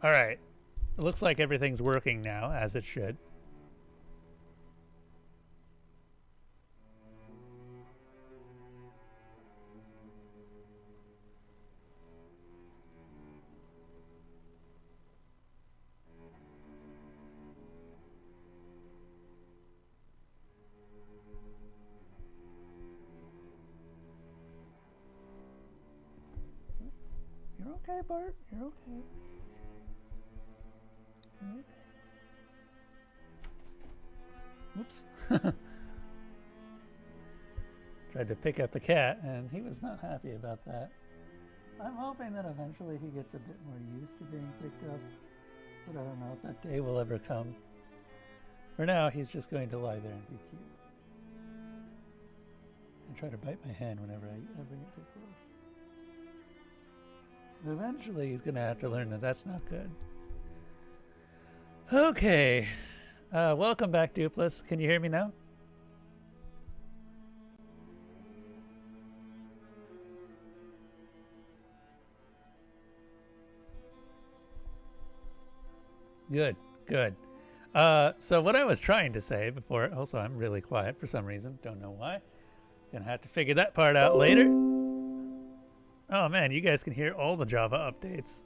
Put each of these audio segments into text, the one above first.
Alright. It looks like everything's working now, as it should. You're okay, Bart. You're okay. You're okay. Whoops. Tried to pick up the cat, and he was not happy about that. I'm hoping that eventually he gets a bit more used to being picked up, but I don't know if that day will ever come. For now, he's just going to lie there and be cute. And try to bite my hand whenever I bring it too close. Eventually, he's going to have to learn that that's not good. Okay. Welcome back, Dupless. Can you hear me now? Good, good. So what I was trying to say before, also I'm really quiet for some reason, don't know why. Gonna have to figure that part out later. Oh man, you guys can hear all the Java updates.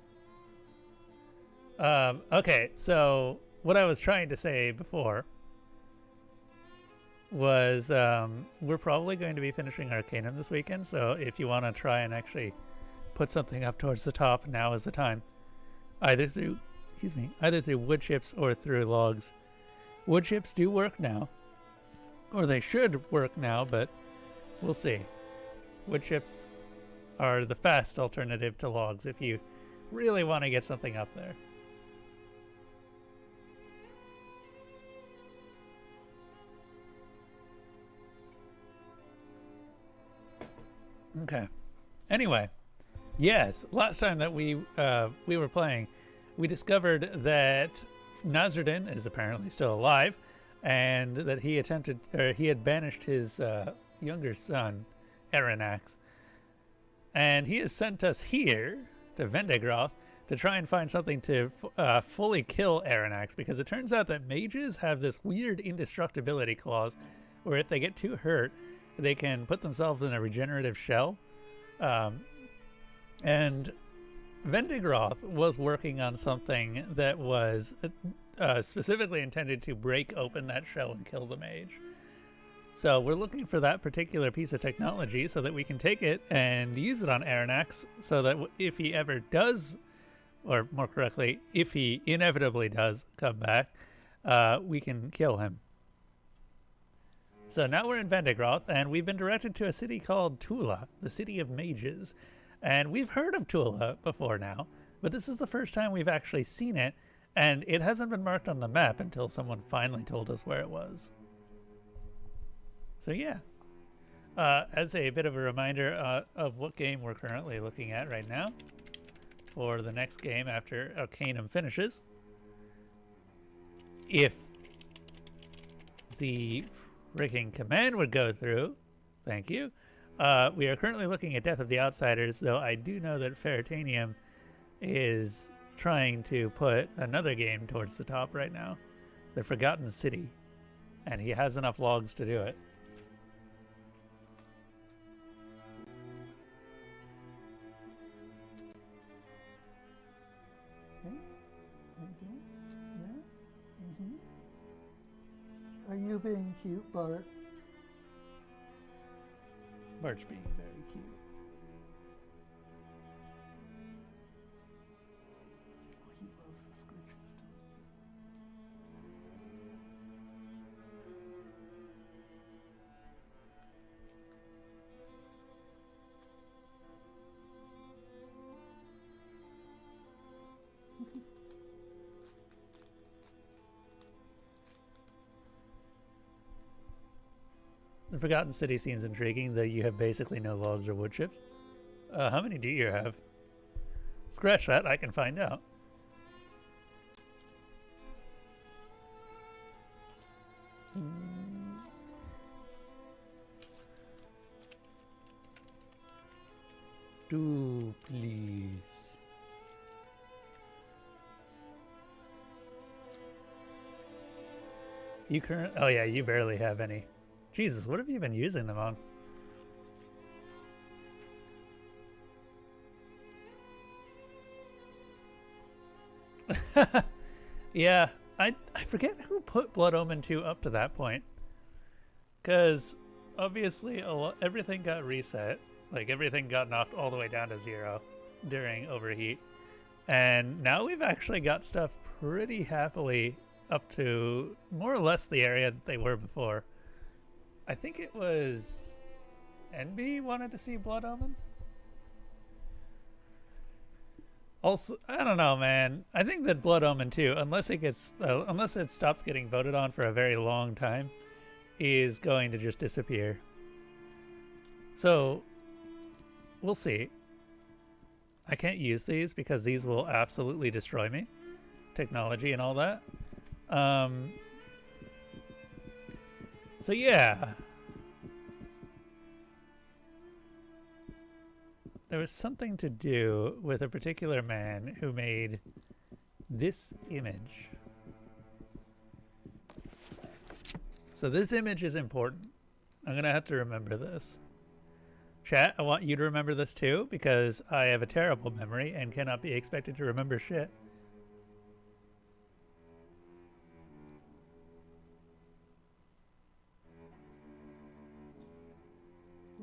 Okay, so what I was trying to say before was we're probably going to be finishing Arcanum this weekend, so if you want to try and actually put something up towards the top, now is the time. Either through wood chips or through logs. Wood chips do work now, or they should work now, but we'll see. Wood chips are the fast alternative to logs if you really want to get something up there. Okay. Anyway, yes, last time that we were playing, we discovered that Nasruddin is apparently still alive, and that he had banished his younger son, Aranax. And he has sent us here to Vendigroth to try and find something to fully kill Aranax, because it turns out that mages have this weird indestructibility clause where if they get too hurt, they can put themselves in a regenerative shell. And Vendigroth was working on something that was specifically intended to break open that shell and kill the mage. So we're looking for that particular piece of technology so that we can take it and use it on Aranax, so that if he ever does, or more correctly, if he inevitably does come back, we can kill him. So now we're in Vendigroth, and we've been directed to a city called Tulla, the city of mages. And we've heard of Tulla before now, but this is the first time we've actually seen it, and it hasn't been marked on the map until someone finally told us where it was. So yeah, as a bit of a reminder of what game we're currently looking at right now for the next game after Arcanum finishes, if the freaking command would go through, thank you, we are currently looking at Death of the Outsiders, though I do know that Feritanium is trying to put another game towards the top right now, The Forgotten City, and he has enough logs to do it. Are you being cute, Bart? Bart's being very cute. He loves the scritches too. The Forgotten City seems intriguing, though you have basically no logs or wood chips. How many do you have? Scratch that, I can find out. Do please. You current? Oh yeah, you barely have any. Jesus, what have you been using them on? Yeah, I forget who put Blood Omen 2 up to that point. Because obviously everything got reset. Like everything got knocked all the way down to 0 during overheat. And now we've actually got stuff pretty happily up to more or less the area that they were before. I think it was NB wanted to see Blood Omen. Also, I don't know, man. I think that Blood Omen 2, unless it stops getting voted on for a very long time, is going to just disappear. So, we'll see. I can't use these because these will absolutely destroy me. Technology and all that. So yeah. There was something to do with a particular man who made this image. So this image is important. I'm going to have to remember this. Chat, I want you to remember this too, because I have a terrible memory and cannot be expected to remember shit.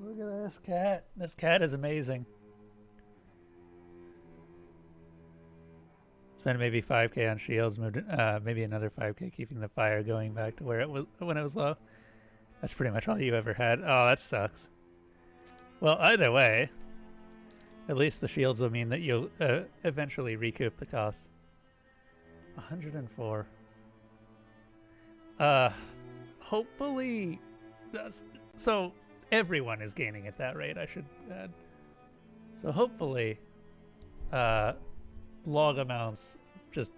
Look at this cat. This cat is amazing. Spent maybe 5k on shields, moved maybe another 5k keeping the fire going back to where it was when it was low. That's pretty much all you ever had. Oh, that sucks. Well, either way, at least the shields will mean that you'll eventually recoup the cost. 104. Hopefully, so everyone is gaining at that rate, I should add. So hopefully, log amounts just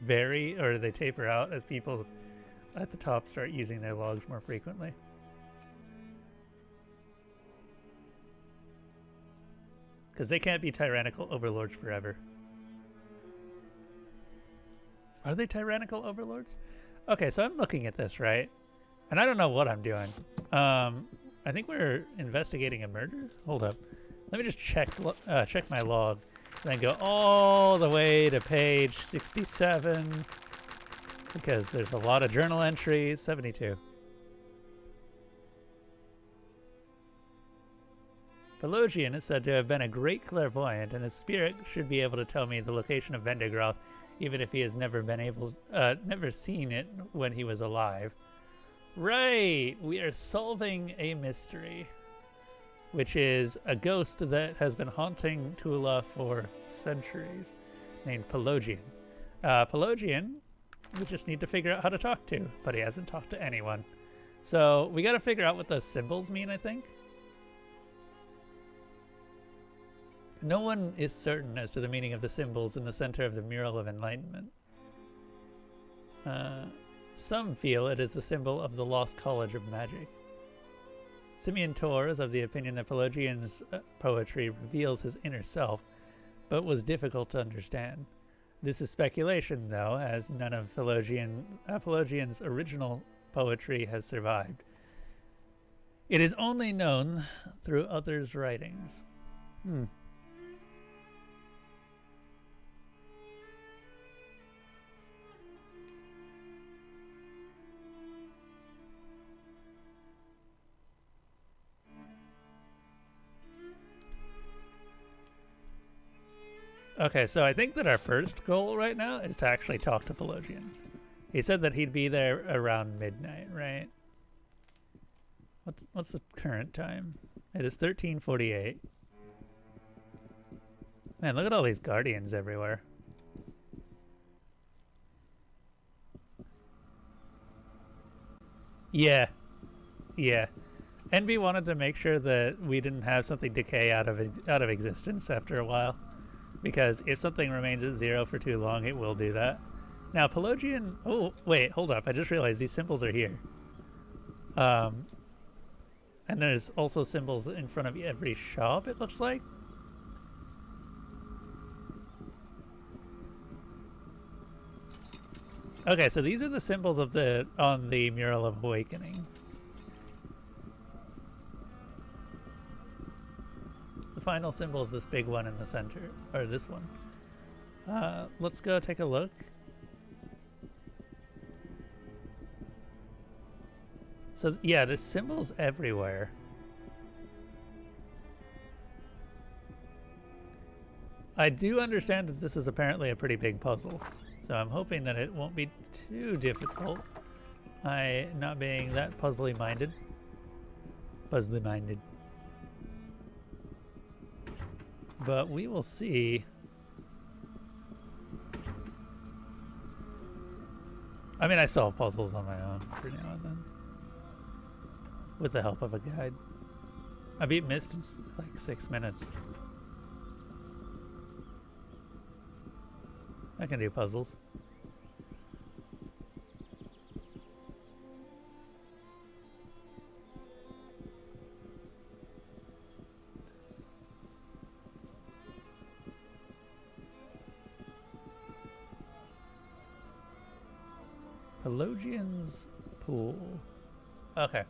vary or they taper out as people at the top start using their logs more frequently. Because they can't be tyrannical overlords forever. Are they tyrannical overlords? Okay, so I'm looking at this, right? And I don't know what I'm doing. I think we're investigating a murder? Hold up. Let me just check my log. And then go all the way to page 67. Because there's a lot of journal entries. 72. Pelogian is said to have been a great clairvoyant, and his spirit should be able to tell me the location of Vendigroth, even if he has never seen it when he was alive. Right, we are solving a mystery, which is a ghost that has been haunting Tulla for centuries, named Pelogian. Pelogian, we just need to figure out how to talk to, but he hasn't talked to anyone. So we got to figure out what those symbols mean, I think. No one is certain as to the meaning of the symbols in the center of the Mural of Enlightenment. Some feel it is the symbol of the Lost College of Magic. Simeon Tor is of the opinion that Pelogian's poetry reveals his inner self, but was difficult to understand. This is speculation, though, as none of Pelogian's original poetry has survived. It is only known through others' writings. Okay, so I think that our first goal right now is to actually talk to Pelogian. He said that he'd be there around midnight, right? What's the current time? It is 13:48. Man, look at all these guardians everywhere. Yeah. NB wanted to make sure that we didn't have something decay out of existence after a while. Because if something remains at 0 for too long, it will do that. Now, Pelogian... Oh, wait, hold up. I just realized these symbols are here. And there's also symbols in front of every shop, it looks like. Okay, so these are the symbols of on the Mural of Awakening. The final symbol is this big one in the center, or this one. Let's go take a look. So yeah, there's symbols everywhere. I do understand that this is apparently a pretty big puzzle, so I'm hoping that it won't be too difficult. I not being that puzzly minded. But we will see. I mean, I solve puzzles on my own every now and then, with the help of a guide. I beat Myst in like 6 minutes. I can do puzzles. Pelagian's Pool. Okay.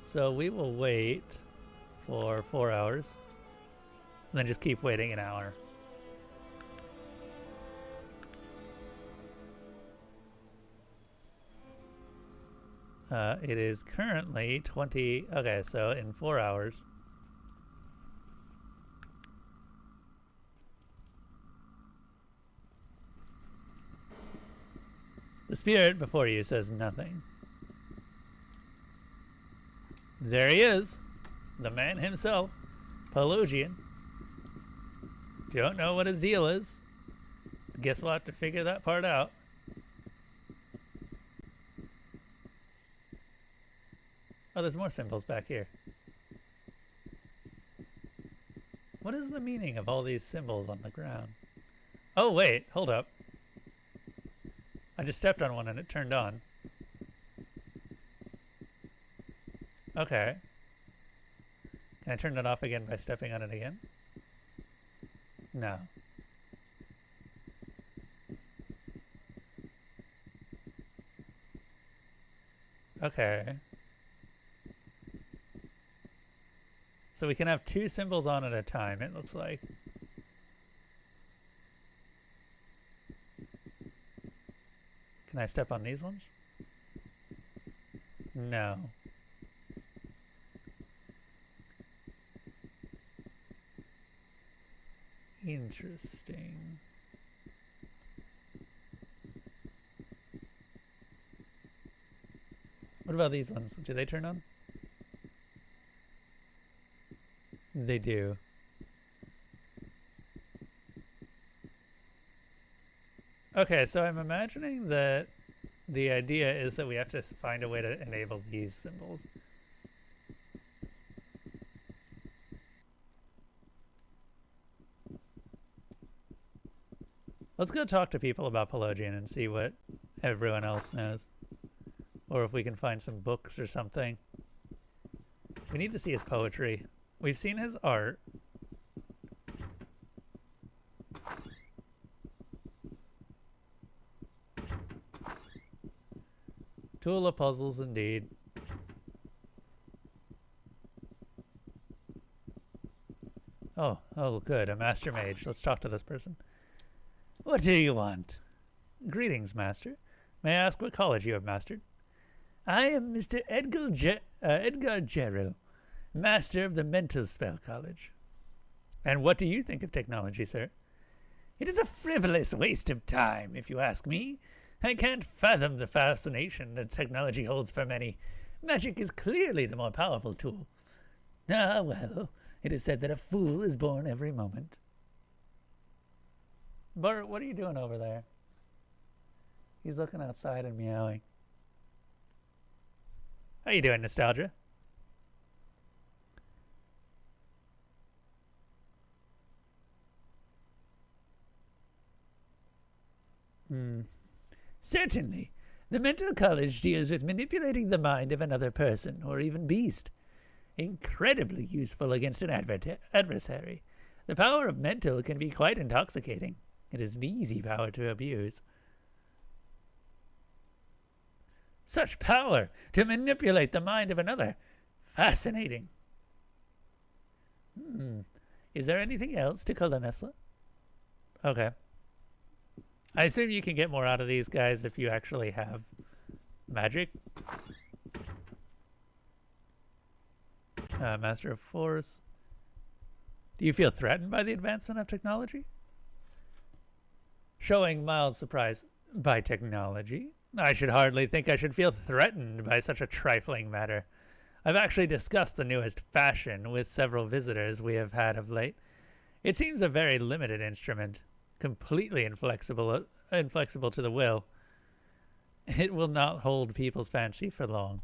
So we will wait for 4 hours. And then just keep waiting an hour. It is currently 20... Okay, so in 4 hours. The spirit before you says nothing. There he is. The man himself. Pelagian. Don't know what his deal is. Guess we'll have to figure that part out. Oh, there's more symbols back here. What is the meaning of all these symbols on the ground? Oh, wait. Hold up. I just stepped on one and it turned on. Okay. Can I turn it off again by stepping on it again? No. Okay. So we can have 2 symbols on at a time, it looks like. Can I step on these ones? No. Interesting. What about these ones? Do they turn on? They do. Okay, so I'm imagining that the idea is that we have to find a way to enable these symbols. Let's go talk to people about Pelagian and see what everyone else knows. Or if we can find some books or something. We need to see his poetry. We've seen his art. Tulla puzzles indeed. Oh, good. A master mage. Let's talk to this person. What do you want? Greetings, master. May I ask what college you have mastered? I am Mr. Edgar Gerrill, master of the Mental Spell College. And what do you think of technology, sir? It is a frivolous waste of time, if you ask me. I can't fathom the fascination that technology holds for many. Magic is clearly the more powerful tool. Ah, well, it is said that a fool is born every moment. Bart, what are you doing over there? He's looking outside and meowing. How you doing, Nostalgia? Certainly. The mental college deals with manipulating the mind of another person, or even beast. Incredibly useful against an adversary. The power of mental can be quite intoxicating. It is an easy power to abuse. Such power to manipulate the mind of another. Fascinating. Is there anything else to Nesla? Okay. I assume you can get more out of these guys if you actually have magic. Master of Force. Do you feel threatened by the advancement of technology? Showing mild surprise by technology? I should hardly think I should feel threatened by such a trifling matter. I've actually discussed the newest fashion with several visitors we have had of late. It seems a very limited instrument, completely inflexible to the will. It will not hold people's fancy for long.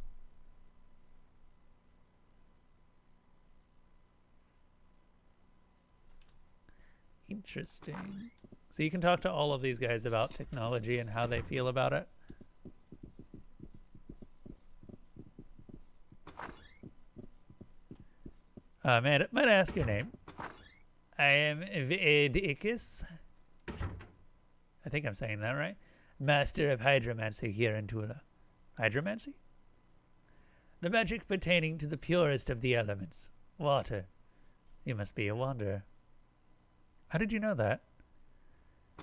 Interesting. So you can talk to all of these guys about technology and how they feel about it. Might I ask your name? I am Vedikis. I think I'm saying that right. Master of Hydromancy here in Tulla. Hydromancy? The magic pertaining to the purest of the elements. Water. You must be a wanderer. How did you know that?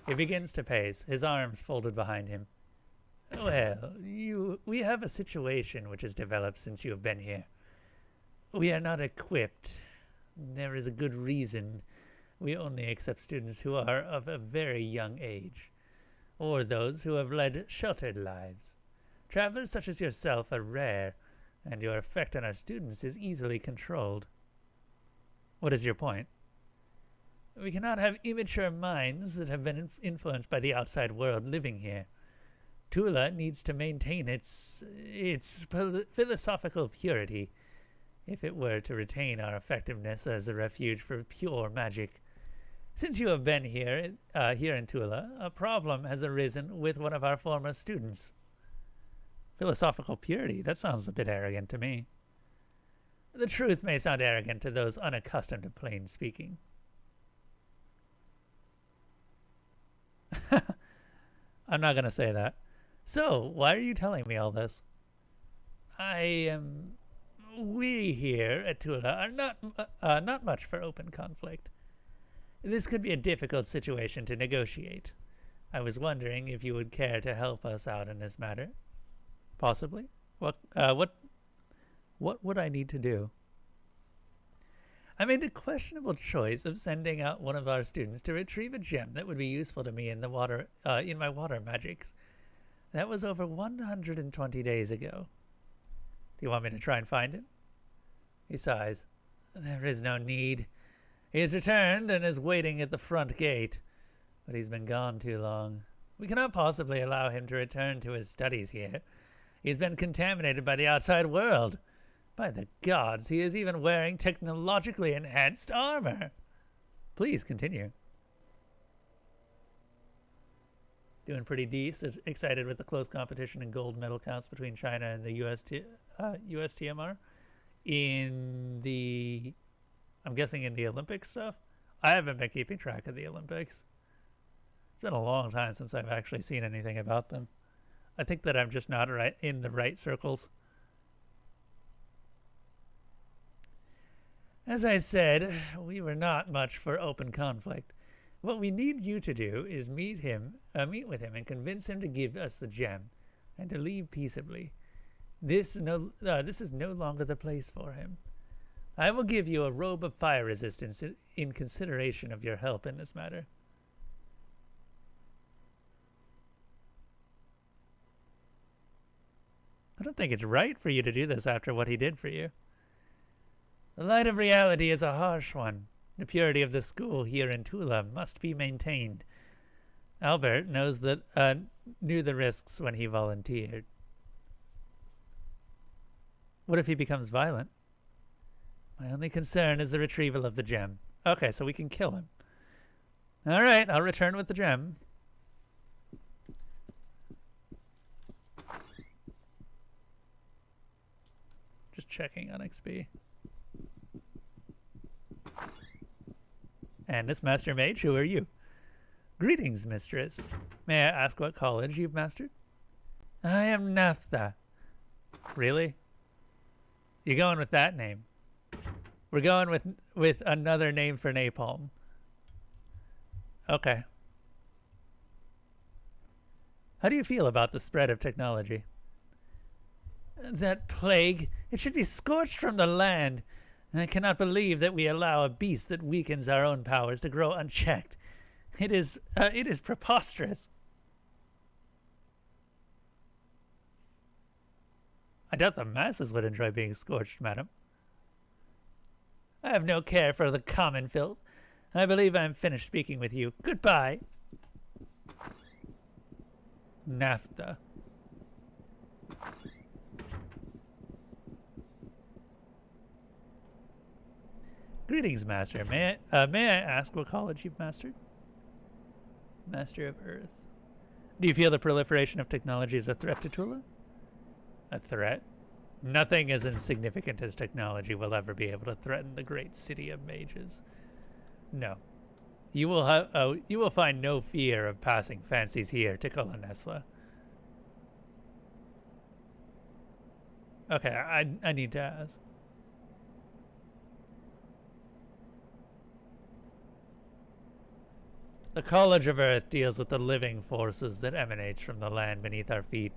He begins to pace, his arms folded behind him. Well, we have a situation which has developed since you have been here. We are not equipped. There is a good reason. We only accept students who are of a very young age, or those who have led sheltered lives. Travelers such as yourself are rare, and your effect on our students is easily controlled. What is your point? We cannot have immature minds that have been influenced by the outside world living here. Tulla needs to maintain its philosophical purity if it were to retain our effectiveness as a refuge for pure magic. Since you have been here in Tulla, a problem has arisen with one of our former students. Philosophical purity? That sounds a bit arrogant to me. The truth may sound arrogant to those unaccustomed to plain speaking. I'm not going to say that. So, why are you telling me all this? We here at Tulla are not much for open conflict. This could be a difficult situation to negotiate. I was wondering if you would care to help us out in this matter. Possibly. What would I need to do? I made the questionable choice of sending out one of our students to retrieve a gem that would be useful to me in my water magics. That was over 120 days ago. Do you want me to try and find him? He sighs. There is no need. He has returned and is waiting at the front gate, but he's been gone too long. We cannot possibly allow him to return to his studies here. He's been contaminated by the outside world. By the gods, he is even wearing technologically enhanced armor. Please continue. Doing pretty decent. Excited with the close competition in gold medal counts between China and the USTMR. In the, I'm guessing in the Olympic stuff. I haven't been keeping track of the Olympics. It's been a long time since I've actually seen anything about them. I think that I'm just not in the right circles. As I said, we were not much for open conflict. What we need you to do is meet with him and convince him to give us the gem and to leave peaceably. This is no longer the place for him. I will give you a robe of fire resistance in consideration of your help in this matter. I don't think it's right for you to do this after what he did for you. The light of reality is a harsh one. The purity of the school here in Tulla must be maintained. Albert knew the risks when he volunteered. What if he becomes violent? My only concern is the retrieval of the gem. Okay, so we can kill him. All right, I'll return with the gem. Just checking on XP. And this Master Mage, who are you? Greetings, mistress. May I ask what college you've mastered? I am Naphtha, Really? You're going with that name? We're going with another name for napalm. Okay. How do you feel about the spread of technology? That plague! It should be scorched from the land. I cannot believe that we allow a beast that weakens our own powers to grow unchecked. It is preposterous. I doubt the masses would enjoy being scorched, madam. I have no care for the common filth. I believe I am finished speaking with you. Goodbye. NAFTA. Greetings, Master. May I ask what college you've mastered? Master of Earth. Do you feel the proliferation of technology is a threat to Tulla? A threat? Nothing as insignificant as technology will ever be able to threaten the great city of mages. No. You will find no fear of passing fancies here to Nesla. Okay, I need to ask. The College of Earth deals with the living forces that emanates from the land beneath our feet.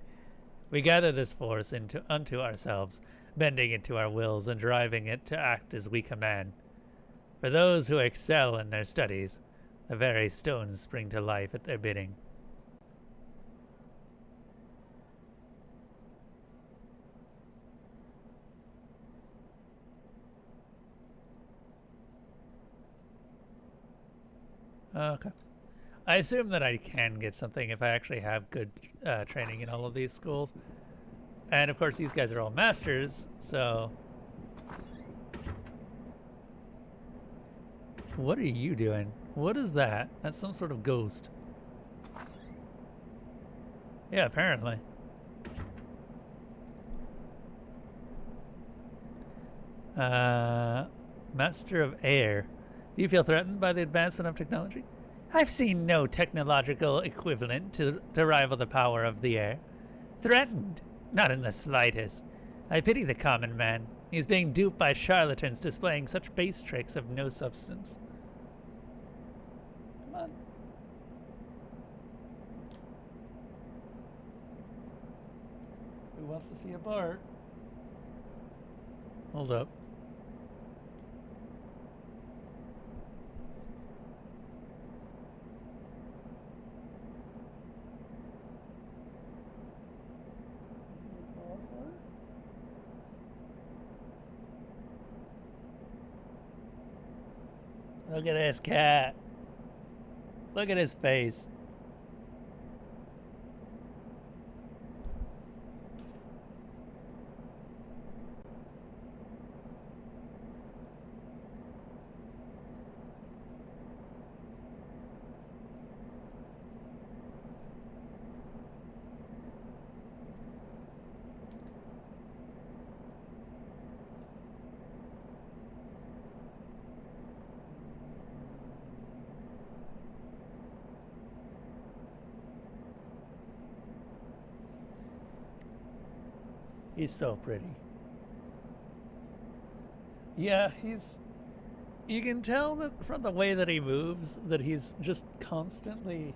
We gather this force unto ourselves, bending it to our wills and driving it to act as we command. For those who excel in their studies, the very stones spring to life at their bidding. Okay. I assume that I can get something if I actually have good training in all of these schools. And of course these guys are all masters, so... What are you doing? What is that? That's some sort of ghost. Yeah, apparently. Master of Air. Do you feel threatened by the advancement of technology? I've seen no technological equivalent to rival the power of the air. Threatened? Not in the slightest. I pity the common man. He's being duped by charlatans displaying such base tricks of no substance. Come on. Who wants to see a Bart? Hold up. Look at this cat. Look at his face. He's so pretty. Yeah, you can tell that from the way that he moves that he's just constantly,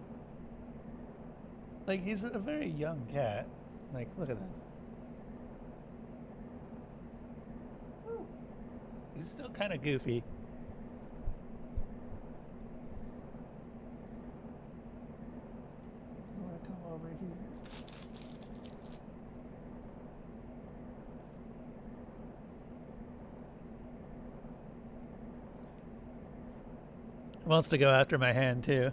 like, he's a very young cat. Like, look at this. He's still kind of goofy. I want to come over here. Wants to go after my hand too.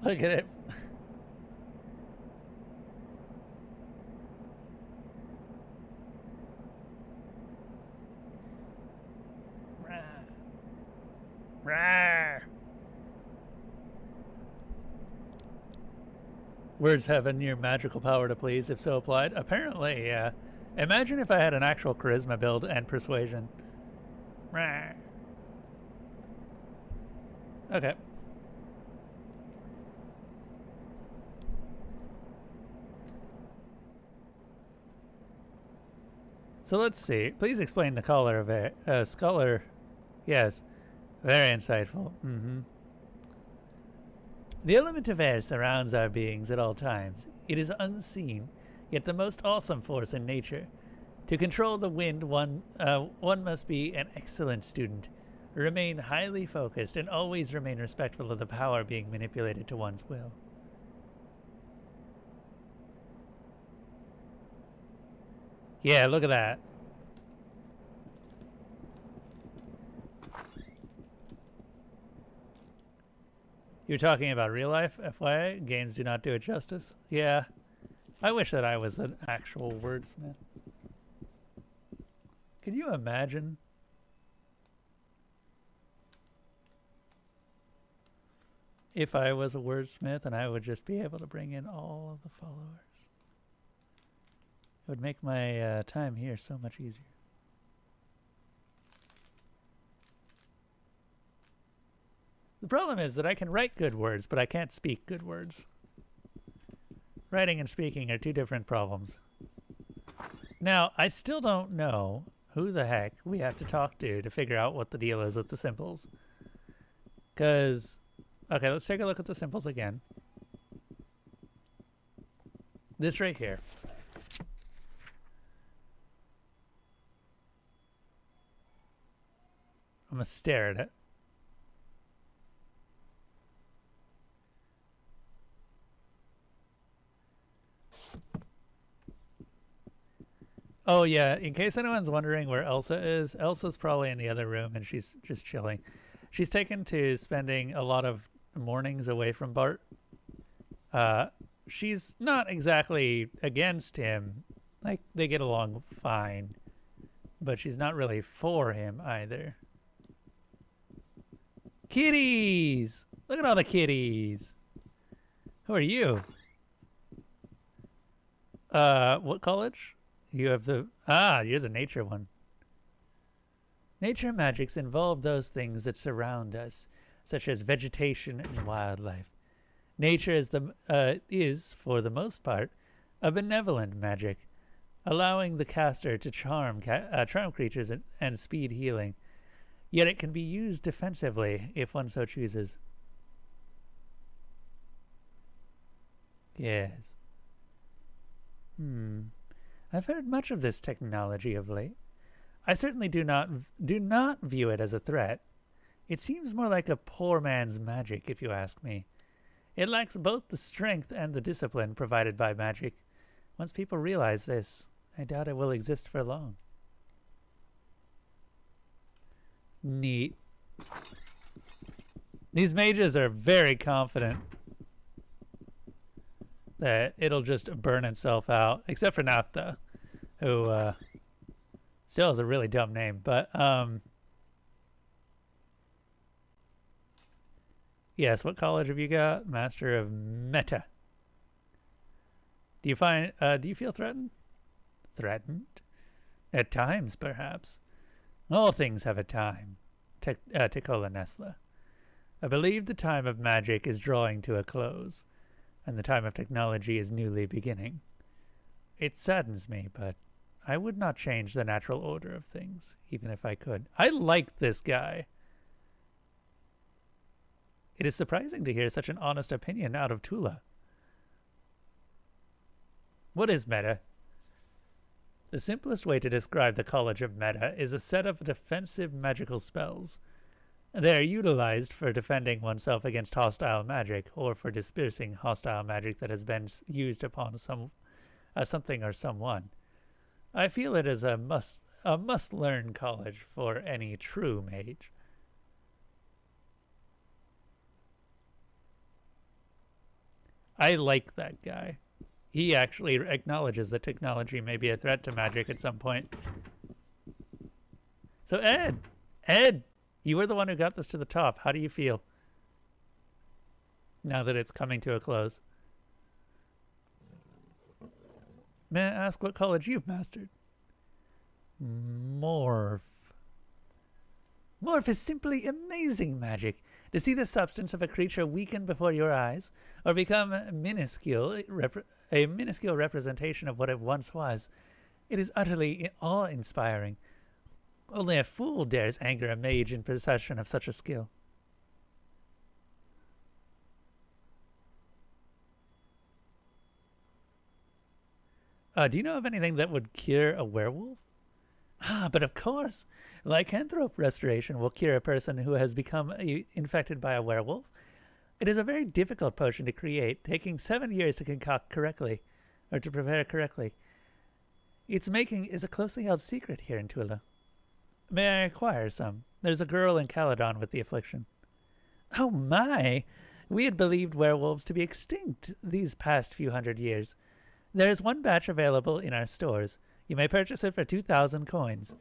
Look at it. Rawr. Words have a near magical power to please, if so applied. Apparently, yeah. Imagine if I had an actual charisma build and persuasion. Rawr. Okay. So let's see. Please explain the color of air. Scholar. Yes. Very insightful. The element of air surrounds our beings at all times. It is unseen, yet the most awesome force in nature. To control the wind, one must be an excellent student, remain highly focused, and always remain respectful of the power being manipulated to one's will. Yeah, look at that. You're talking about real life, FYI? Games do not do it justice. Yeah. I wish that I was an actual wordsmith. Can you imagine? If I was a wordsmith and I would just be able to bring in all of the followers. It would make my time here so much easier. The problem is that I can write good words, but I can't speak good words. Writing and speaking are two different problems. Now, I still don't know who the heck we have to talk to figure out what the deal is with the symbols. Because, okay, let's take a look at the symbols again. This right here. I'm going to stare at it. Oh yeah, in case anyone's wondering where Elsa is, Elsa's probably in the other room and she's just chilling. She's taken to spending a lot of mornings away from Bart. She's not exactly against him. Like, they get along fine. But she's not really for him either. Kitties! Look at all the kitties! Who are you? What college? You have the... Ah, you're the nature one. Nature magics involve those things that surround us, such as vegetation and wildlife. Nature is, for the most part, a benevolent magic, allowing the caster to charm creatures and speed healing. Yet it can be used defensively if one so chooses. Yes. I've heard much of this technology of late. I certainly do not view it as a threat. It seems more like a poor man's magic, if you ask me. It lacks both the strength and the discipline provided by magic. Once people realize this, I doubt it will exist for long. Neat. These mages are very confident that it'll just burn itself out, except for Naphtha, who still has a really dumb name. But yes, what college have you got? Master of Meta. Do you feel threatened? Threatened? At times, perhaps. All things have a time. Ticola Nesla. I believe the time of magic is drawing to a close, and the time of technology is newly beginning. It saddens me, but I would not change the natural order of things, even if I could. I like this guy. It is surprising to hear such an honest opinion out of Tulla. What is Meta? The simplest way to describe the College of Meta is a set of defensive magical spells. They are utilized for defending oneself against hostile magic, or for dispersing hostile magic that has been used upon something or someone. I feel it is a must-learn college for any true mage. I like that guy. He actually acknowledges that technology may be a threat to magic at some point. So Ed, you were the one who got this to the top. How do you feel now that it's coming to a close? May I ask what college you've mastered? Morph. Morph is simply amazing magic. To see the substance of a creature weaken before your eyes, or become a minuscule representation of what it once was, It is utterly awe-inspiring. Only a fool dares anger a mage in possession of such a skill. Do you know of anything that would cure a werewolf? Ah, but of course! Lycanthrope restoration will cure a person who has become infected by a werewolf. It is a very difficult potion to create, taking 7 years to concoct correctly, or to prepare correctly. Its making is a closely held secret here in Tulla. May I acquire some? There's a girl in Caledon with the affliction. Oh my! We had believed werewolves to be extinct these past few hundred years. There is one batch available in our stores. You may purchase it for 2,000 coins.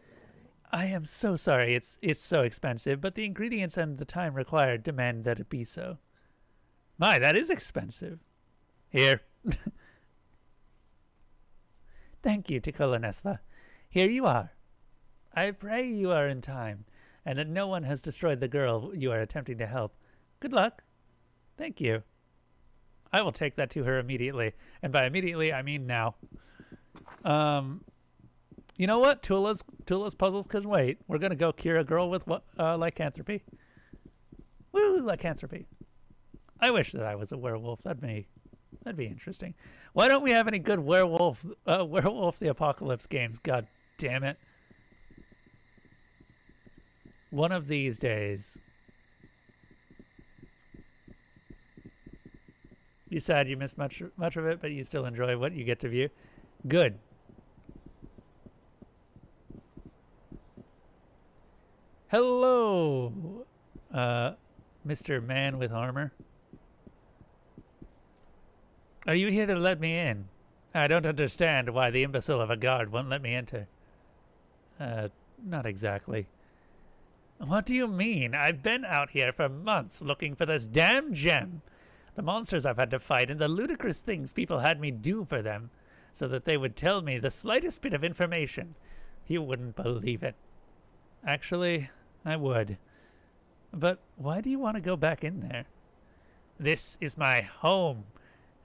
I am so sorry it's so expensive, but the ingredients and the time required demand that it be so. My, that is expensive. Here. Thank you, Tulla Nesla. Here you are. I pray you are in time, and that no one has destroyed the girl you are attempting to help. Good luck. Thank you. I will take that to her immediately. And by immediately, I mean now. You know what? Tulla's puzzles can wait. We're going to go cure a girl with lycanthropy. Woo, lycanthropy. I wish that I was a werewolf. That'd be interesting. Why don't we have any good werewolf the Apocalypse games? God damn it. One of these days. You said you missed much of it, but you still enjoy what you get to view. Good. Hello, Mr. Man with Armor. Are you here to let me in? I don't understand why the imbecile of a guard won't let me enter. Not exactly. What do you mean? I've been out here for months looking for this damn gem. The monsters I've had to fight and the ludicrous things people had me do for them so that they would tell me the slightest bit of information. You wouldn't believe it. Actually, I would. But why do you want to go back in there? This is my home.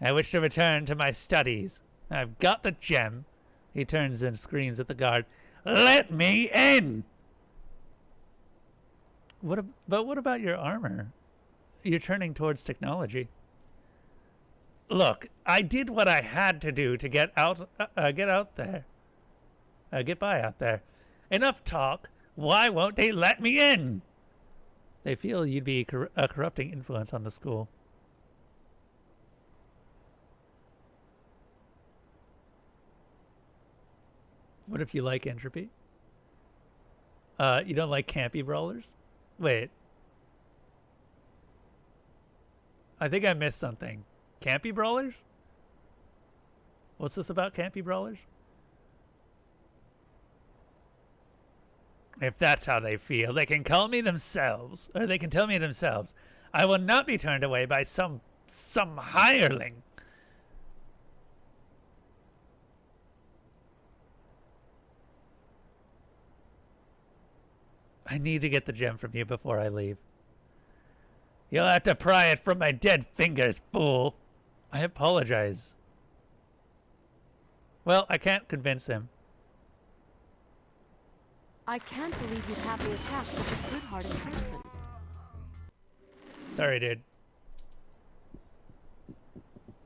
I wish to return to my studies. I've got the gem. He turns and screams at the guard. Let me in! But what about your armor? You're turning towards technology. Look, I did what I had to do to get out there. Get by out there. Enough talk. Why won't they let me in? They feel you'd be a corrupting influence on the school. What if you like entropy? You don't like campy brawlers? Wait. I think I missed something. Campy brawlers? What's this about campy brawlers? If that's how they feel, they can call me themselves, or they can tell me themselves. I will not be turned away by some hireling. I need to get the gem from you before I leave. You'll have to pry it from my dead fingers, fool. I apologize. Well, I can't convince him. I can't believe you'd happily attack such a good-hearted person. Sorry, dude.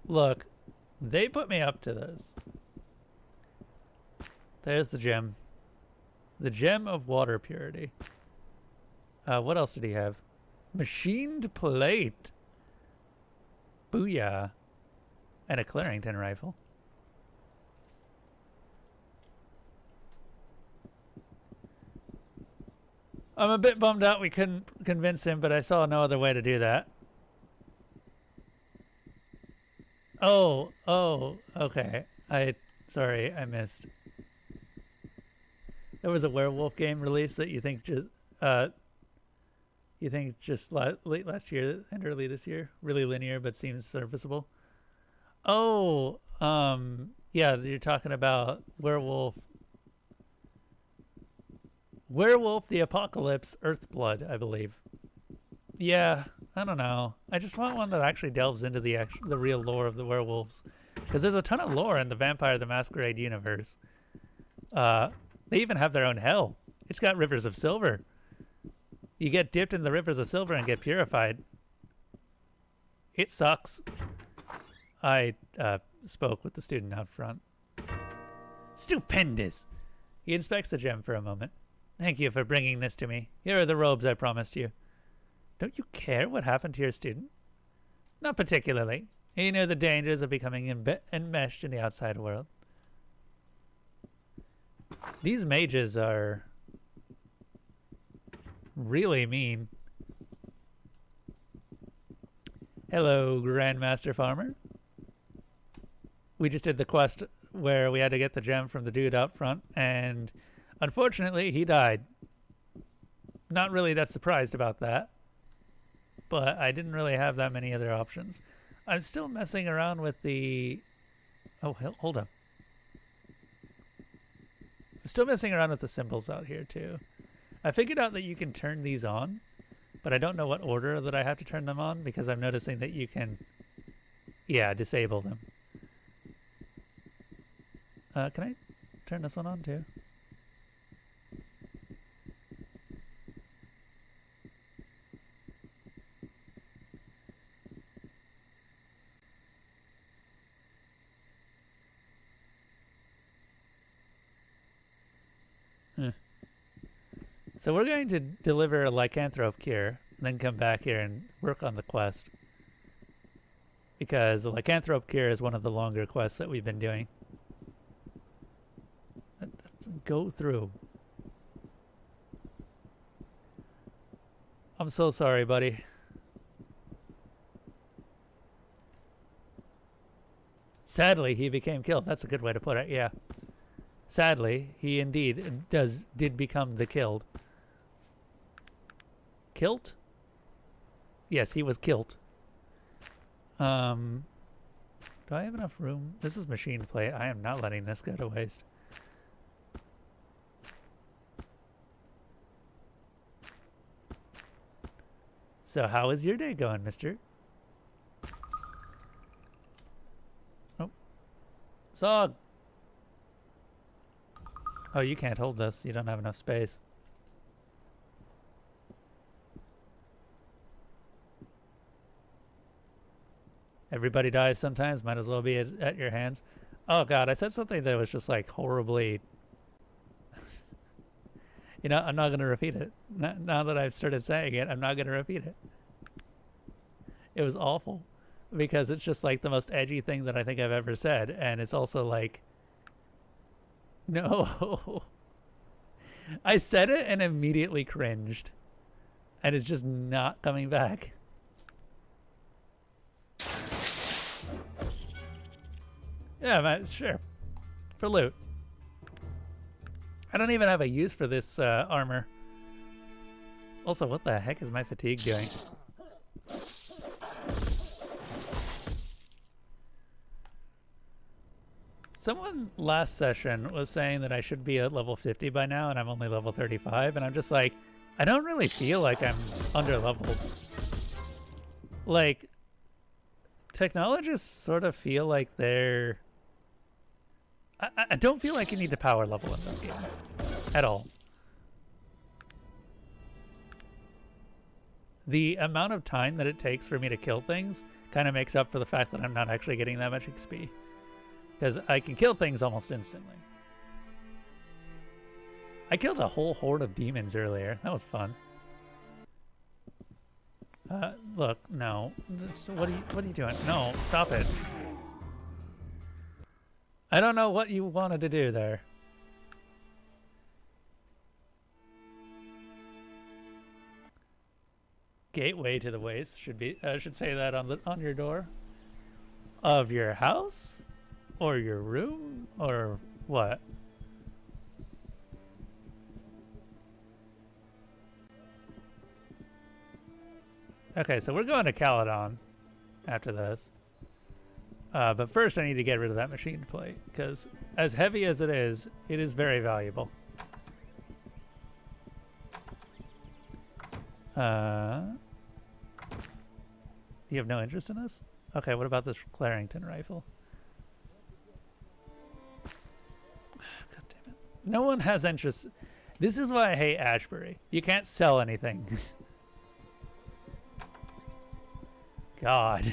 Look, they put me up to this. There's the gem. The gem of water purity. What else did he have? Machined plate. Booyah. And a Clarington rifle. I'm a bit bummed out we couldn't convince him, but I saw no other way to do that. Oh, okay. Sorry, I missed. There was a werewolf game released that you think just late last year and early this year, really linear but seems serviceable. Oh, yeah, you're talking about Werewolf the Apocalypse Earthblood, I believe. Yeah, I don't know. I just want one that actually delves into the real lore of the werewolves, because there's a ton of lore in the Vampire the Masquerade universe. They even have their own hell. It's got rivers of silver. You get dipped in the rivers of silver and get purified. It sucks. I spoke with the student out front. Stupendous! He inspects the gem for a moment. Thank you for bringing this to me. Here are the robes I promised you. Don't you care what happened to your student? Not particularly. He knew the dangers of becoming enmeshed in the outside world. These mages are really mean. Hello, Grandmaster Farmer. We just did the quest where we had to get the gem from the dude out front, and unfortunately, he died. Not really that surprised about that, but I didn't really have that many other options. I'm still messing around with the... Oh, hold up. I'm still messing around with the symbols out here, too. I figured out that you can turn these on, but I don't know what order that I have to turn them on, because I'm noticing that you can, yeah, disable them. Can I turn this one on, too? So we're going to deliver a lycanthrope cure, and then come back here and work on the quest. Because the lycanthrope cure is one of the longer quests that we've been doing. Let's go through. I'm so sorry, buddy. Sadly, he became killed. That's a good way to put it, yeah. Sadly, he indeed did become the killed. Kilt? Yes, he was kilt. Do I have enough room? This is machine plate. I am not letting this go to waste. So how is your day going, mister? Oh. Zog! Oh, you can't hold this. You don't have enough space. Everybody dies sometimes. Might as well be at your hands. Oh, God. I said something that was just, like, horribly... You know, I'm not going to repeat it. Now that I've started saying it, I'm not going to repeat it. It was awful. Because it's just, like, the most edgy thing that I think I've ever said. And it's also, like... No. I said it and immediately cringed. And it's just not coming back. Yeah, man, sure. For loot. I don't even have a use for this armor. Also, what the heck is my fatigue doing? Someone last session was saying that I should be at level 50 by now, and I'm only level 35, and I'm just like, I don't really feel like I'm under-leveled. Like, technologists sort of feel like they're... I don't feel like you need to power level in this game. At all. The amount of time that it takes for me to kill things kind of makes up for the fact that I'm not actually getting that much XP. Because I can kill things almost instantly. I killed a whole horde of demons earlier. That was fun. Look, no. What are you doing? No, stop it. I don't know what you wanted to do there. Gateway to the waste should be. Should say that on your door. Of your house, or your room, or what? Okay, so we're going to Caledon after this. But first I need to get rid of that machine plate, because as heavy as it is very valuable. You have no interest in this? Okay, what about this Clarington rifle? God damn it. No one has interest. This is why I hate Ashbury. You can't sell anything. God.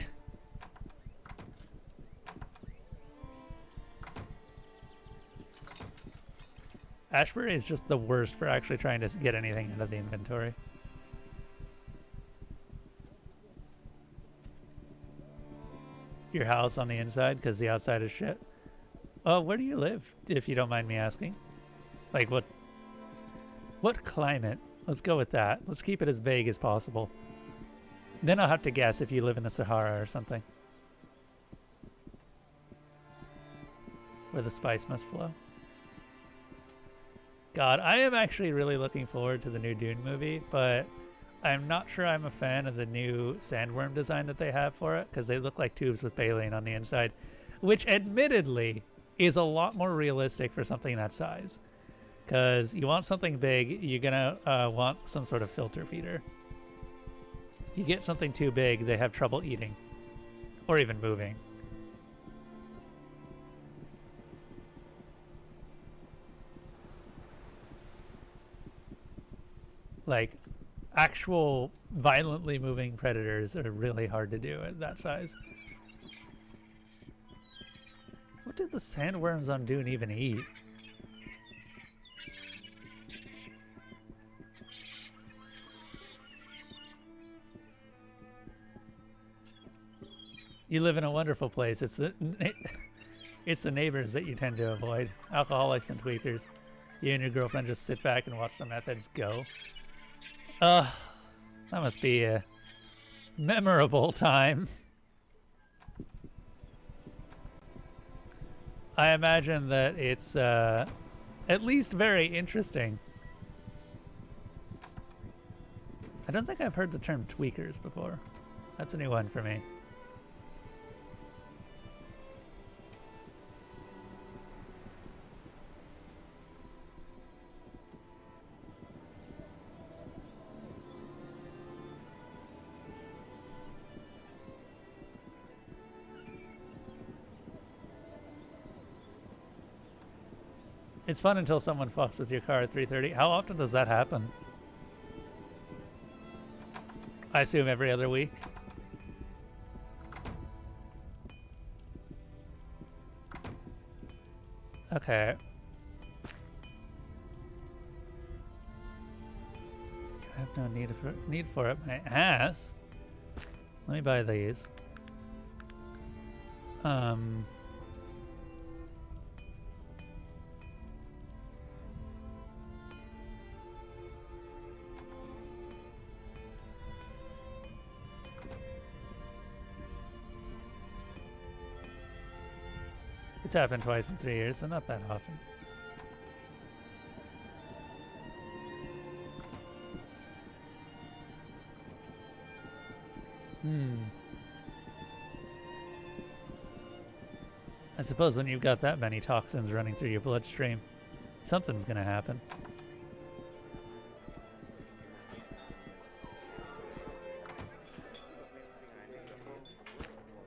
Ashbury is just the worst for actually trying to get anything out of the inventory. Your house on the inside because the outside is shit. Oh, where do you live, if you don't mind me asking? Like what climate? Let's go with that. Let's keep it as vague as possible. Then I'll have to guess if you live in the Sahara or something. Where the spice must flow. God, I am actually really looking forward to the new Dune movie, but I'm not sure I'm a fan of the new sandworm design that they have for it, because they look like tubes with baleen on the inside, which admittedly is a lot more realistic for something that size. Because you want something big, you're gonna want some sort of filter feeder. You get something too big, they have trouble eating. Or even moving. Like, actual violently moving predators are really hard to do at that size. What did the sandworms on Dune even eat? You live in a wonderful place. It's the neighbors that you tend to avoid. Alcoholics and tweakers. You and your girlfriend just sit back and watch the methods go. That must be a memorable time. I imagine that it's at least very interesting. I don't think I've heard the term tweakers before. That's a new one for me. It's fun until someone fucks with your car at 3:30. How often does that happen? I assume every other week. Okay. I have no need for it. My ass. Let me buy these. It's happened twice in 3 years, so not that often. I suppose when you've got that many toxins running through your bloodstream, something's gonna happen.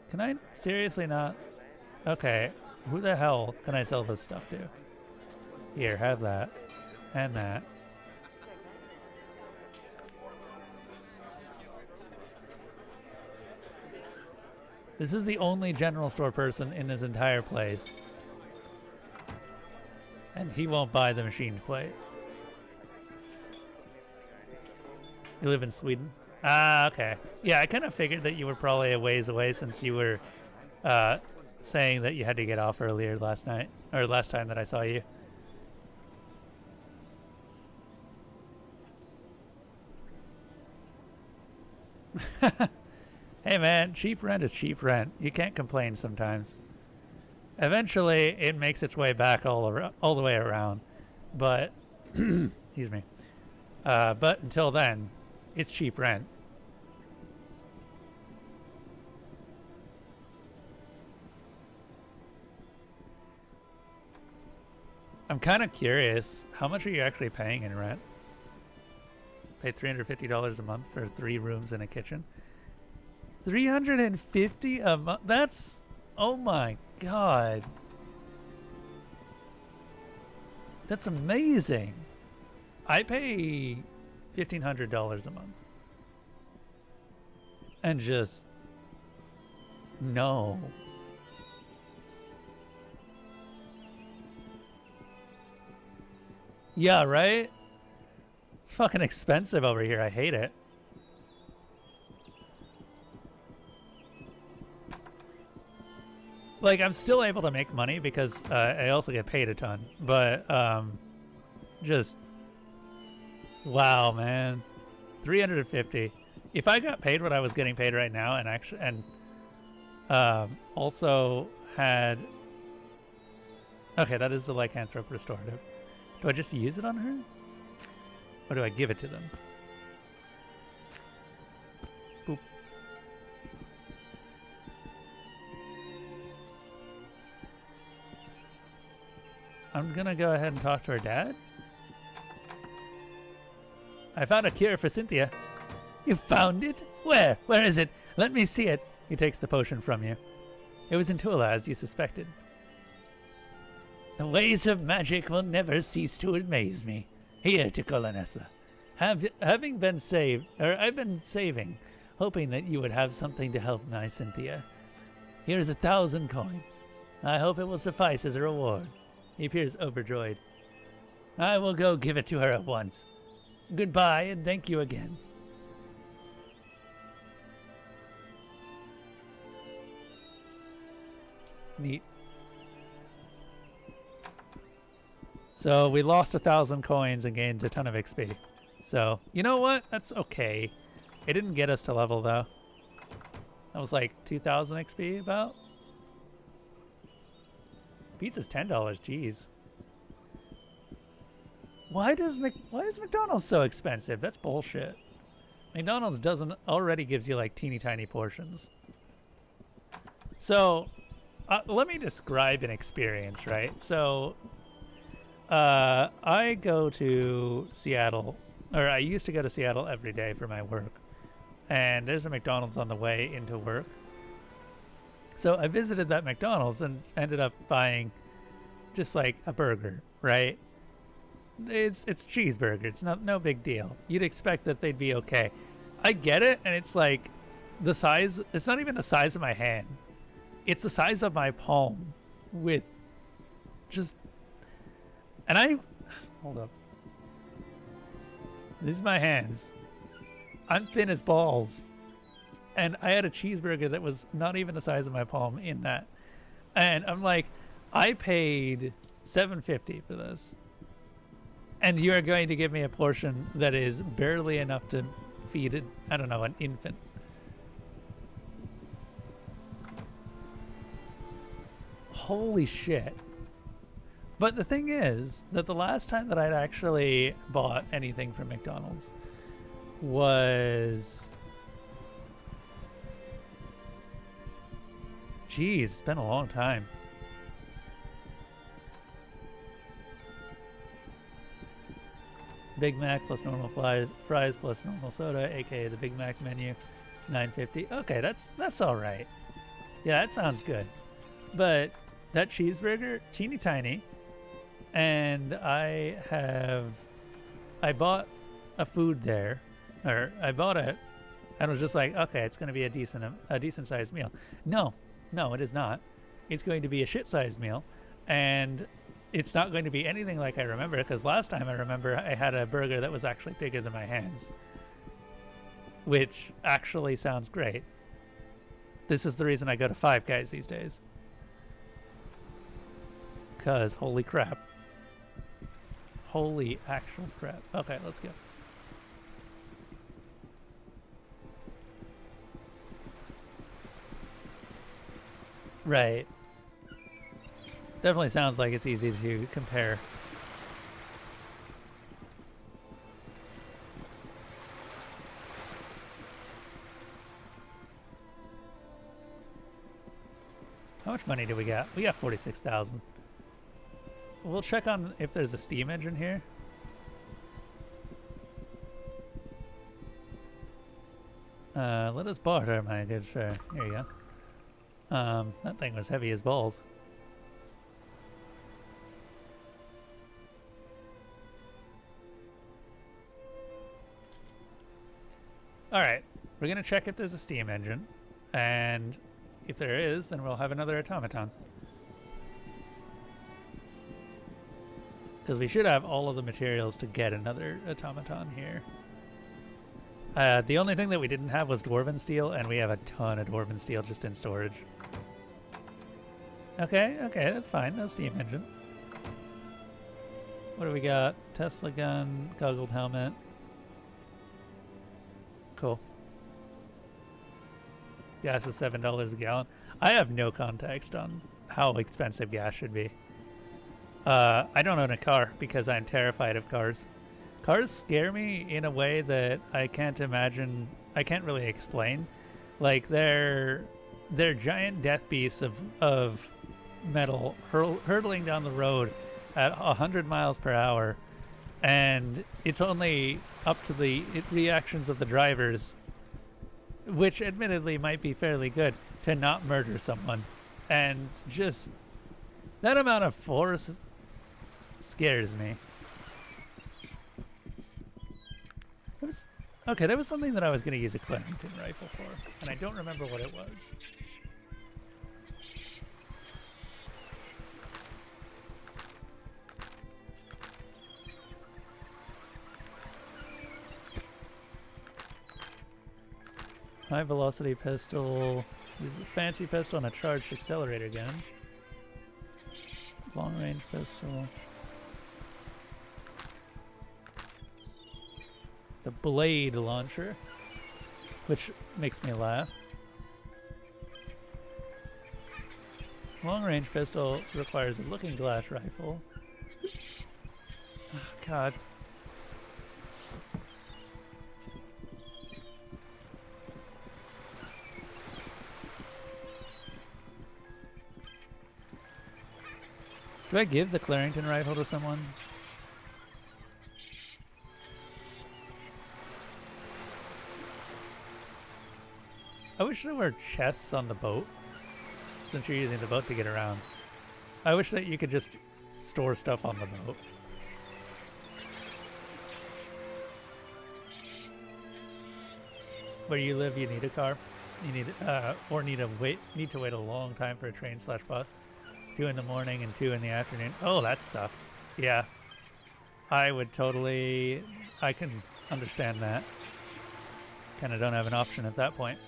Can I seriously not? Okay. Who the hell can I sell this stuff to? Here, have that. And that. This is the only general store person in this entire place. And he won't buy the machined plate. You live in Sweden? Ah, okay. Yeah, I kind of figured that you were probably a ways away since you were saying that you had to get off earlier last night, or last time that I saw you. Hey man, cheap rent is cheap rent. You can't complain sometimes. Eventually, it makes its way back all the way around. But, excuse me. But until then, it's cheap rent. I'm kind of curious, how much are you actually paying in rent? Pay $350 a month for 3 rooms and a kitchen. $350 a month? That's, oh my god. That's amazing. I pay $1,500 a month. And just no. Yeah, right? It's fucking expensive over here. I hate it. Like, I'm still able to make money because I also get paid a ton. But, just, wow, man. 350. If I got paid what I was getting paid right now and also had... Okay, that is the lycanthrope restorative. Do I just use it on her? Or do I give it to them? Boop. I'm gonna go ahead and talk to her dad. I found a cure for Cynthia. You found it? Where? Where is it? Let me see it. He takes the potion from you. It was in Tulla, as you suspected. The ways of magic will never cease to amaze me. Here, Tulla. Having been saved, or I've been saving, hoping that you would have something to help my Cynthia. Here's 1,000 coin. I hope it will suffice as a reward. He appears overjoyed. I will go give it to her at once. Goodbye, and thank you again. Neat. So we lost 1,000 coins and gained a ton of XP. So, you know what? That's okay. It didn't get us to level, though. That was like 2,000 XP, about. Pizza's $10, jeez. Why is McDonald's so expensive? That's bullshit. McDonald's doesn't already gives you like teeny tiny portions. So, let me describe an experience, right? So, I go to Seattle, or I used to go to Seattle every day for my work. And there's a McDonald's on the way into work. So I visited that McDonald's and ended up buying just like a burger, right? It's cheeseburger. It's no big deal. You'd expect that they'd be okay. I get it, and it's like the size. It's not even the size of my hand. It's the size of my palm, with just. And hold up. These are my hands. I'm thin as balls. And I had a cheeseburger that was not even the size of my palm in that. And I'm like, I paid $7.50 for this. And you're going to give me a portion that is barely enough to feed it, I don't know, an infant. Holy shit. But the thing is that the last time that I'd actually bought anything from McDonald's was... Jeez, it's been a long time. Big Mac plus normal fries plus normal soda, aka the Big Mac menu, $9.50. Okay, that's all right. Yeah, that sounds good. But that cheeseburger, teeny tiny, and I bought a food there, or I bought it, and was just like, okay, it's going to be a decent sized meal. No, it is not. It's going to be a shit-sized meal, and it's not going to be anything like I remember, because last time I remember I had a burger that was actually bigger than my hands, which actually sounds great. This is the reason I go to Five Guys these days. Because, holy crap. Holy actual crap. Okay, let's go. Right. Definitely sounds like it's easy to compare. How much money do we got? We got 46,000. We'll check on if there's a steam engine here. Let us barter, my good sir. Here you go. That thing was heavy as balls. All right, we're gonna check if there's a steam engine, and if there is, then we'll have another automaton. Because we should have all of the materials to get another automaton here. The only thing that we didn't have was dwarven steel, and we have a ton of dwarven steel just in storage. Okay, that's fine. No steam engine. What do we got? Tesla gun, goggled helmet. Cool. Gas is $7 a gallon. I have no context on how expensive gas should be. I don't own a car because I'm terrified of cars. Cars scare me in a way that I can't imagine, I can't really explain. Like, they're giant death beasts of metal hurtling down the road at 100 miles per hour, and it's only up to the reactions of the drivers, which admittedly might be fairly good, to not murder someone. And just that amount of force scares me. There was something that I was going to use a Clarendon rifle for, and I don't remember what it was. High velocity pistol. Use a fancy pistol and a charged accelerator gun. Long range pistol. The blade launcher, which makes me laugh. Long range pistol requires a looking glass rifle. Oh, God. Do I give the Clarendon rifle to someone? I wish there were chests on the boat, since you're using the boat to get around. I wish that you could just store stuff on the boat. Where you live, you need a car. You need, need to wait a long time for a train/bus. 2 in the morning and 2 in the afternoon. Oh, that sucks. Yeah. I can understand that. Kind of don't have an option at that point.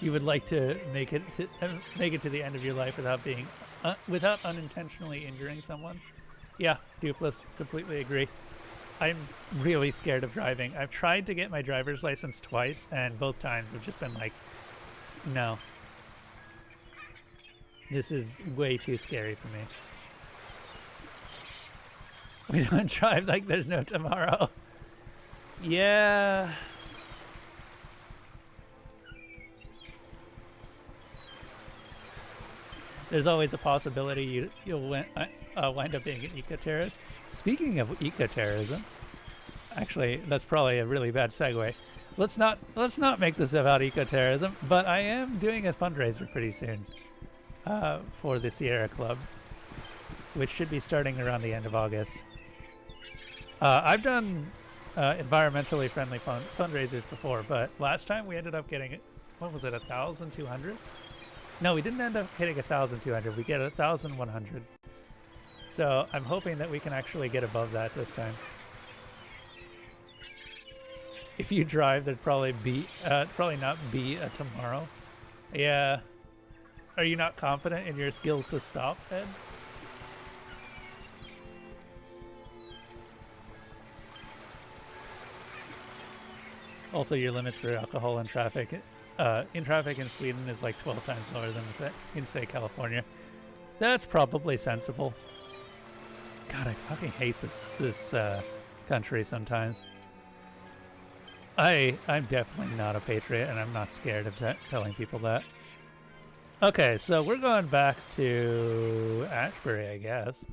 You would like to make it to the end of your life without being without unintentionally injuring someone. Yeah, Dupless, completely agree. I'm really scared of driving. I've tried to get my driver's license twice, and both times have just been like, no. This is way too scary for me. We don't drive like there's no tomorrow. Yeah. There's always a possibility you'll wind up being an eco-terrorist. Speaking of eco-terrorism, actually, that's probably a really bad segue. Let's not make this about eco-terrorism, but I am doing a fundraiser pretty soon for the Sierra Club, which should be starting around the end of August. I've done environmentally friendly fundraisers before, but last time we ended up getting, what was it, 1,200? No, we didn't end up hitting 1,200. We get 1,100. So I'm hoping that we can actually get above that this time. If you drive, there'd probably not be a tomorrow. Yeah. Are you not confident in your skills to stop, Ed? Also, your limits for alcohol in traffic in Sweden is like 12 times lower than in, say, California. That's probably sensible. God, I fucking hate this country sometimes. I'm definitely not a patriot, and I'm not scared of telling people that. Okay, so we're going back to Ashbury, I guess.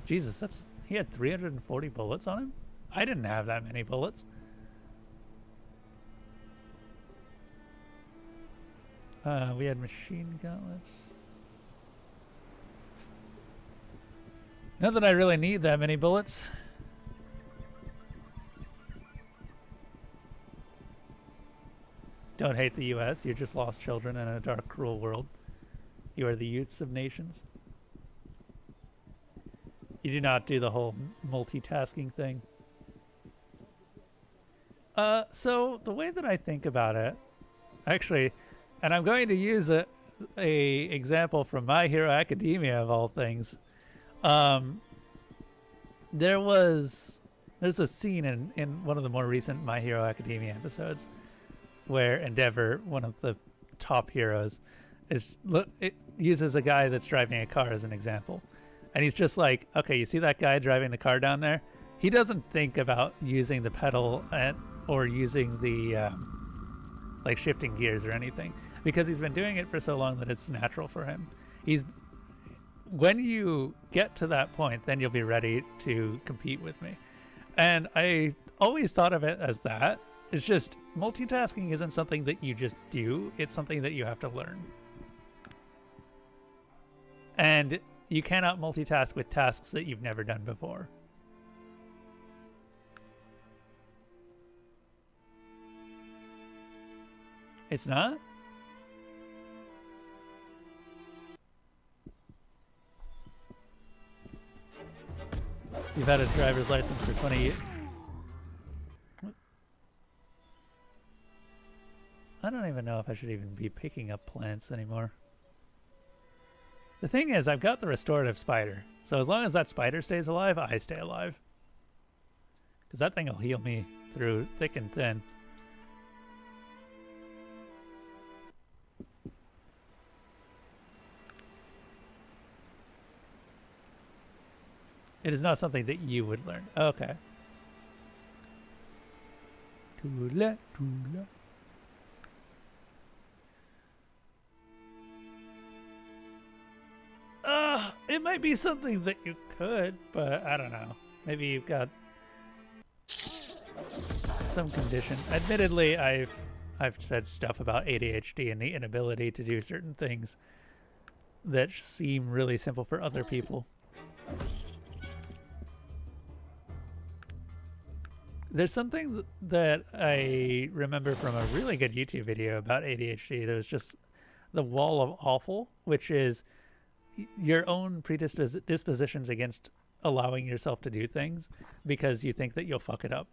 Jesus, he had 340 bullets on him? I didn't have that many bullets. We had machine gauntlets. Not that I really need that many bullets. Don't hate the US. You just lost children in a dark, cruel world. You are the youths of nations. You do not do the whole multitasking thing. So the way that I think about it, actually, and I'm going to use a example from My Hero Academia of all things. There's a scene in one of the more recent My Hero Academia episodes where Endeavor, one of the top heroes, it uses a guy that's driving a car as an example. And he's just like, okay, you see that guy driving the car down there? He doesn't think about using the pedal or using the like shifting gears or anything, because he's been doing it for so long that it's natural for him. When you get to that point, then you'll be ready to compete with me. And I always thought of it as that. It's just multitasking isn't something that you just do. It's something that you have to learn. And you cannot multitask with tasks that you've never done before. It's not? You've had a driver's license for 20 years. I don't even know if I should even be picking up plants anymore. The thing is, I've got the restorative spider. So as long as that spider stays alive, I stay alive. Because that thing will heal me through thick and thin. It is not something that you would learn. Okay. Tulla, Tulla. It might be something that you could, but I don't know. Maybe you've got some condition. Admittedly, I've said stuff about ADHD and the inability to do certain things that seem really simple for other people. There's something that I remember from a really good YouTube video about ADHD. There was just the wall of awful, which is your own predispositions against allowing yourself to do things because you think that you'll fuck it up.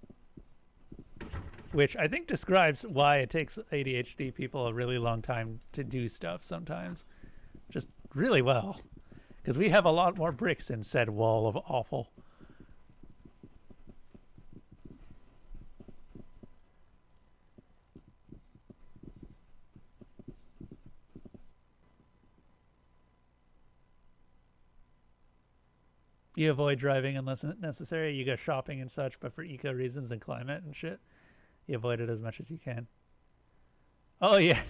Which I think describes why it takes ADHD people a really long time to do stuff sometimes. Just really well. Because we have a lot more bricks in said wall of awful. You avoid driving unless necessary. You go shopping and such, but for eco reasons and climate and shit, you avoid it as much as you can. Oh, yeah.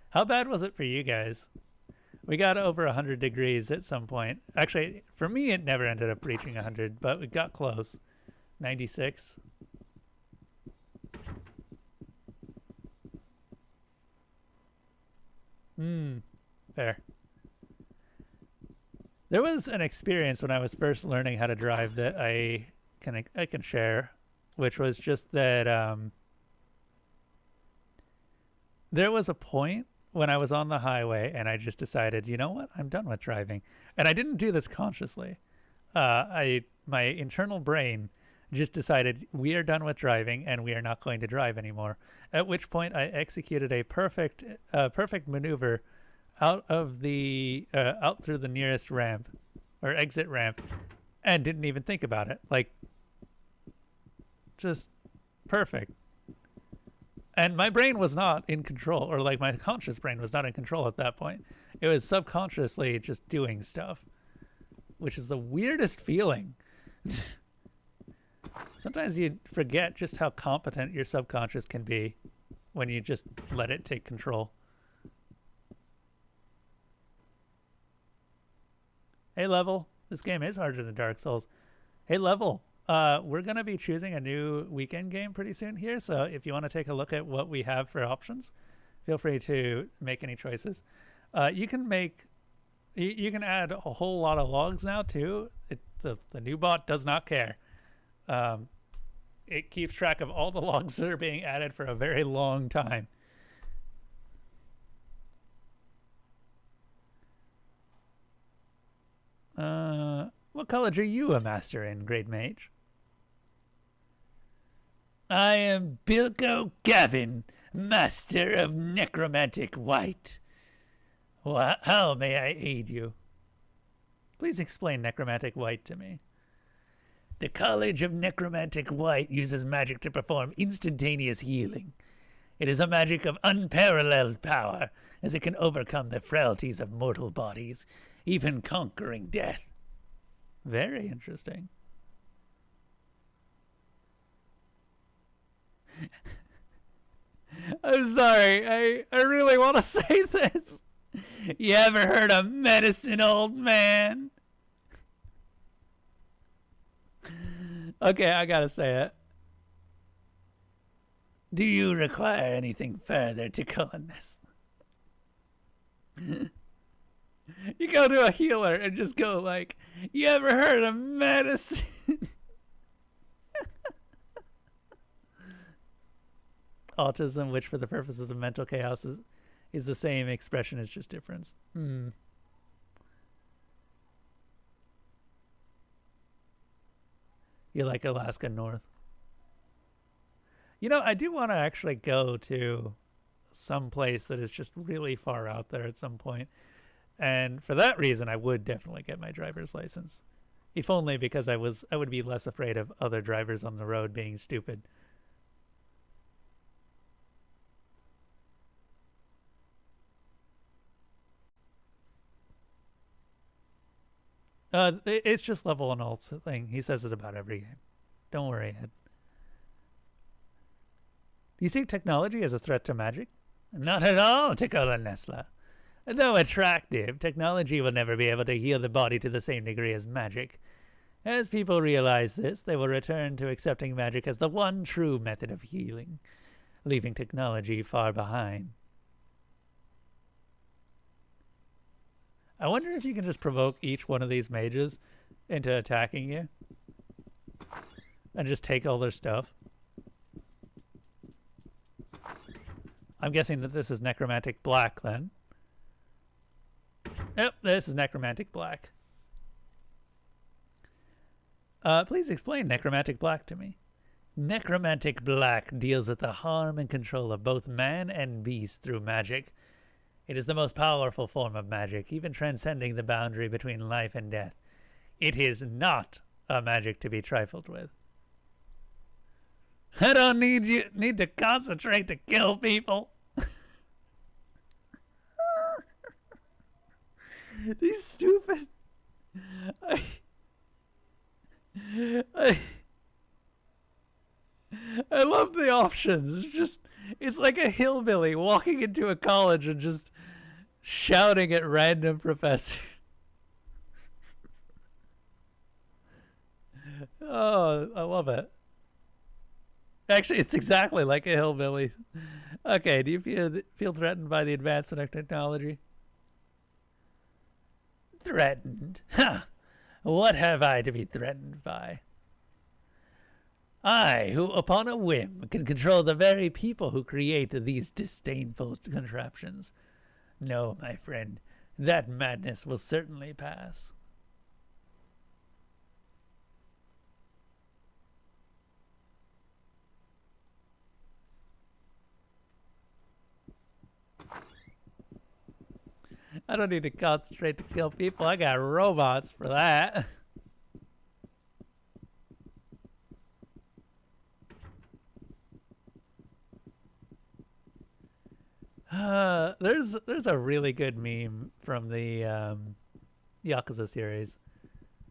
How bad was it for you guys? We got over 100 degrees at some point. Actually, for me, it never ended up reaching 100, but we got close. 96. Fair. There was an experience when I was first learning how to drive that I can share, which was just that there was a point when I was on the highway and I just decided, you know what, I'm done with driving. And I didn't do this consciously. My internal brain just decided we are done with driving and we are not going to drive anymore. At which point I executed a perfect maneuver out through the nearest ramp or exit ramp and didn't even think about it. Like, just perfect. And my brain was not in control, or like my conscious brain was not in control at that point. It was subconsciously just doing stuff, which is the weirdest feeling. Sometimes you forget just how competent your subconscious can be when you just let it take control. Hey, Level. This game is harder than Dark Souls. Hey, Level. We're going to be choosing a new weekend game pretty soon here, so if you want to take a look at what we have for options, Feel free to make any choices. You can make, you can add a whole lot of logs now too. The new bot does not care. It keeps track of all the logs that are being added for a very long time. What college are you a master in, Great Mage? I am Bilko Gavin, master of necromantic white. How may I aid you? Please explain necromantic white to me. The College of Necromantic White uses magic to perform instantaneous healing. It is a magic of unparalleled power, as it can overcome the frailties of mortal bodies, even conquering death. Very interesting. I'm sorry, I really want to say this. You ever heard of medicine, old man? Okay, I gotta say it. Do you require anything further to on this? You go to a healer and just go like, you ever heard of medicine? Autism, which for the purposes of mental chaos is the same expression, is just difference. You like Alaska North? You know, I do want to actually go to some place that is just really far out there at some point. And for that reason, I would definitely get my driver's license. If only because I would be less afraid of other drivers on the road being stupid. It's just level and alts thing. He says it about every game. Don't worry, Ed. Do you see technology as a threat to magic? Not at all, Tulla Nesla. Though attractive, technology will never be able to heal the body to the same degree as magic. As people realize this, they will return to accepting magic as the one true method of healing, leaving technology far behind. I wonder if you can just provoke each one of these mages into attacking you and just take all their stuff. I'm guessing that this is necromantic black then. Yep, this is necromantic black. Please explain necromantic black to me. Necromantic black deals with the harm and control of both man and beast through magic. It is the most powerful form of magic, even transcending the boundary between life and death. It is not a magic to be trifled with. I don't need to concentrate to kill people. He's stupid. I love the options. It's like a hillbilly walking into a college and just shouting at random professors. Oh, I love it. Actually, it's exactly like a hillbilly. Okay, do you feel threatened by the advancement of technology? Threatened? Ha! What have I to be threatened by? I, who upon a whim can control the very people who create these disdainful contraptions. No, my friend, that madness will certainly pass. I don't need to concentrate to kill people. I got robots for that. There's a really good meme from the Yakuza series.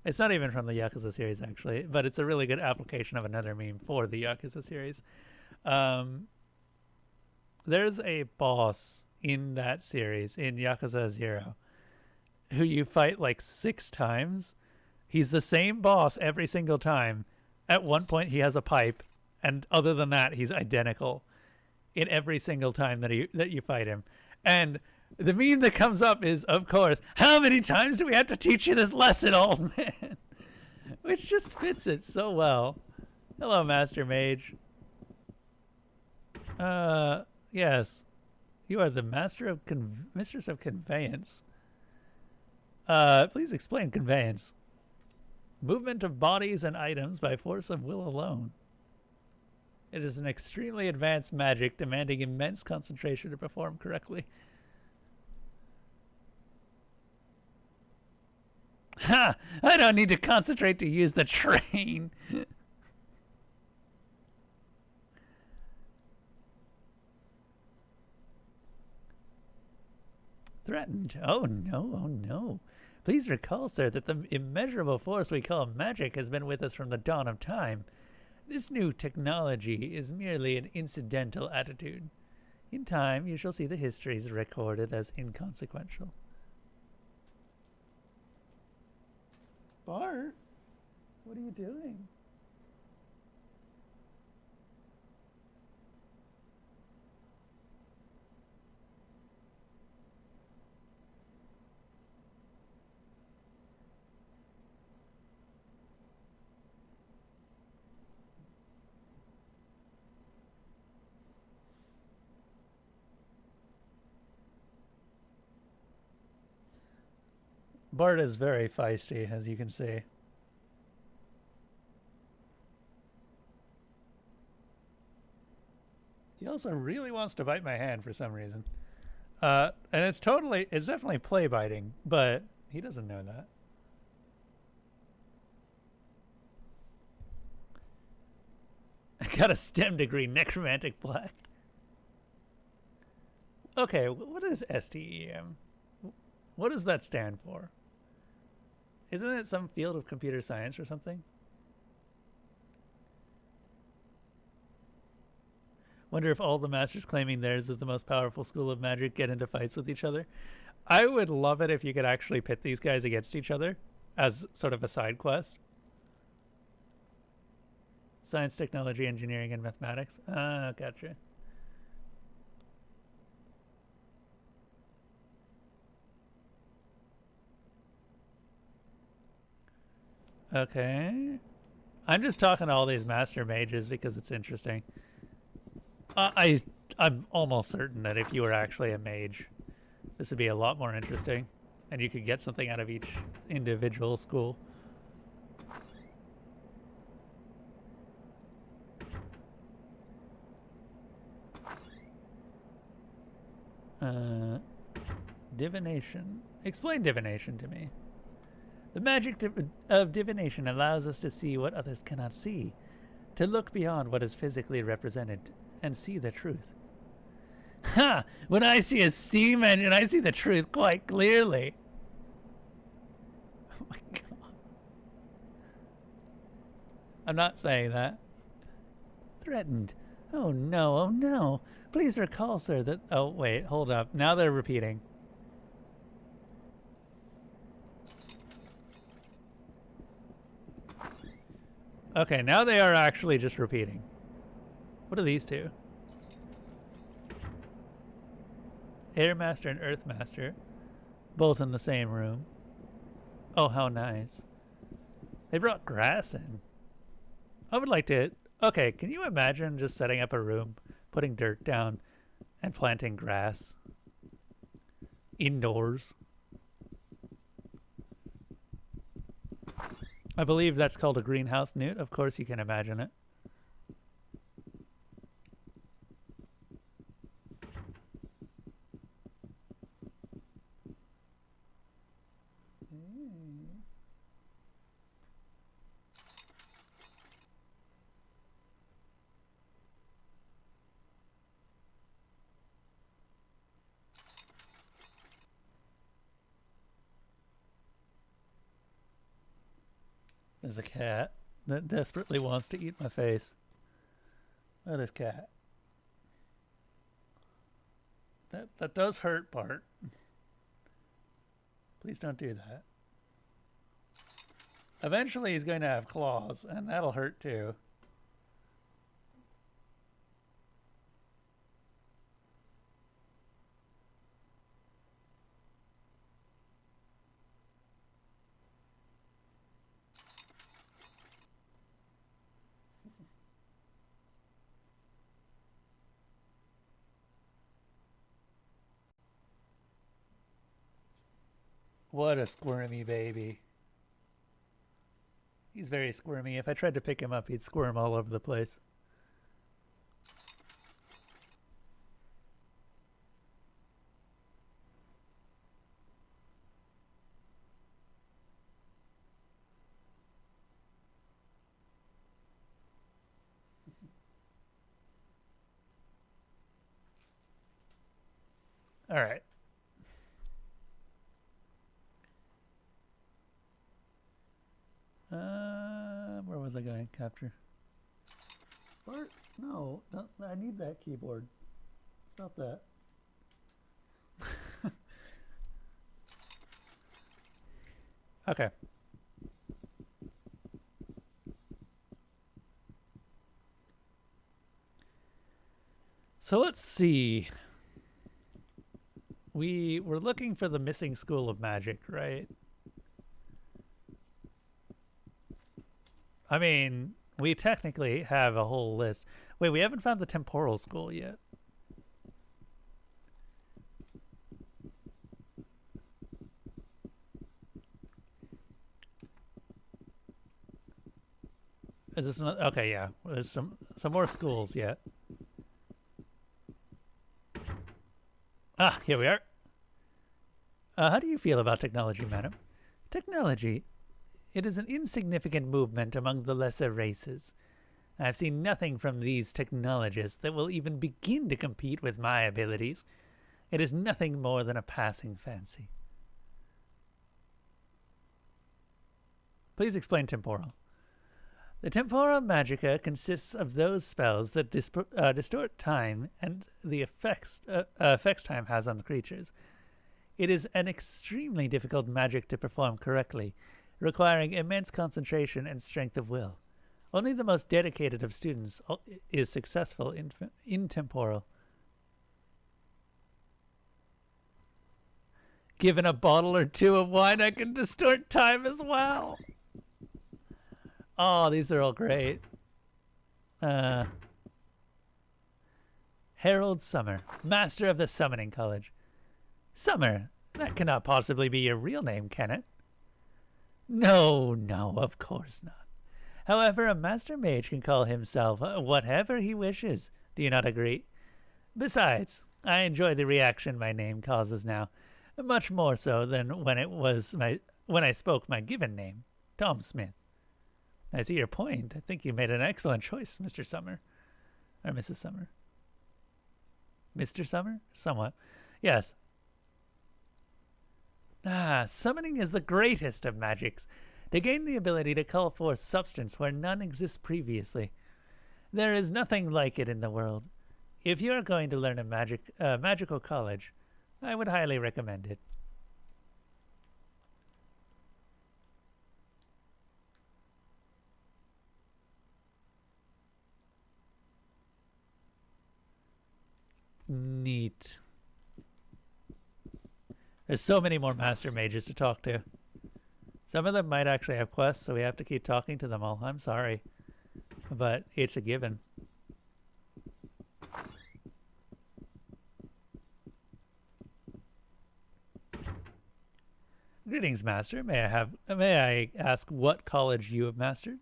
It's not even from the Yakuza series actually, but it's a really good application of another meme for the Yakuza series. There's a boss in that series, in Yakuza 0, who you fight like 6 times. He's the same boss every single time. At one point he has a pipe, and other than that he's identical. in every single time that you fight him. And the meme that comes up is, of course, how many times do we have to teach you this lesson, old man? Which just fits it so well. Hello, Master Mage. Yes. You are the mistress of conveyance. Please explain conveyance. Movement of bodies and items by force of will alone. It is an extremely advanced magic demanding immense concentration to perform correctly. Ha! I don't need to concentrate to use the train. Threatened. Oh no, oh no. Please recall, sir, that the immeasurable force we call magic has been with us from the dawn of time. This new technology is merely an incidental attitude. In time, you shall see the histories recorded as inconsequential. Bart, what are you doing? Bart is very feisty, as you can see. He also really wants to bite my hand for some reason. And it's definitely play biting, but he doesn't know that. I got a STEM degree, necromantic black. Okay, what is STEM? What does that stand for? Isn't it some field of computer science or something? Wonder if all the masters claiming theirs is the most powerful school of magic get into fights with each other. I would love it if you could actually pit these guys against each other as sort of a side quest. Science, technology, engineering, and mathematics. Ah, gotcha. Okay. I'm just talking to all these master mages because it's interesting. I'm almost certain that if you were actually a mage, this would be a lot more interesting, and you could get something out of each individual school. Divination. Explain divination to me. The magic of divination allows us to see what others cannot see, to look beyond what is physically represented and see the truth. Ha! When I see a steam engine, I see the truth quite clearly. Oh my god. I'm not saying that. Threatened. Oh no, oh no. Please recall, sir, that... Oh, wait, hold up. Now they're repeating. Okay, now they are actually just repeating. What are these two? Air Master and Earth Master. Both in the same room. Oh, how nice. They brought grass in. I would like to... Okay, can you imagine just setting up a room, putting dirt down, and planting grass? Indoors. I believe that's called a greenhouse, Newt. Of course you can imagine it. There's a cat that desperately wants to eat my face. Look at this cat. That does hurt, Bart. Please don't do that. Eventually he's going to have claws, and that'll hurt too. What a squirmy baby. He's very squirmy. If I tried to pick him up, he'd squirm all over the place. All right. Where was I going? Capture. Or no, I need that keyboard. Stop that. Okay. So let's see. We were looking for the missing school of magic, right? I mean, we technically have a whole list. Wait, we haven't found the temporal school yet. Is this another? Okay, yeah. There's some more schools yet. Ah, here we are. How do you feel about technology, madam? Technology. It is an insignificant movement among the lesser races. I've seen nothing from these technologists that will even begin to compete with my abilities. It is nothing more than a passing fancy. Please explain temporal. The temporal magica consists of those spells that distort time and the effects time has on the creatures. It is an extremely difficult magic to perform correctly, requiring immense concentration and strength of will. Only the most dedicated of students is successful in temporal. Given a bottle or two of wine, I can distort time as well. Oh, these are all great. Harold Summer, Master of the Summoning College. Summer, that cannot possibly be your real name, can it? No, of course not. However, a Master Mage can call himself whatever he wishes. Do you not agree? Besides, I enjoy the reaction my name causes now, much more so than when I spoke my given name, Tom Smith. I see your point. I think you made an excellent choice, Mr. Summer. Or Mrs. Summer. Mr. Summer? Somewhat. Yes. Summoning is the greatest of magics. To gain the ability to call forth substance where none exists previously. There is nothing like it in the world. If you are going to learn a magical college, I would highly recommend it. Neat. There's so many more master mages to talk to. Some of them might actually have quests, so we have to keep talking to them all. I'm sorry, but it's a given. Greetings, Master. May I ask what college you have mastered?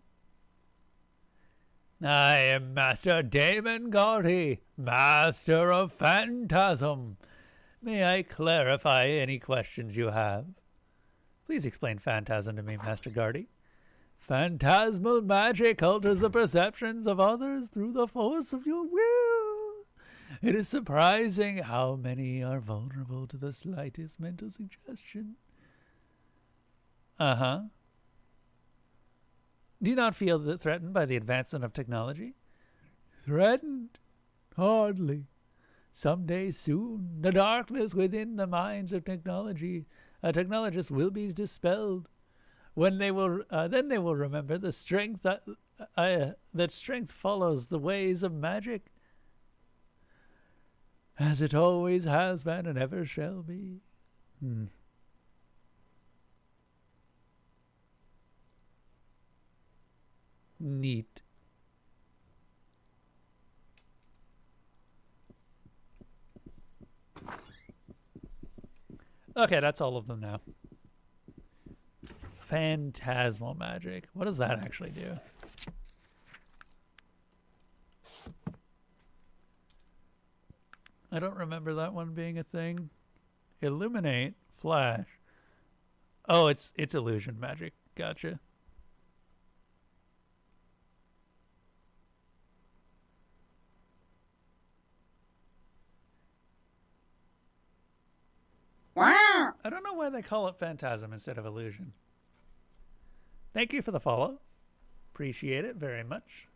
I am Master Damon Gardy, Master of Phantasm. May I clarify any questions you have? Please explain Phantasm to me, Master Gardy. Phantasmal magic alters the perceptions of others through the force of your will. It is surprising how many are vulnerable to the slightest mental suggestion. Uh-huh. Do you not feel threatened by the advancement of technology? Threatened? Hardly. Someday soon, the darkness within the minds of technologists will be dispelled. When they will, then they will remember the strength that strength follows the ways of magic, as it always has been and ever shall be. Neat. Okay, that's all of them now. Phantasmal magic. What does that actually do? I don't remember that one being a thing. Illuminate, flash. Oh, it's illusion magic. Gotcha. Wow. I don't know why they call it phantasm instead of illusion. Thank you for the follow. Appreciate it very much.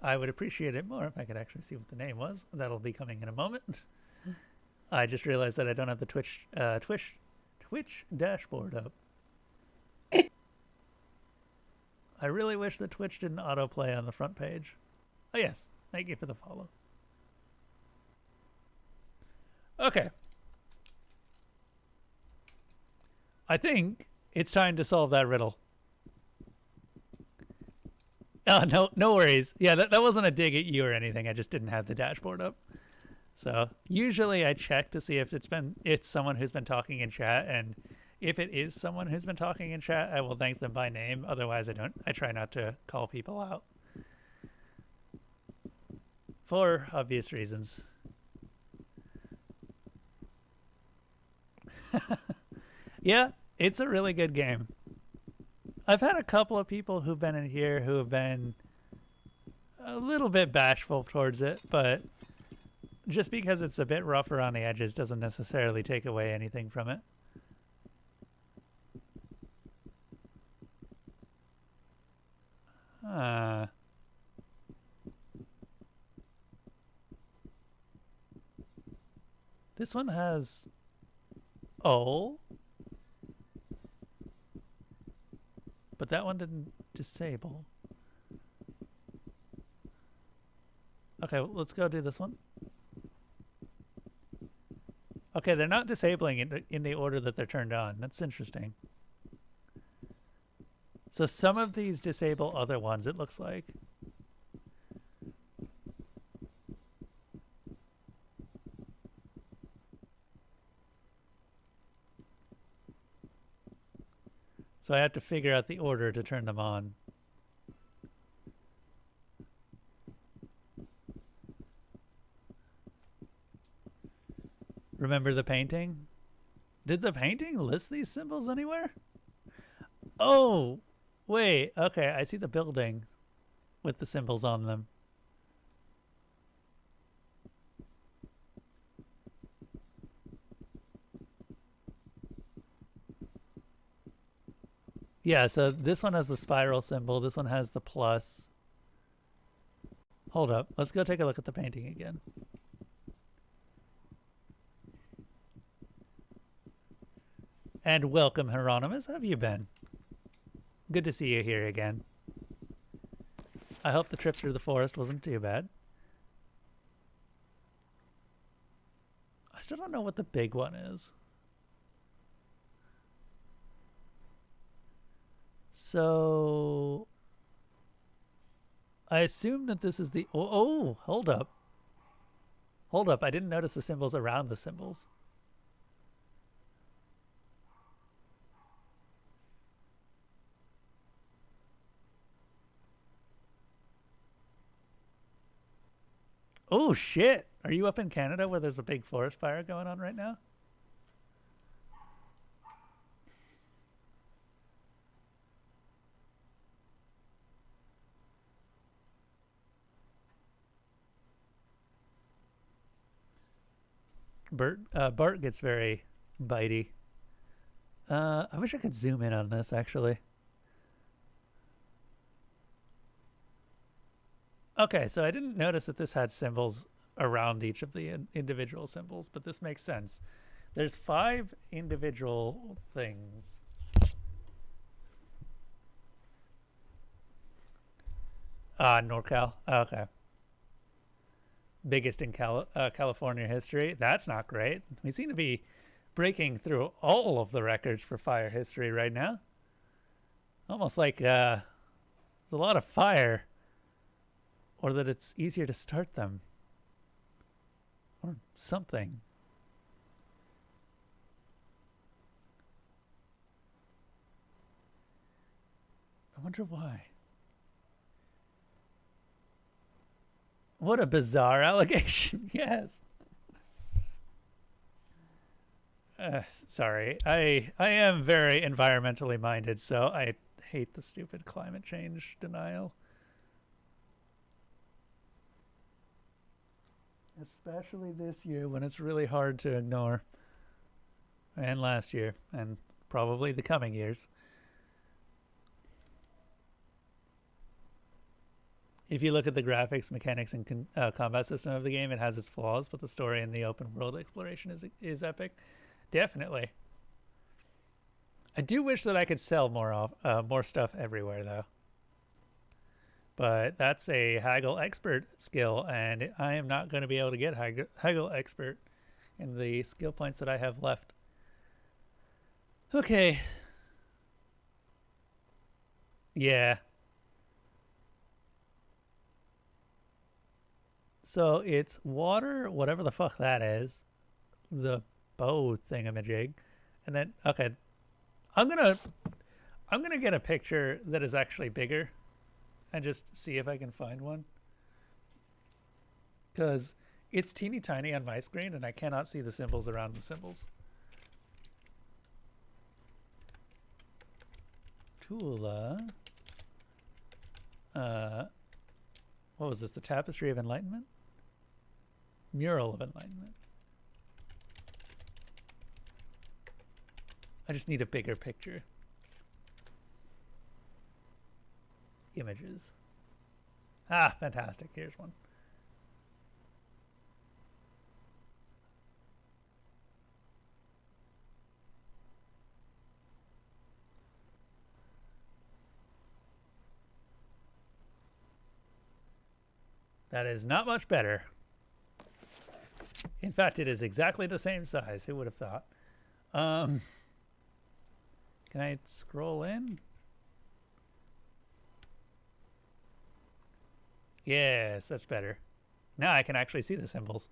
I would appreciate it more if I could actually see what the name was. That'll be coming in a moment. I just realized that I don't have the Twitch dashboard up. I really wish that Twitch didn't autoplay on the front page. Oh yes, thank you for the follow. Okay. I think it's time to solve that riddle. Oh, no worries. Yeah, that wasn't a dig at you or anything. I just didn't have the dashboard up. So usually I check to see if it's someone who's been talking in chat, and if it is someone who's been talking in chat, I will thank them by name. Otherwise, I try not to call people out. For obvious reasons. Yeah, it's a really good game. I've had a couple of people who've been in here who have been a little bit bashful towards it, but just because it's a bit rougher on the edges doesn't necessarily take away anything from it. This one has... Oh. But that one didn't disable. Okay, well, let's go do this one. Okay, they're not disabling it in the order that they're turned on. That's interesting. So some of these disable other ones, it looks like. So I have to figure out the order to turn them on. Remember the painting? Did the painting list these symbols anywhere? Oh, wait. Okay, I see the building with the symbols on them. Yeah, so this one has the spiral symbol. This one has the plus. Hold up. Let's go take a look at the painting again. And welcome, Hieronymus. How have you been? Good to see you here again. I hope the trip through the forest wasn't too bad. I still don't know what the big one is. So I assume that this is the... Oh, hold up. Hold up. I didn't notice the symbols around the symbols. Oh, shit. Are you up in Canada where there's a big forest fire going on right now? Bart gets very bitey. I wish I could zoom in on this, actually. Okay, so I didn't notice that this had symbols around each of the individual symbols, but this makes sense. There's 5 individual things. NorCal. Okay. Biggest in California history. That's not great. We seem to be breaking through all of the records for fire history right now. Almost like there's a lot of fire. Or that it's easier to start them. Or something. wonder why. What a bizarre allegation. Yes. Sorry. I am very environmentally minded, so I hate the stupid climate change denial. Especially this year when it's really hard to ignore. And last year, and probably the coming years. If you look at the graphics, mechanics, and combat system of the game, it has its flaws, but the story and the open world exploration is epic. Definitely. I do wish that I could sell more stuff everywhere, though. But that's a haggle expert skill, and I am not going to be able to get haggle expert in the skill points that I have left. Okay. Yeah. So it's water, whatever the fuck that is, the bow thingamajig, and then okay, I'm gonna get a picture that is actually bigger, and just see if I can find one, because it's teeny tiny on my screen, and I cannot see the symbols around the symbols. Tulla. What was this? The Tapestry of Enlightenment? Mural of Enlightenment. I just need a bigger picture. Images. Ah, fantastic. Here's one. That is not much better. In fact, it is exactly the same size. Who would have thought? Can I scroll in? Yes, that's better. Now I can actually see the symbols.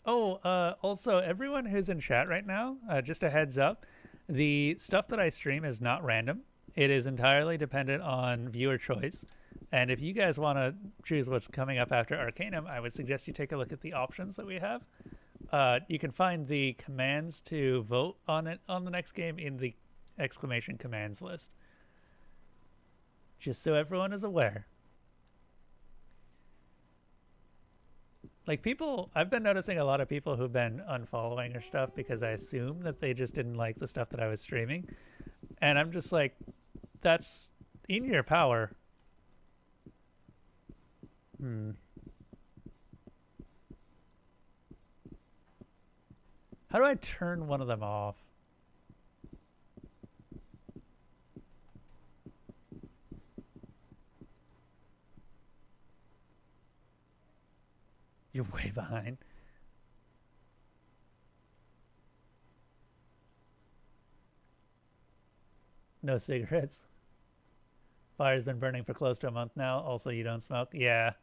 Oh, also, everyone who's in chat right now, just a heads up, the stuff that I stream is not random. It is entirely dependent on viewer choice. And if you guys want to choose what's coming up after Arcanum, I would suggest you take a look at the options that we have. You can find the commands to vote on it on the next game in the exclamation commands list. Just so everyone is aware. Like people, I've been noticing a lot of people who've been unfollowing or stuff because I assume that they just didn't like the stuff that I was streaming. And I'm just like, that's in your power. How do I turn one of them off? You're way behind. No cigarettes. Fire's been burning for close to a month now. Also, you don't smoke. Yeah.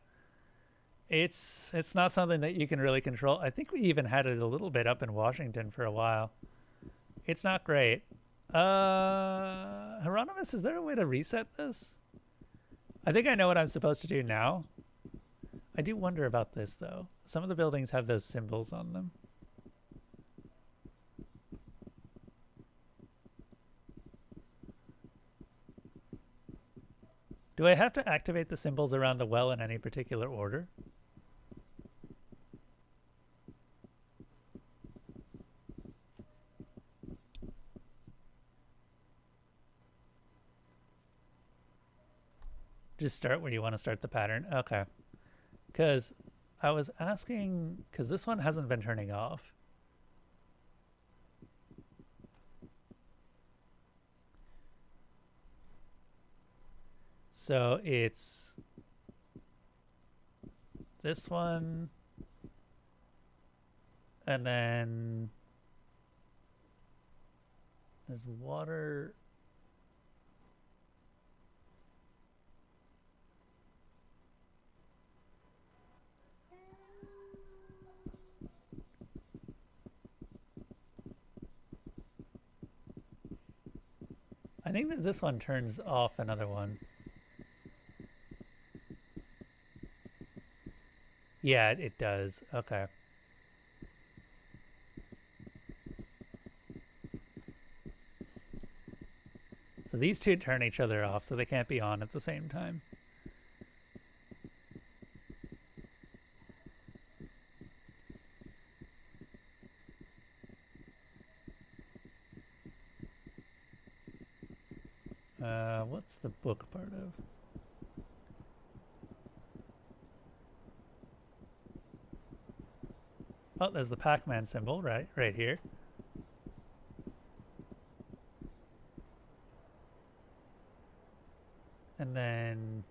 It's not something that you can really control. I think we even had it a little bit up in Washington for a while. It's not great. Hieronymus, is there a way to reset this? I think I know what I'm supposed to do now. I do wonder about this, though. Some of the buildings have those symbols on them. Do I have to activate the symbols around the well in any particular order? Just start where you want to start the pattern. Okay. Because I was asking, because this one hasn't been turning off. So it's this one, and then There's water. I think that this one turns off another one. Yeah, it does. Okay. So these two turn each other off, so they can't be on at the same time. What's the book part of? Oh, there's the Pac-Man symbol right here. And then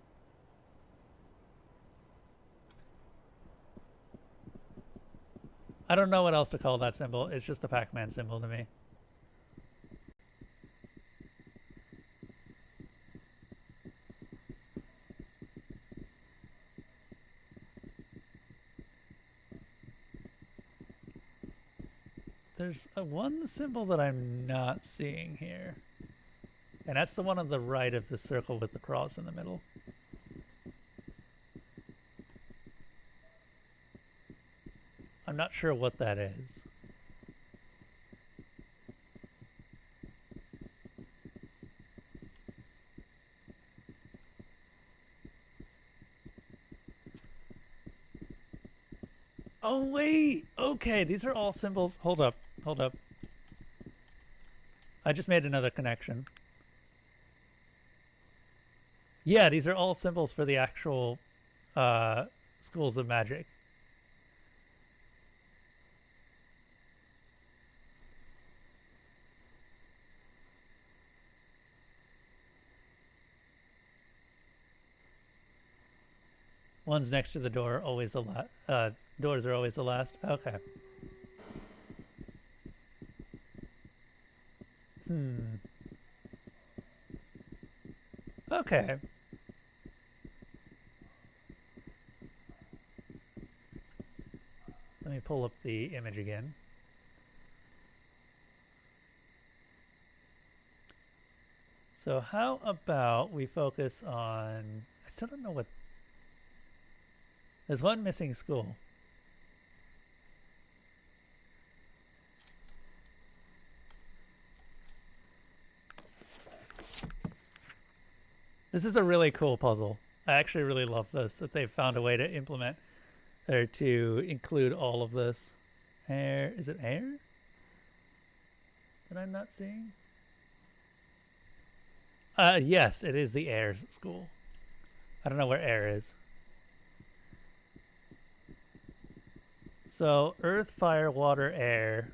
I don't know what else to call that symbol. It's just the Pac-Man symbol to me. There's one symbol that I'm not seeing here. And that's the one on the right of the circle with the cross in the middle. I'm not sure what that is. Oh, wait! Okay, these are all symbols. Hold up. Hold up. I just made another connection. Yeah, these are all symbols for the actual schools of magic. One's next to the door, always the last. Doors are always the last. Okay. Okay. Let me pull up the image again. So how about we focus on... I still don't know what... There's one missing school. This is a really cool puzzle. I actually really love this, that they've found a way to implement or to include all of this. Air, is it air that I'm not seeing? Yes, it is the air school. I don't know where air is. So earth, fire, water, air.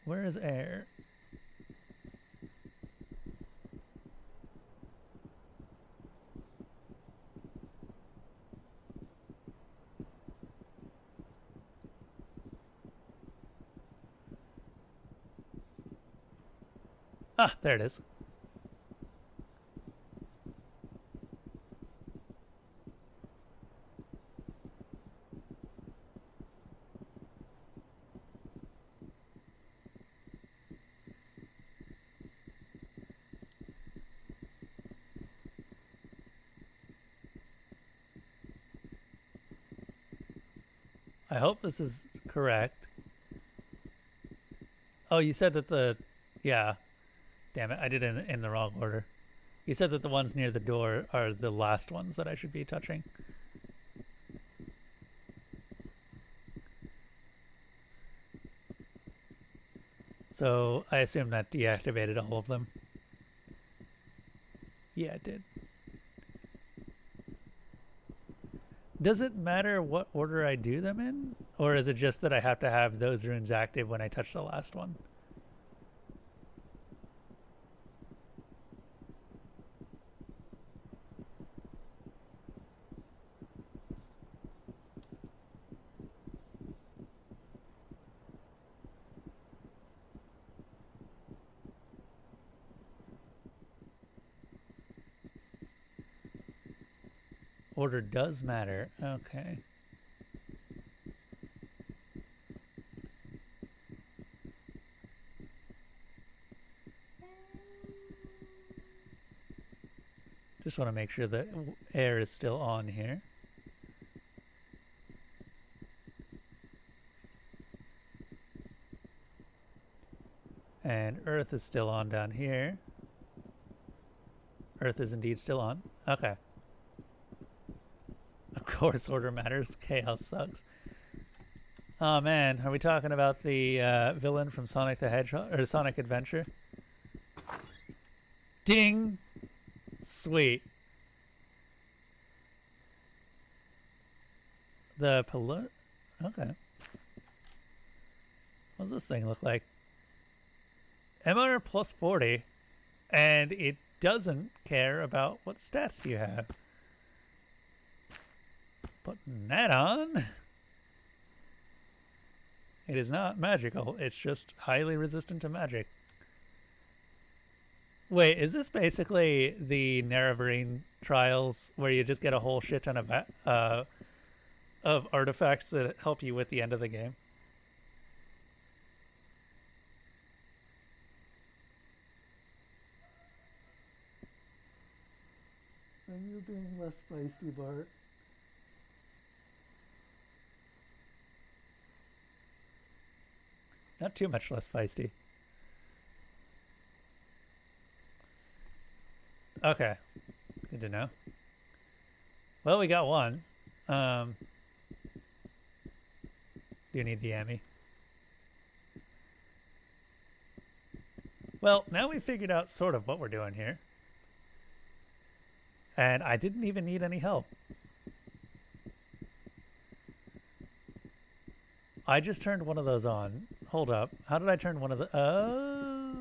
Where is air? Ah, there it is. I hope this is correct. Oh, you said that the... Yeah. Damn it, I did it in the wrong order. You said that the ones near the door are the last ones that I should be touching. So I assume that deactivated all of them. Yeah, it did. Does it matter what order I do them in? Or is it just that I have to have those runes active when I touch the last one? Order does matter. Okay. Just want to make sure the air is still on here. And Earth is still on down here. Earth is indeed still on. Okay. Of course, order matters. Chaos sucks. Oh man, are we talking about the villain from Sonic the Hedgehog or Sonic Adventure? Ding! Sweet. The pollute. Okay. What does this thing look like? MR plus 40, and it doesn't care about what stats you have. Putting that on. It is not magical, it's just highly resistant to magic. Wait, is this basically the Nerevarine trials where you just get a whole shit ton of artifacts that help you with the end of the game? And you're being less feisty, Bart. Not too much less feisty. Okay. Good to know. Well, we got one. Do you need the Emmy? Well, now we figured out sort of what we're doing here. And I didn't even need any help. I just turned one of those on. Hold up. How did I turn one of the... Oh.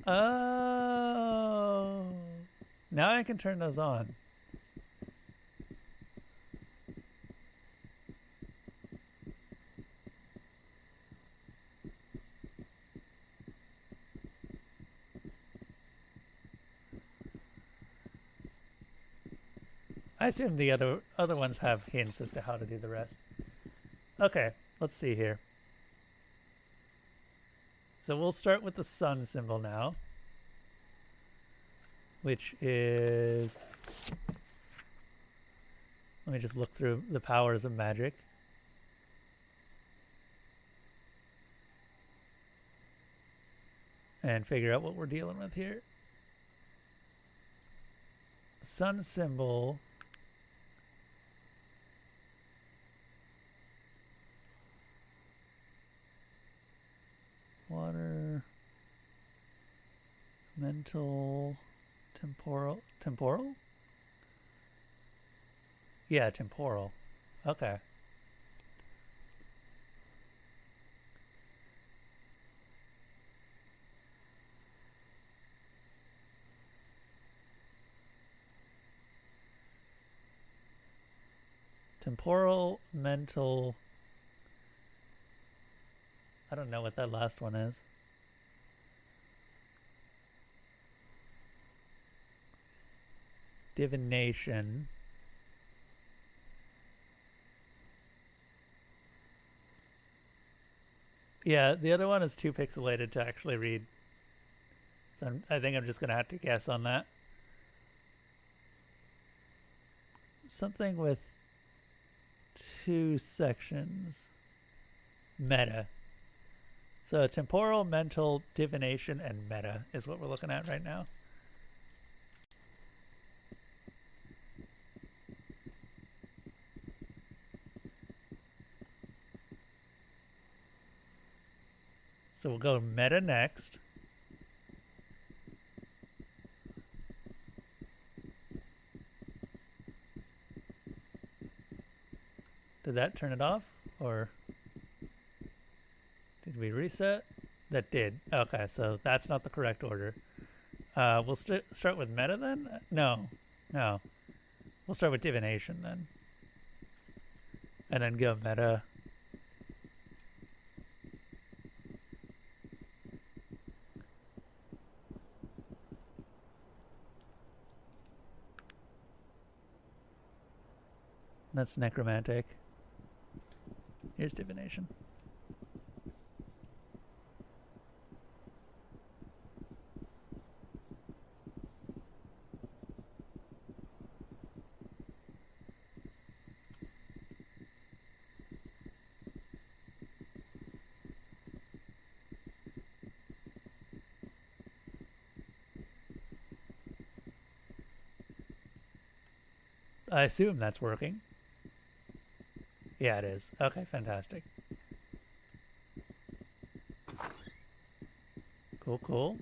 Oh. Now I can turn those on. I assume the other ones have hints as to how to do the rest. Okay, let's see here. So we'll start with the sun symbol now, which is... Let me just look through the powers of magic. And figure out what we're dealing with here. Sun symbol... Water, mental, temporal? Yeah, temporal. Okay. Temporal, mental... I don't know what that last one is. Divination. Yeah, the other one is too pixelated to actually read. So I think I'm just going to have to guess on that. Something with 2 sections. Meta. So temporal, mental, divination, and meta is what we're looking at right now. So we'll go meta next. Did that turn it off, or... Did we reset? That did. Okay, so that's not the correct order. We'll start with meta then? No. We'll start with divination then. And then go meta. That's necromantic. Here's divination. I assume that's working. Yeah, it is. Okay, fantastic. Cool, cool.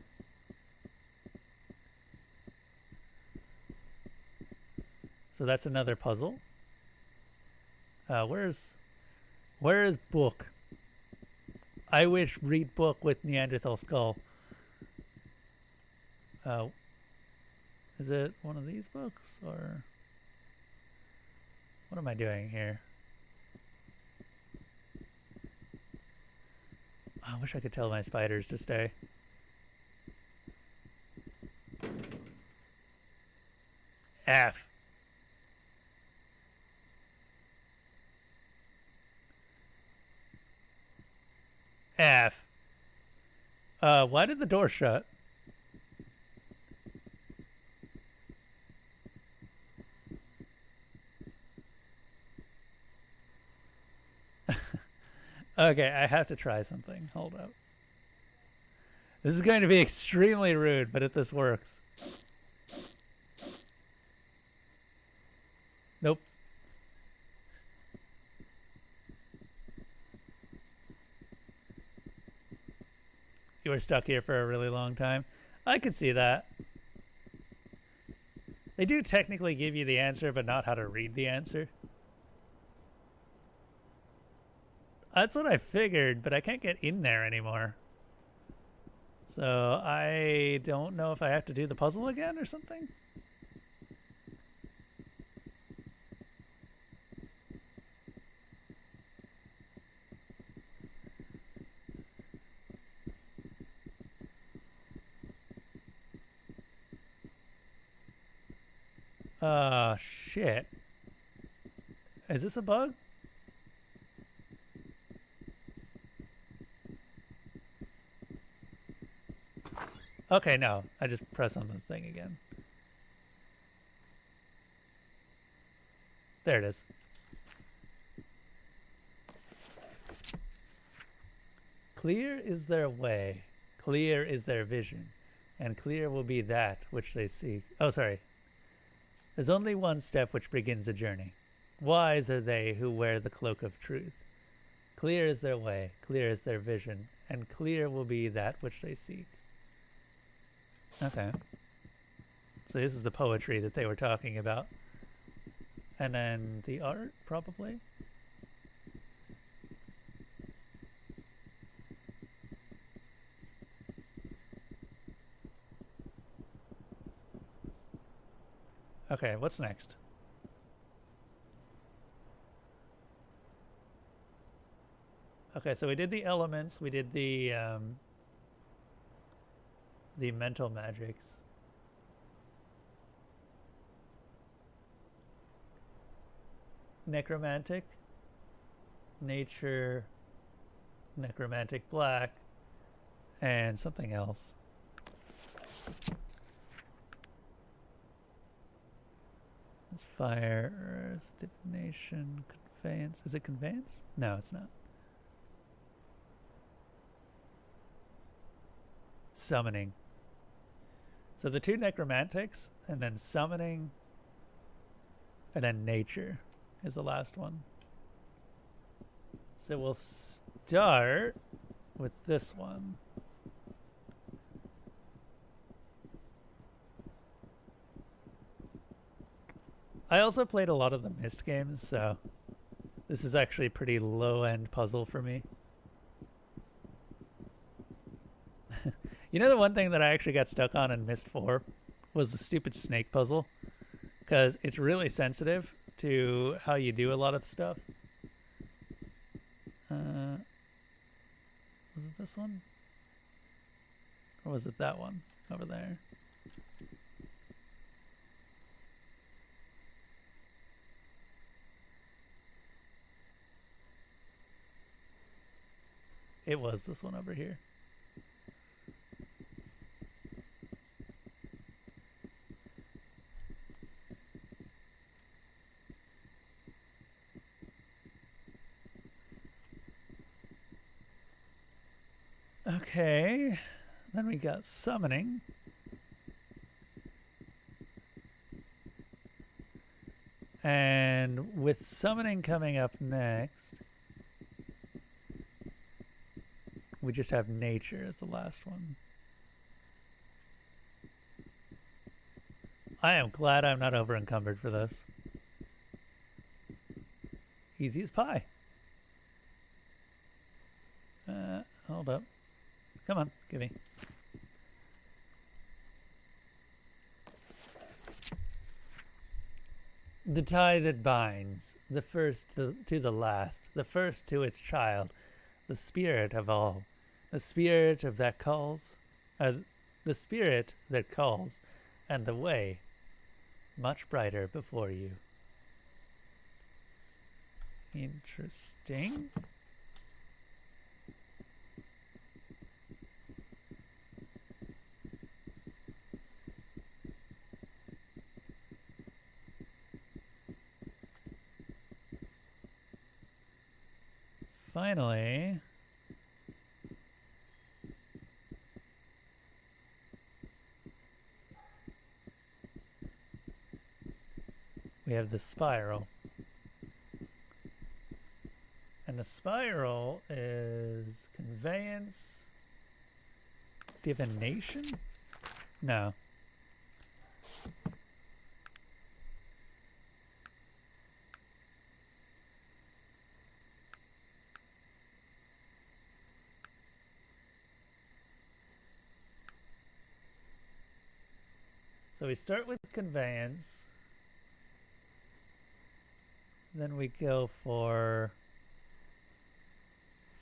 So that's another puzzle. Where is book? I wish read book with Neanderthal skull. Is it one of these books or what am I doing here? I wish I could tell my spiders to stay. F. F. Why did the door shut? Okay, I have to try something. Hold up. This is going to be extremely rude, but if this works. Nope. You were stuck here for a really long time. I could see that. They do technically give you the answer, but not how to read the answer. That's what I figured, but I can't get in there anymore. So I don't know if I have to do the puzzle again or something. Shit. Is this a bug? Okay, no. I just press on the thing again. There it is. Clear is their way, clear is their vision, and clear will be that which they seek. Oh, sorry. There's only one step which begins a journey. Wise are they who wear the cloak of truth. Clear is their way, clear is their vision, and clear will be that which they seek. Okay. So this is the poetry that they were talking about. And then the art, probably? Okay, what's next? Okay, so we did the elements, we did the mental magics. Necromantic, nature, necromantic black, and something else. It's fire, earth, divination, conveyance. Is it conveyance? No, it's not. Summoning. So the two necromantics, and then summoning, and then nature is the last one. So we'll start with this one. I also played a lot of the Myst games, so this is actually a pretty low-end puzzle for me. You know, the one thing that I actually got stuck on in Myst 4 was the stupid snake puzzle, because it's really sensitive to how you do a lot of stuff. Was it this one? Or was it that one over there? It was this one over here. Okay, then we got summoning. And with summoning coming up next, we just have nature as the last one. I am glad I'm not over encumbered for this. Easy as pie. Hold up. Come on, give me. The tie that binds, the first to the last, the first to its child, the spirit of all, the spirit of that calls, the spirit that calls, and the way much brighter before you. Interesting. Finally, we have the spiral. And the spiral is conveyance, divination? No. So we start with conveyance, then we go for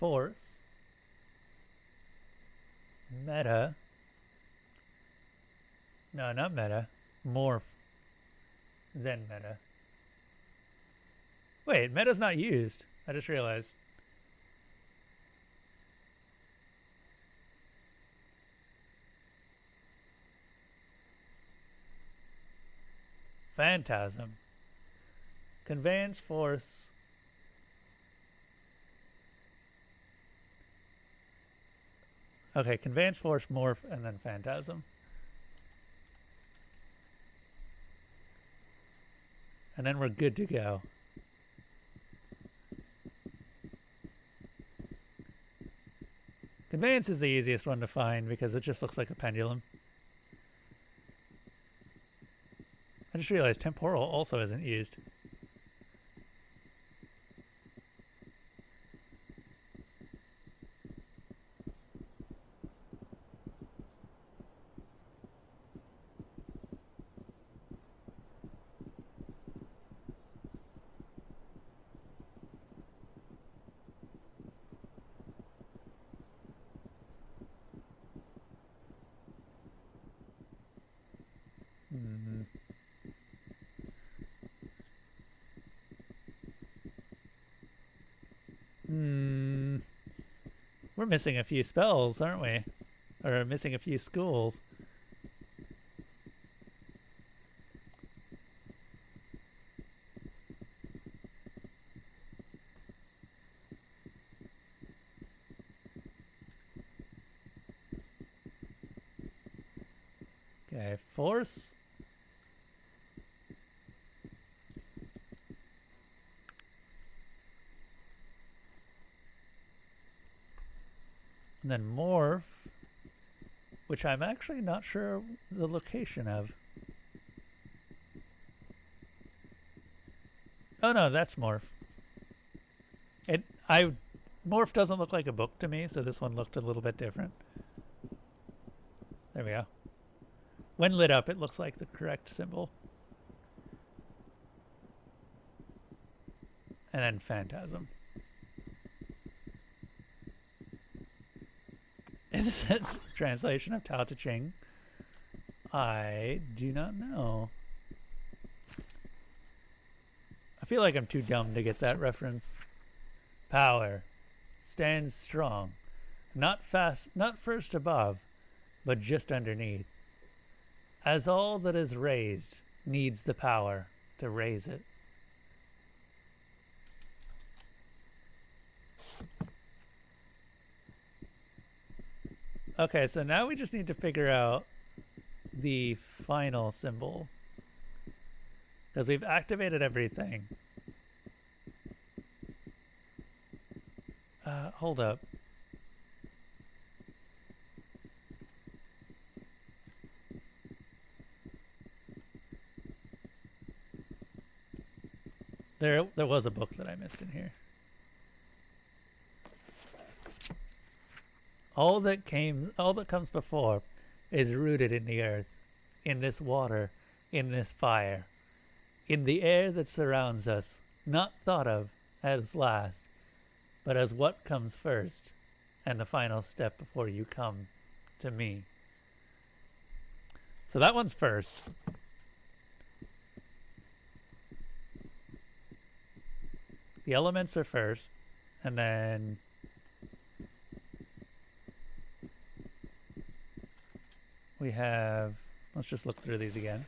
force, meta, no, not meta, morph, then meta. Wait, meta's not used. I just realized. Phantasm. Conveyance, force. Okay, conveyance, force, morph, and then phantasm. And then we're good to go. Conveyance is the easiest one to find because it just looks like a pendulum. I just realized temporal also isn't used. We're missing a few spells, aren't we? Or missing a few schools. Okay, force. And then morph, which I'm actually not sure the location of. Oh no, that's morph. Morph doesn't look like a book to me, so this one looked a little bit different. There we go. When lit up, it looks like the correct symbol. And then phantasm. Is it a translation of Tao Te Ching? I do not know. I feel like I'm too dumb to get that reference. Power. Stands strong. not fast, not first above, but just underneath, as all that is raised needs the power to raise it. Okay, so now we just need to figure out the final symbol, because we've activated everything. Hold up. There was a book that I missed in here. All that comes before is rooted in the earth, in this water, in this fire, in the air that surrounds us, not thought of as last, but as what comes first and the final step before you come to me. So that one's first. The elements are first, and then we have, let's just look through these again.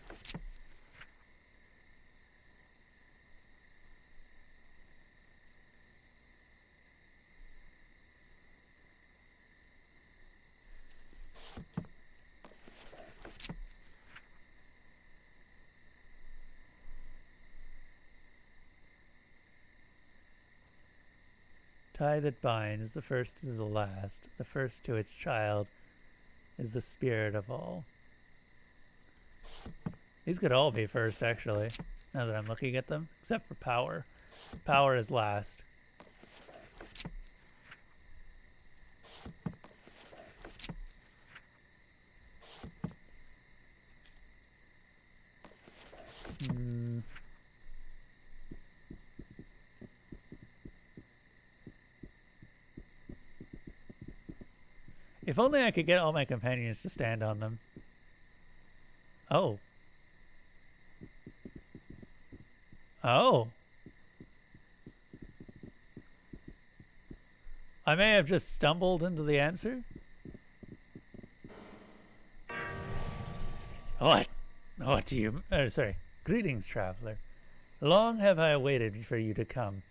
Tie that binds, the first to the last, the first to its child, is the spirit of all. These could all be first, actually, now that I'm looking at them, except for power. Power is last. If only I could get all my companions to stand on them. Oh. Oh. I may have just stumbled into the answer. What do you... sorry. Greetings, traveler. Long have I waited for you to come.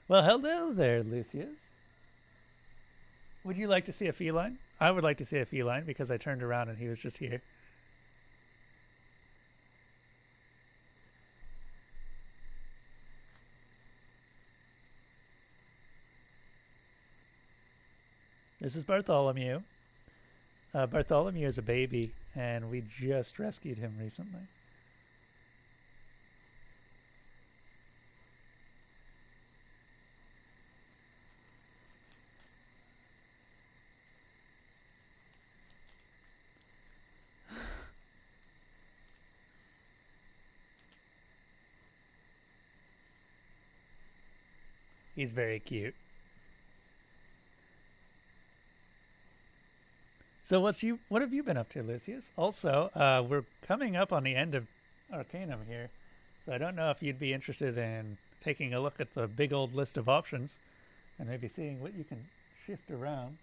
Well, hello there, Lucius. Would you like to see a feline? I would like to see a feline because I turned around and he was just here. This is Bartholomew. Bartholomew is a baby, and we just rescued him recently. He's very cute. So what have you been up to, Lucius? Also, we're coming up on the end of Arcanum here, so I don't know if you'd be interested in taking a look at the big old list of options and maybe seeing what you can shift around.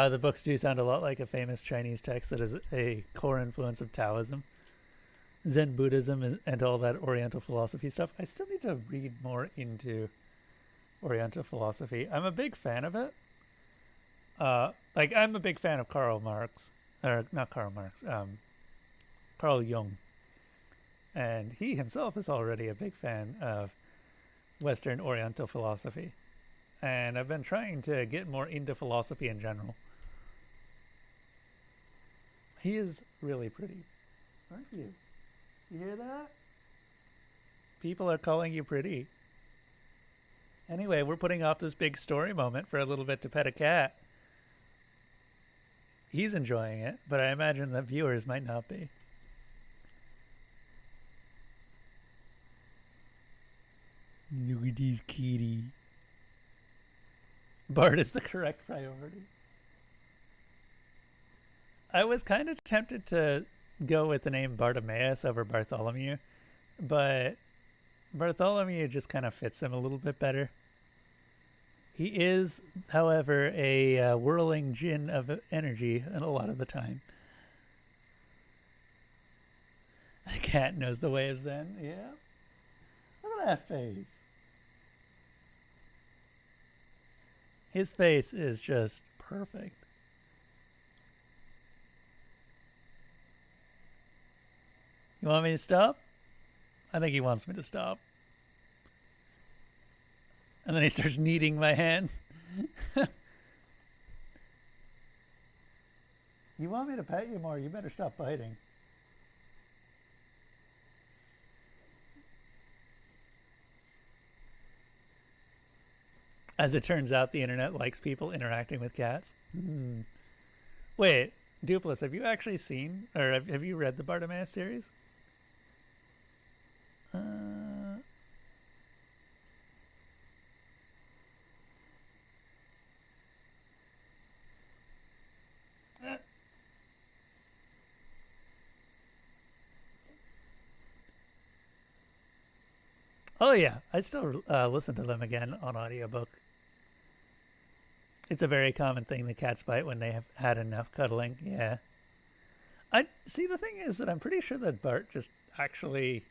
The books do sound a lot like a famous Chinese text that is a core influence of Taoism, Zen Buddhism, and all that Oriental philosophy stuff. I still need to read more into Oriental philosophy. I'm a big fan of it. I'm a big fan of Karl Marx, or not Karl Marx, Carl Jung. And he himself is already a big fan of Western Oriental philosophy. And I've been trying to get more into philosophy in general. He is really pretty, aren't you? You hear that? People are calling you pretty. Anyway, we're putting off this big story moment for a little bit to pet a cat. he's enjoying it, but I imagine the viewers might not be. Look at this kitty. Bart is the correct priority. I was kind of tempted to go with the name Bartimaeus over Bartholomew, but Bartholomew just kind of fits him a little bit better. He is, however, a whirling djinn of energy a lot of the time. The cat knows the way of Zen. Yeah. Look at that face. His face is just perfect. You want me to stop? I think he wants me to stop. And then he starts kneading my hand. You want me to pet you more? You better stop biting. As it turns out, the internet likes people interacting with cats. Wait, Dupless, have you actually seen, or have you read the Bartimaeus series? Oh yeah, I still listen to them again on audiobook. It's a very common thing the cats bite when they have had enough cuddling. Yeah. I see. The thing is that I'm pretty sure that Bart just actually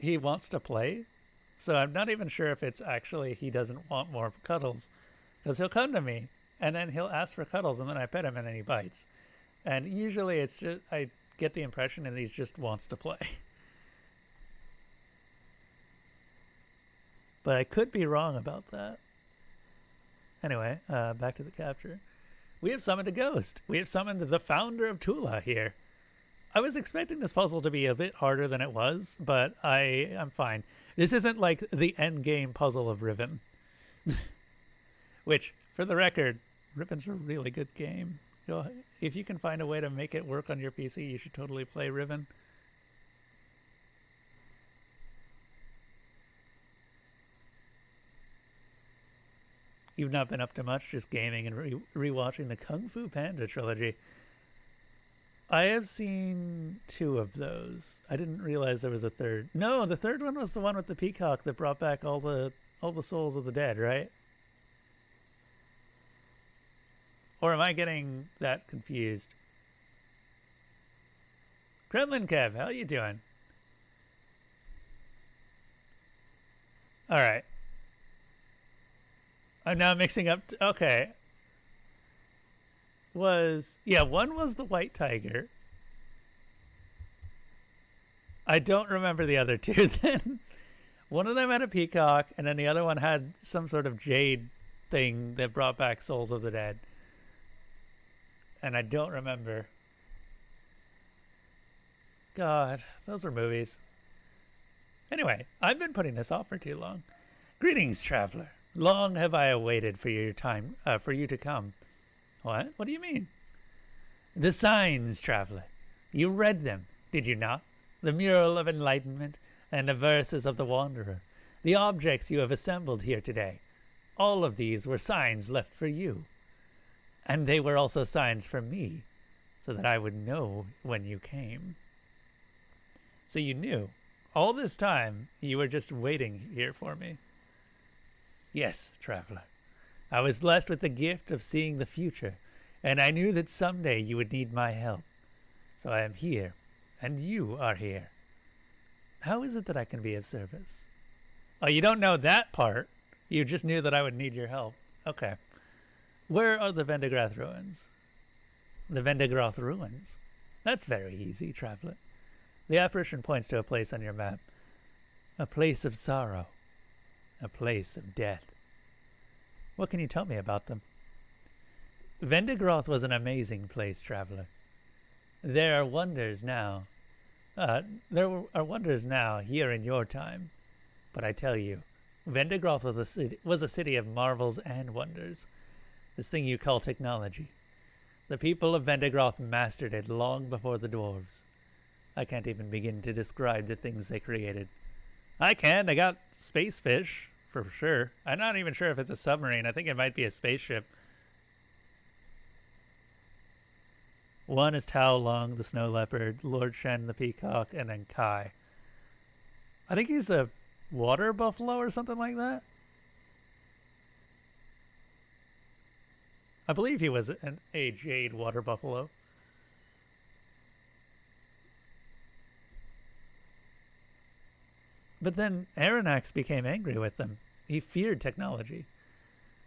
he wants to play, so I'm not even sure if it's actually he doesn't want more cuddles, because he'll come to me and then he'll ask for cuddles and then I pet him and then he bites, and usually it's just I get the impression that he just wants to play. But I could be wrong about that. Anyway, back to the capture. We have summoned a ghost. We have summoned the founder of Tulla here. I was expecting this puzzle to be a bit harder than it was, but I'm fine. This isn't like the end game puzzle of Riven. Which, for the record, Riven's a really good game. If you can find a way to make it work on your PC, you should totally play Riven. You've not been up to much, just gaming and rewatching the Kung Fu Panda trilogy. I have seen 2 of those. I didn't realize there was a third. No, the third one was the one with the peacock that brought back all the souls of the dead, right? Or am I getting that confused? Kremlin Kev, how you doing? All right. I'm now mixing up. Okay. One was the white tiger. I don't remember the other 2 then. One of them had a peacock, and then the other one had some sort of jade thing that brought back souls of the dead. And I don't remember. God, those are movies. Anyway, I've been putting this off for too long. Greetings, traveler. Long have I awaited for your time, for you to come. What? What do you mean? The signs, traveler. You read them, did you not? The mural of enlightenment and the verses of the wanderer. The objects you have assembled here today. All of these were signs left for you. And they were also signs for me, so that I would know when you came. So you knew. All this time, you were just waiting here for me. Yes, traveler. I was blessed with the gift of seeing the future, and I knew that someday you would need my help. So I am here, and you are here. How is it that I can be of service? Oh, you don't know that part. You just knew that I would need your help. Okay. Where are the Vendigroth ruins? The Vendigroth ruins? That's very easy, traveler. The apparition points to a place on your map. A place of sorrow. A place of death. What can you tell me about them? Vendigroth was an amazing place, traveler. There are wonders now. There are wonders now here in your time. But I tell you, Vendigroth was a city of marvels and wonders. This thing you call technology. The people of Vendigroth mastered it long before the dwarves. I can't even begin to describe the things they created. I can. They got space fish, for sure. I'm not even sure if it's a submarine. I think it might be a spaceship. One is Tao Long, the snow leopard, Lord Shen, the peacock, and then Kai. I think he's a water buffalo or something like that. I believe he was a jade water buffalo. But then Aranax became angry with them. He feared technology.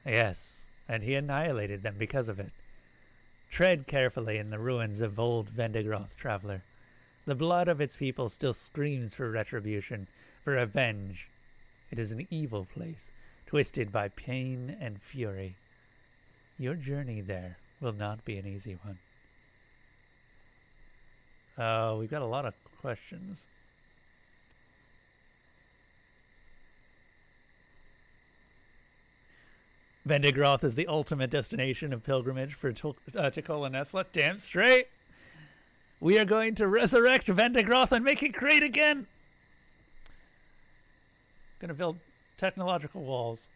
Yes, and he annihilated them because of it. Tread carefully in the ruins of old Vendigroth, traveler. The blood of its people still screams for retribution, for revenge. It is an evil place, twisted by pain and fury. Your journey there will not be an easy one. We've got a lot of questions. Vendigroth is the ultimate destination of pilgrimage for Tulla Nesla. Damn straight! We are going to resurrect Vendigroth and make it great again! Gonna build technological walls.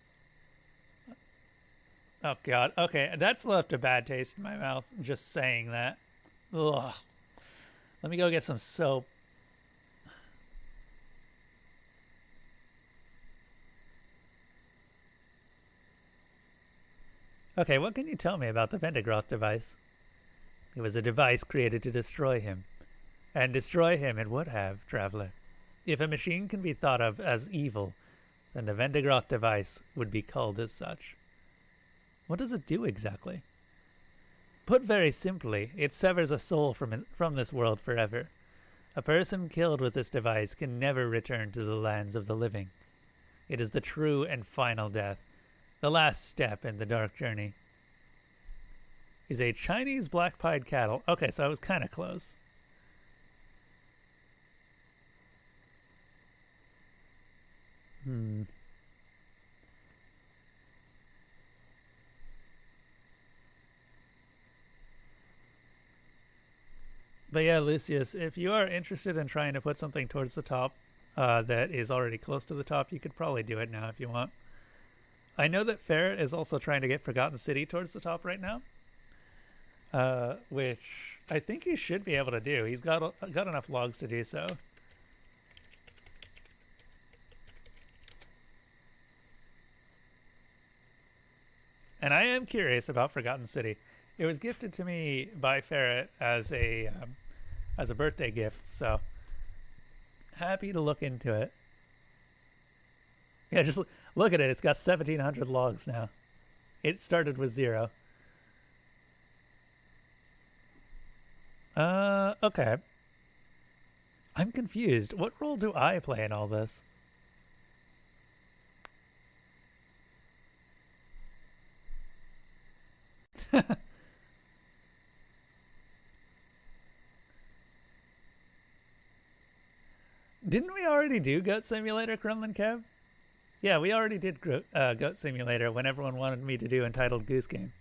Oh god, okay, that's left a bad taste in my mouth, just saying that. Ugh. Let me go get some soap. Okay, what can you tell me about the Vendigroth device? It was a device created to destroy him. And destroy him it would have, traveler. If a machine can be thought of as evil, then the Vendigroth device would be called as such. What does it do exactly? Put very simply, it severs a soul from this world forever. A person killed with this device can never return to the lands of the living. It is the true and final death. The last step in the dark journey. Is a Chinese black-pied cattle. Okay, so I was kind of close. But yeah, Lucius, if you are interested in trying to put something towards the top that is already close to the top, you could probably do it now if you want. I know that Ferret is also trying to get Forgotten City towards the top right now, which I think he should be able to do. He's got enough logs to do so. And I am curious about Forgotten City. It was gifted to me by Ferret as a birthday gift, so happy to look into it. Yeah, just look at it. It's got 1,700 logs now. It started with 0. Okay. I'm confused. What role do I play in all this? Didn't we already do Goat Simulator, Kremlin Kev? Yeah, we already did Goat Simulator when everyone wanted me to do Entitled Goose Game.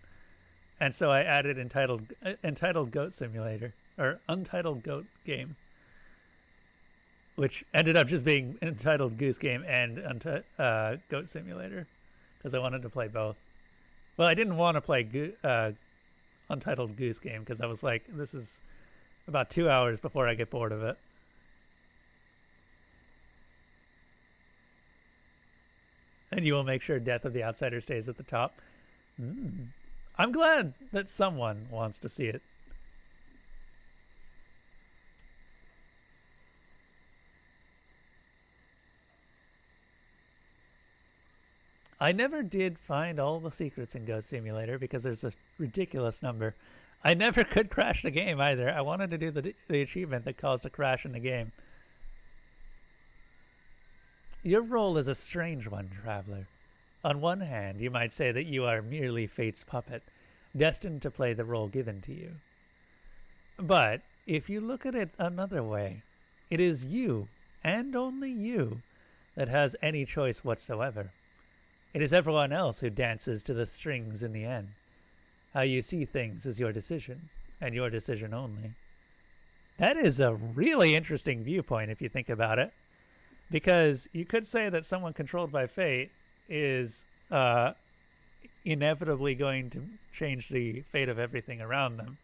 And so I added Entitled Goat Simulator, or Untitled Goat Game, which ended up just being Entitled Goose Game and Goat Simulator, because I wanted to play both. Well, I didn't want to play Untitled Goose Game, because I was like, this is about 2 hours before I get bored of it. And you will make sure Death of the Outsider stays at the top. I'm glad that someone wants to see it. I never did find all the secrets in Goat Simulator because there's a ridiculous number. I never could crash the game either. I wanted to do the achievement that caused a crash in the game. Your role is a strange one, traveler. On one hand, you might say that you are merely fate's puppet, destined to play the role given to you. But if you look at it another way, it is you, and only you, that has any choice whatsoever. It is everyone else who dances to the strings in the end. How you see things is your decision, and your decision only. That is a really interesting viewpoint if you think about it. Because you could say that someone controlled by fate is inevitably going to change the fate of everything around them.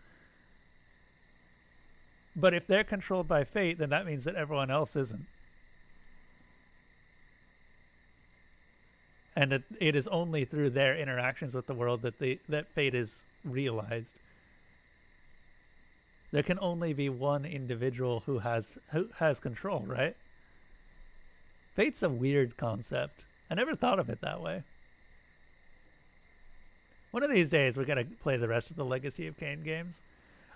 But if they're controlled by fate, then that means that everyone else isn't. And it is only through their interactions with the world that fate is realized. There can only be one individual who has control, right? Fate's a weird concept. I never thought of it that way. One of these days, we're going to play the rest of the Legacy of Kain games.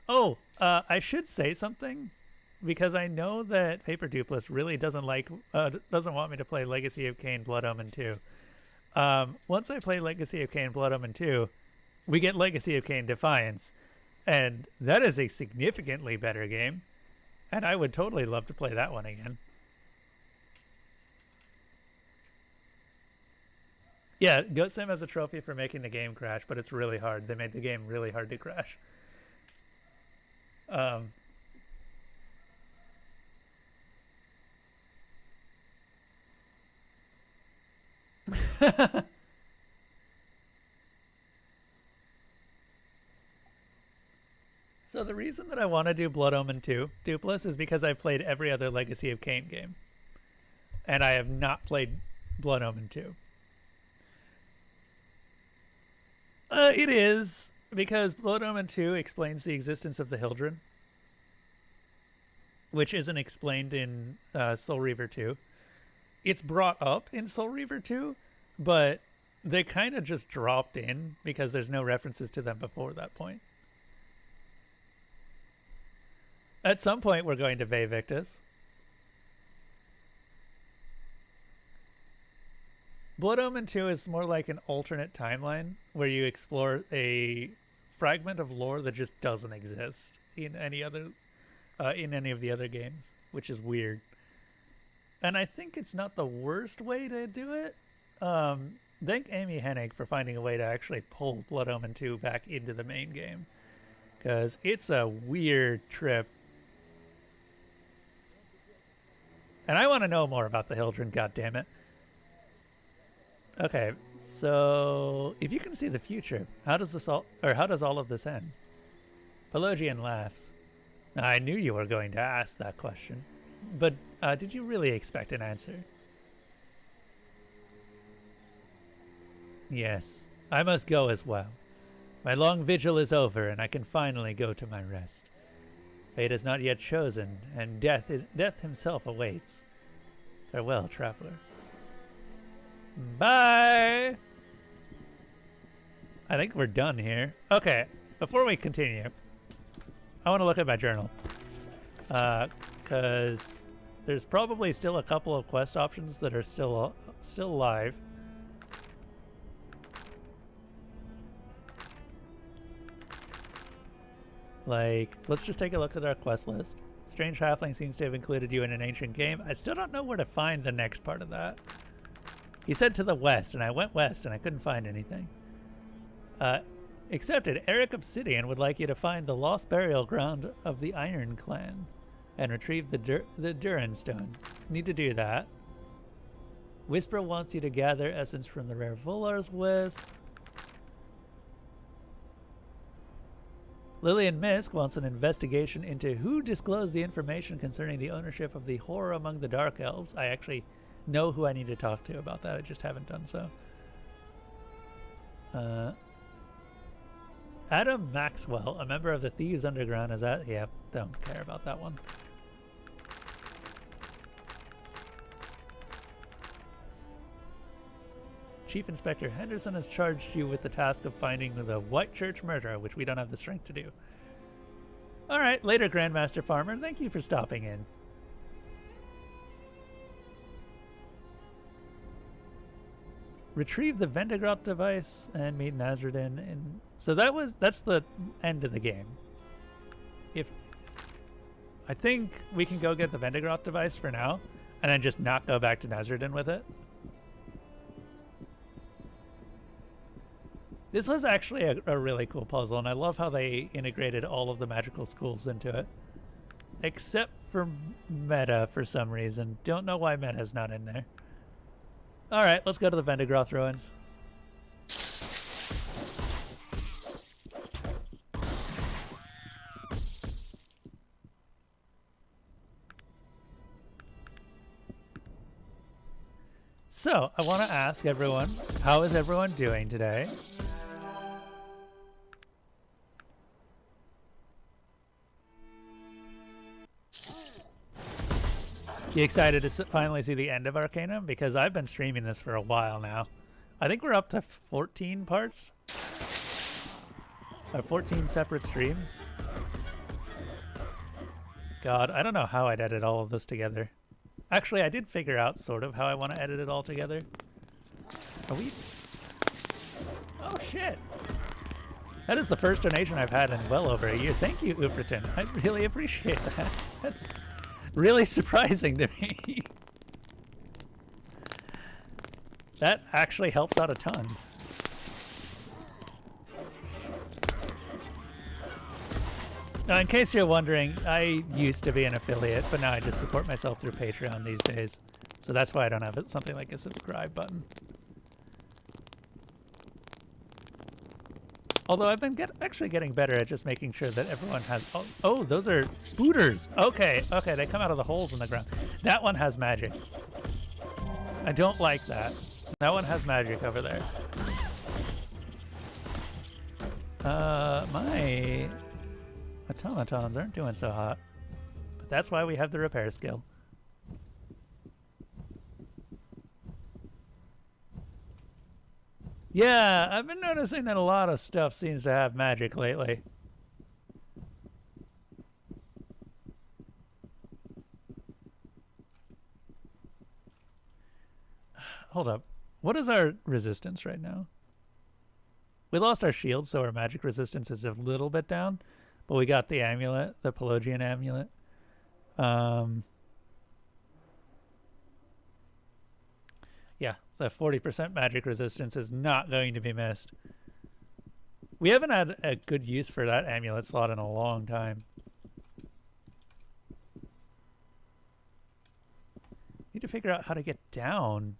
Oh, I should say something, because I know that Paper Dupless really doesn't want me to play Legacy of Kain Blood Omen 2. Once I play Legacy of Kain Blood Omen 2, we get Legacy of Kain Defiance, and that is a significantly better game, and I would totally love to play that one again. Yeah, Goat Sim has a trophy for making the game crash, but it's really hard. They made the game really hard to crash. So the reason that I want to do Blood Omen 2 Dupless is because I've played every other Legacy of Kain game. And I have not played Blood Omen 2. It is, because Blood Omen 2 explains the existence of the Hildren, which isn't explained in Soul Reaver 2. It's brought up in Soul Reaver 2, but they kind of just dropped in because there's no references to them before that point. At some point, we're going to Ve Victus. Blood Omen 2 is more like an alternate timeline where you explore a fragment of lore that just doesn't exist in any of the other games, which is weird. And I think it's not the worst way to do it. Thank Amy Hennig for finding a way to actually pull Blood Omen 2 back into the main game, because it's a weird trip. And I want to know more about the Hildren, goddammit. Okay, so if you can see the future, how does all of this end? Pelagian laughs. I knew you were going to ask that question, but did you really expect an answer? Yes, I must go as well. My long vigil is over, and I can finally go to my rest. Fate is not yet chosen, and death himself awaits. Farewell, traveler. Bye! I think we're done here. Okay, before we continue, I want to look at my journal. Because there's probably still a couple of quest options that are still live. Like, let's just take a look at our quest list. Strange Halfling seems to have included you in an ancient game. I still don't know where to find the next part of that. He said to the west, and I went west, and I couldn't find anything. Accepted. Eric Obsidian would like you to find the lost burial ground of the Iron Clan and retrieve the Durin Stone. Need to do that. Whisper wants you to gather essence from the rare Volar's Wisp. Lillian Misk wants an investigation into who disclosed the information concerning the ownership of the horror among the Dark Elves. I actually know who I need to talk to about that. I just haven't done so. Adam Maxwell, a member of the Thieves Underground, is that? Yeah, don't care about that one. Chief Inspector Henderson has charged you with the task of finding the White Church murderer, which we don't have the strength to do. Alright, later, Grandmaster Farmer. Thank you for stopping in. Retrieve the Vendigrot device and meet Nazardin. And so that's the end of the game. I think we can go get the Vendigrot device for now, and then just not go back to Nazardin with it. This was actually a really cool puzzle, and I love how they integrated all of the magical schools into it. Except for Meta for some reason. Don't know why Meta's not in there. Alright, let's go to the Vendigroth ruins. So, I want to ask everyone, how is everyone doing today? You excited to finally see the end of Arcanum? Because I've been streaming this for a while now. I think we're up to 14 parts. 14 separate streams. God, I don't know how I'd edit all of this together. Actually, I did figure out sort of how I want to edit it all together. Are we... Oh, shit. That is the first donation I've had in well over a year. Thank you, Ufriton. I really appreciate that. That's really surprising to me. That actually helps out a ton. Now, in case you're wondering, I used to be an affiliate, but now I just support myself through Patreon these days. So that's why I don't have something like a subscribe button. Although I've been actually getting better at just making sure that everyone has... Oh, those are spooters. Okay, okay, they come out of the holes in the ground. That one has magic. I don't like that. That one has magic over there. My automatons aren't doing so hot. But that's why we have the repair skill. Yeah, I've been noticing that a lot of stuff seems to have magic lately. Hold up. What is our resistance right now? We lost our shield, so our magic resistance is a little bit down. But we got the amulet, the Pelagian amulet. Yeah, the 40% magic resistance is not going to be missed. We haven't had a good use for that amulet slot in a long time. Need to figure out how to get down.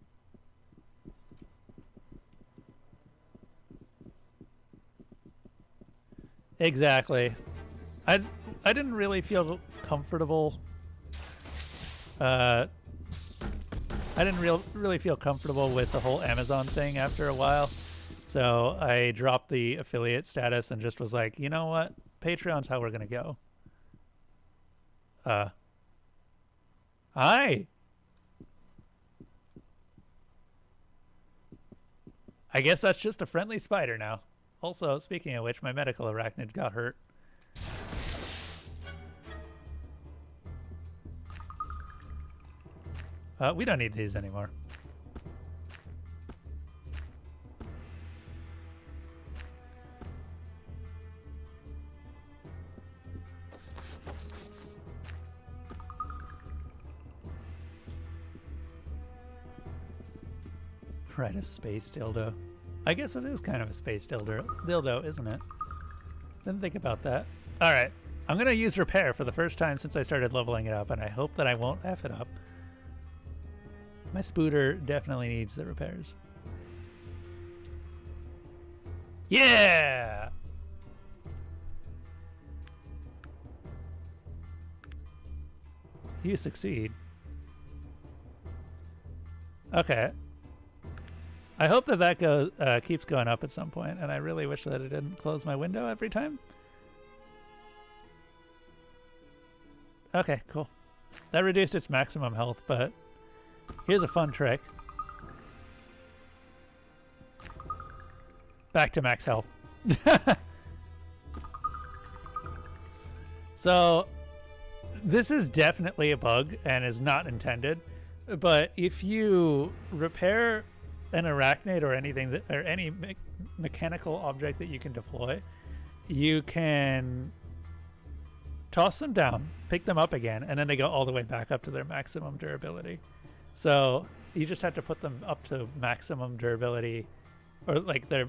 Exactly. I didn't really feel comfortable. I didn't really feel comfortable with the whole Amazon thing after a while. So I dropped the affiliate status and just was like, you know what? Patreon's how we're going to go. Hi. I guess that's just a friendly spider now. Also, speaking of which, my medical arachnid got hurt. We don't need these anymore. Right, a space dildo. I guess it is kind of a space dildo, isn't it? Didn't think about that. All right, I'm going to use repair for the first time since I started leveling it up, and I hope that I won't F it up. My spooter definitely needs the repairs. Yeah! You succeed. Okay. I hope that that goes keeps going up at some point, and I really wish that it didn't close my window every time. Okay, cool. That reduced its maximum health, but here's a fun trick. Back to max health. So, this is definitely a bug and is not intended, but if you repair an arachnid or anything that, or any mechanical object that you can deploy, you can toss them down, pick them up again, and then they go all the way back up to their maximum durability. So you just have to put them up to maximum durability, or like their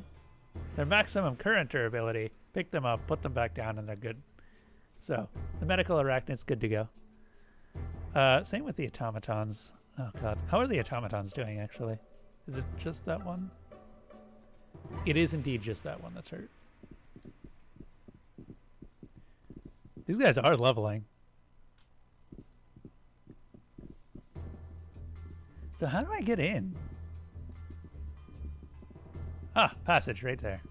Their maximum current durability. Pick them up, put them back down, and they're good. So, the medical arachnid's good to go. Same with the automatons. Oh god. How are the automatons doing, actually? Is it just that one? It is indeed just that one that's hurt. These guys are leveling. So how do I get in? Ah, passage right there.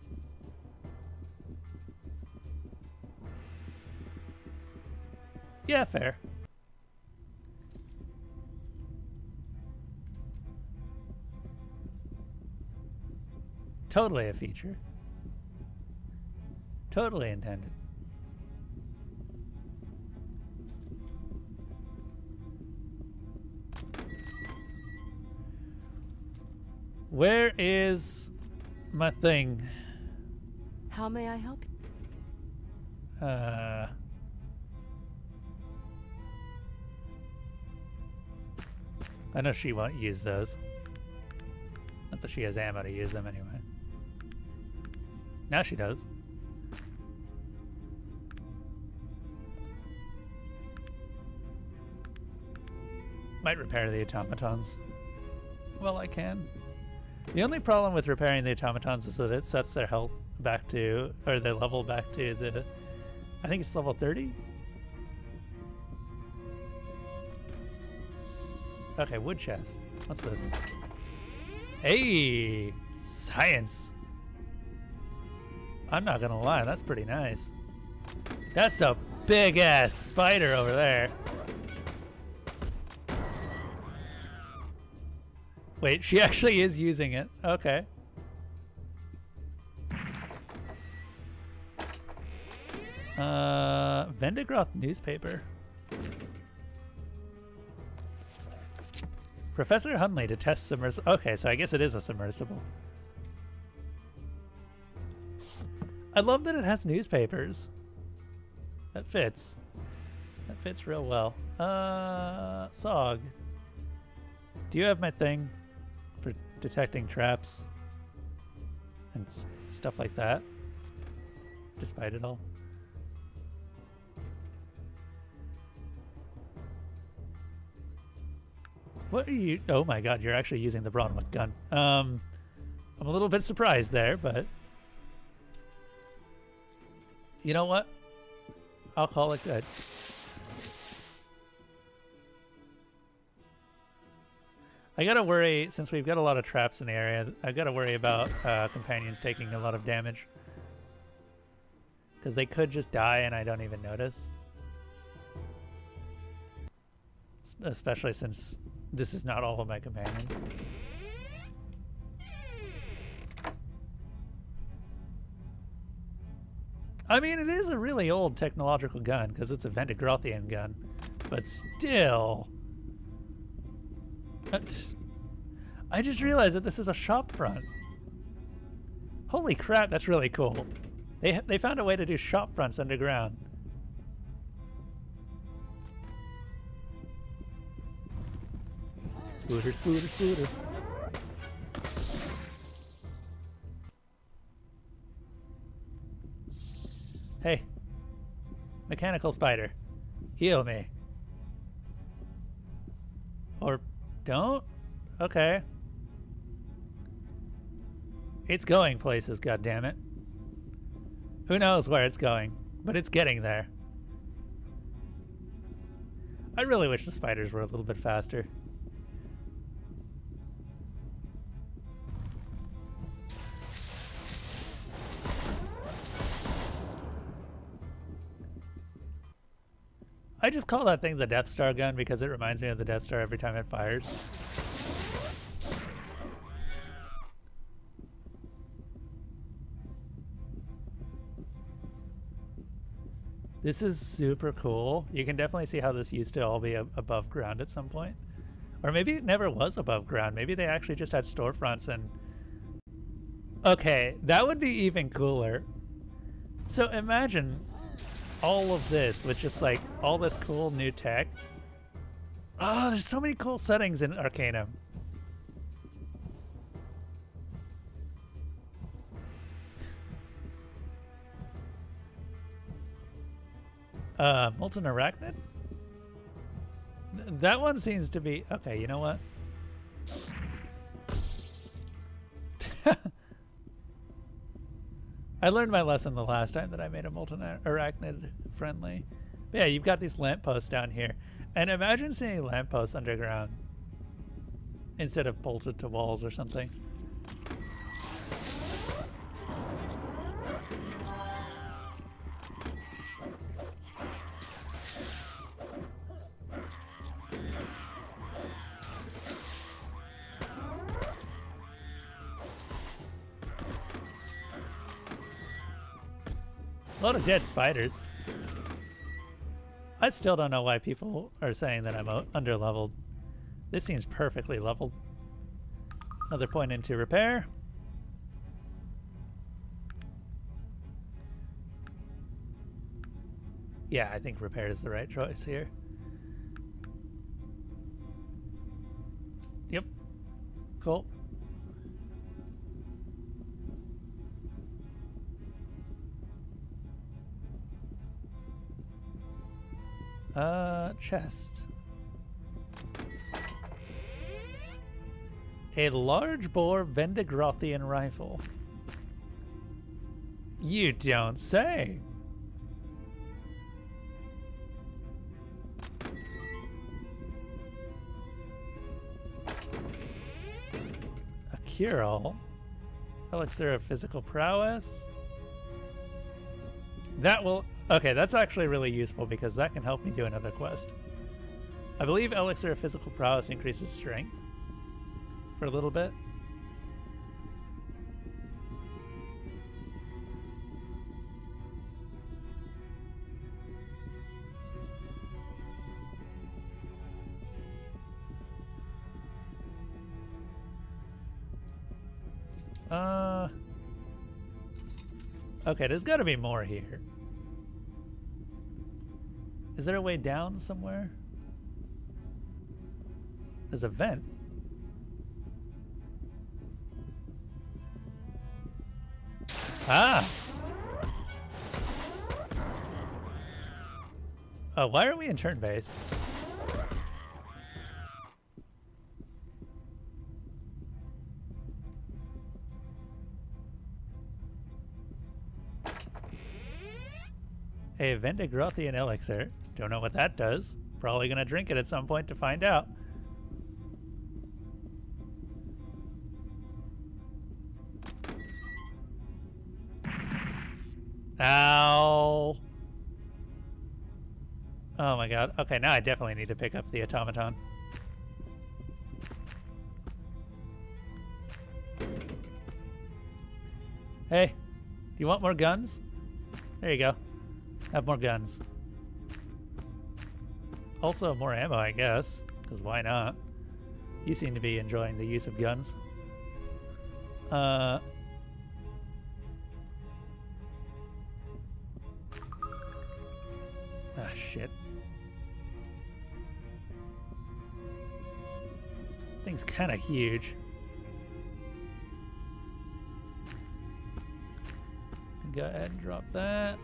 Yeah, fair. Totally a feature. Totally intended. Where is my thing? How may I help you? I know she won't use those. Not that she has ammo to use them anyway. Now she does. Might repair the automatons. Well, I can. The only problem with repairing the automatons is that it sets their health back to, or their level back to the, I think it's level 30? Okay, wood chest. What's this? Hey! Science! I'm not gonna lie, that's pretty nice. That's a big-ass spider over there. Wait, she actually is using it. Okay. Vendigroth newspaper. Professor Hunley to test submersible. Okay, so I guess it is a submersible. I love that it has newspapers. That fits. That fits real well. Sog. Do you have my thing for detecting traps and stuff like that? Despite it all. What are you? Oh my god, you're actually using the Bronwick gun. I'm a little bit surprised there, but you know what? I'll call it good. I gotta worry, since we've got a lot of traps in the area, I gotta worry about companions taking a lot of damage. Because they could just die and I don't even notice. Especially since this is not all of my companions. I mean, it is a really old technological gun, because it's a Vendigrothian gun. But still... I just realized that this is a shop front. Holy crap, that's really cool. They found a way to do shop fronts underground. Spooter, spooter, spooter. Hey, mechanical spider, heal me. Or don't? Okay. It's going places, goddammit. Who knows where it's going, but it's getting there. I really wish the spiders were a little bit faster. I just call that thing the Death Star gun because it reminds me of the Death Star every time it fires. This is super cool. You can definitely see how this used to all be above ground at some point. Or maybe it never was above ground. Maybe they actually just had storefronts and... Okay, that would be even cooler. So imagine all of this with just like all this cool new tech. Oh, there's so many cool settings in Arcanum. Molten Arachnid? That one seems to be... Okay, you know what? I learned my lesson the last time that I made a Molten Arachnid friendly. But yeah, you've got these lampposts down here. And imagine seeing lampposts underground instead of bolted to walls or something. A lot of dead spiders. I still don't know why people are saying that I'm underleveled. This seems perfectly leveled. Another point into repair. Yeah, I think repair is the right choice here. Yep. Cool. Chest. A large bore Vendigrothian rifle. You don't say. A cure-all. Elixir of physical prowess. That will... Okay, that's actually really useful because that can help me do another quest. I believe Elixir of Physical Prowess increases strength for a little bit. Okay, there's got to be more here. Is there a way down somewhere? There's a vent. Ah! Oh, why are we in turn-based? A Vendigrothian elixir. Don't know what that does. Probably gonna drink it at some point to find out. Ow! Oh my god. Okay, now I definitely need to pick up the automaton. Hey, do you want more guns? There you go. Have more guns. Also more ammo, I guess, because why not? You seem to be enjoying the use of guns. Ah, shit. Thing's kind of huge. Go ahead and drop that.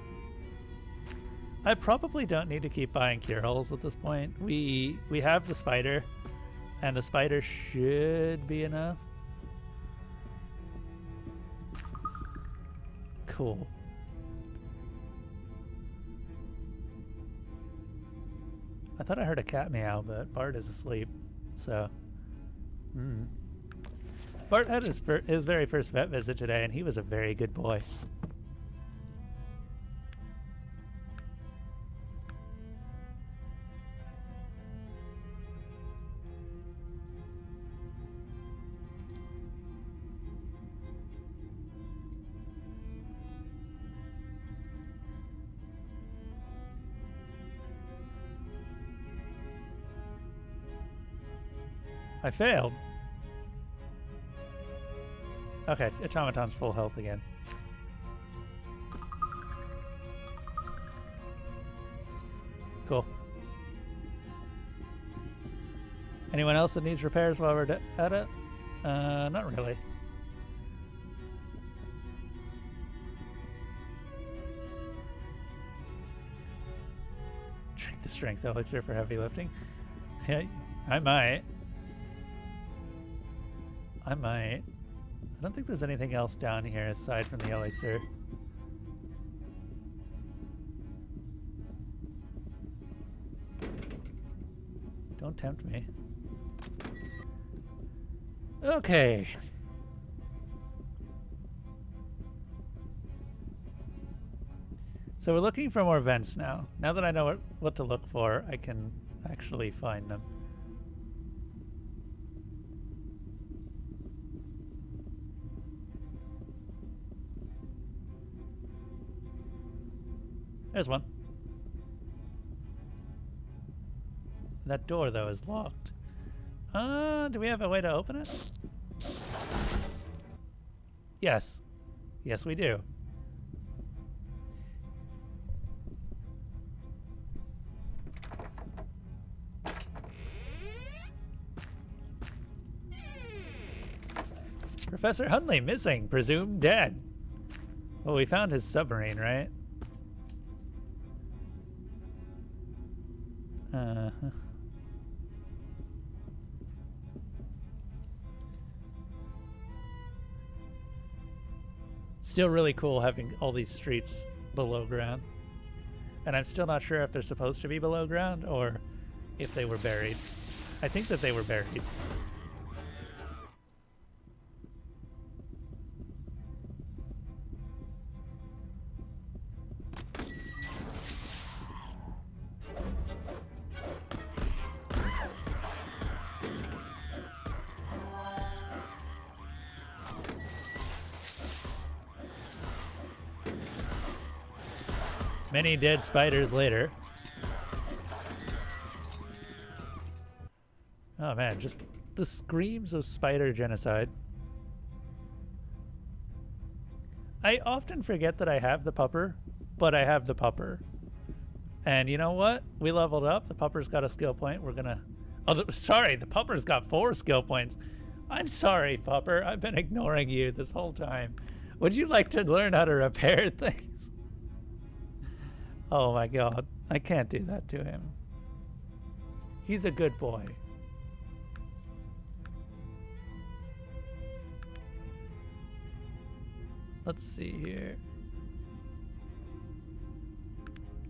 I probably don't need to keep buying cure holes at this point. We have the spider, and the spider should be enough. Cool. I thought I heard a cat meow, but Bart is asleep, so... Bart had his very first vet visit today, and he was a very good boy. I failed. Okay, automaton's full health again. Cool. Anyone else that needs repairs while we're at it? Not really. the strength elixir for heavy lifting. Yeah, I might. I don't think there's anything else down here aside from the elixir. Don't tempt me. Okay. So we're looking for more vents now. Now that I know what to look for, I can actually find them. There's one. That door, though, is locked. Do we have a way to open it? Yes. Yes, we do. Professor Hunley missing, presumed dead. Well, we found his submarine, right? Still really cool having all these streets below ground. And I'm still not sure if they're supposed to be below ground or if they were buried. I think that they were buried. Many dead spiders later. Oh man, just the screams of spider genocide. I often forget that I have the pupper, but I have the pupper. And you know what? We leveled up. The pupper's got a skill point. We're gonna... Oh, sorry, the pupper's got 4 skill points. I'm sorry, pupper. I've been ignoring you this whole time. Would you like to learn how to repair things? Oh my god, I can't do that to him. He's a good boy. Let's see here.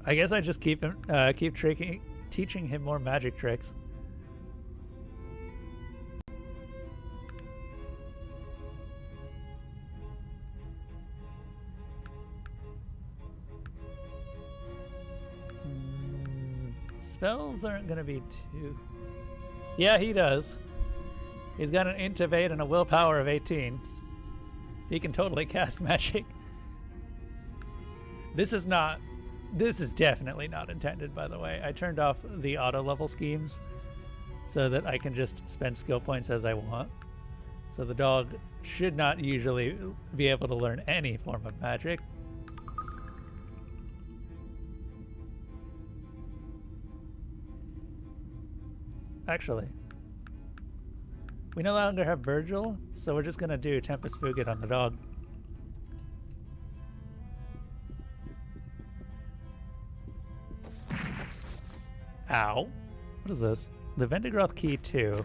I guess I just keep teaching him more magic tricks. Spells aren't going to be too... Yeah, he does. He's got an int of 8 and a willpower of 18. He can totally cast magic. This is definitely not intended, by the way. I turned off the auto level schemes so that I can just spend skill points as I want. So the dog should not usually be able to learn any form of magic. Actually, we no longer have Virgil, so we're just gonna do Tempest Fugit on the dog. Ow. What is this? The Vendigroth Key 2.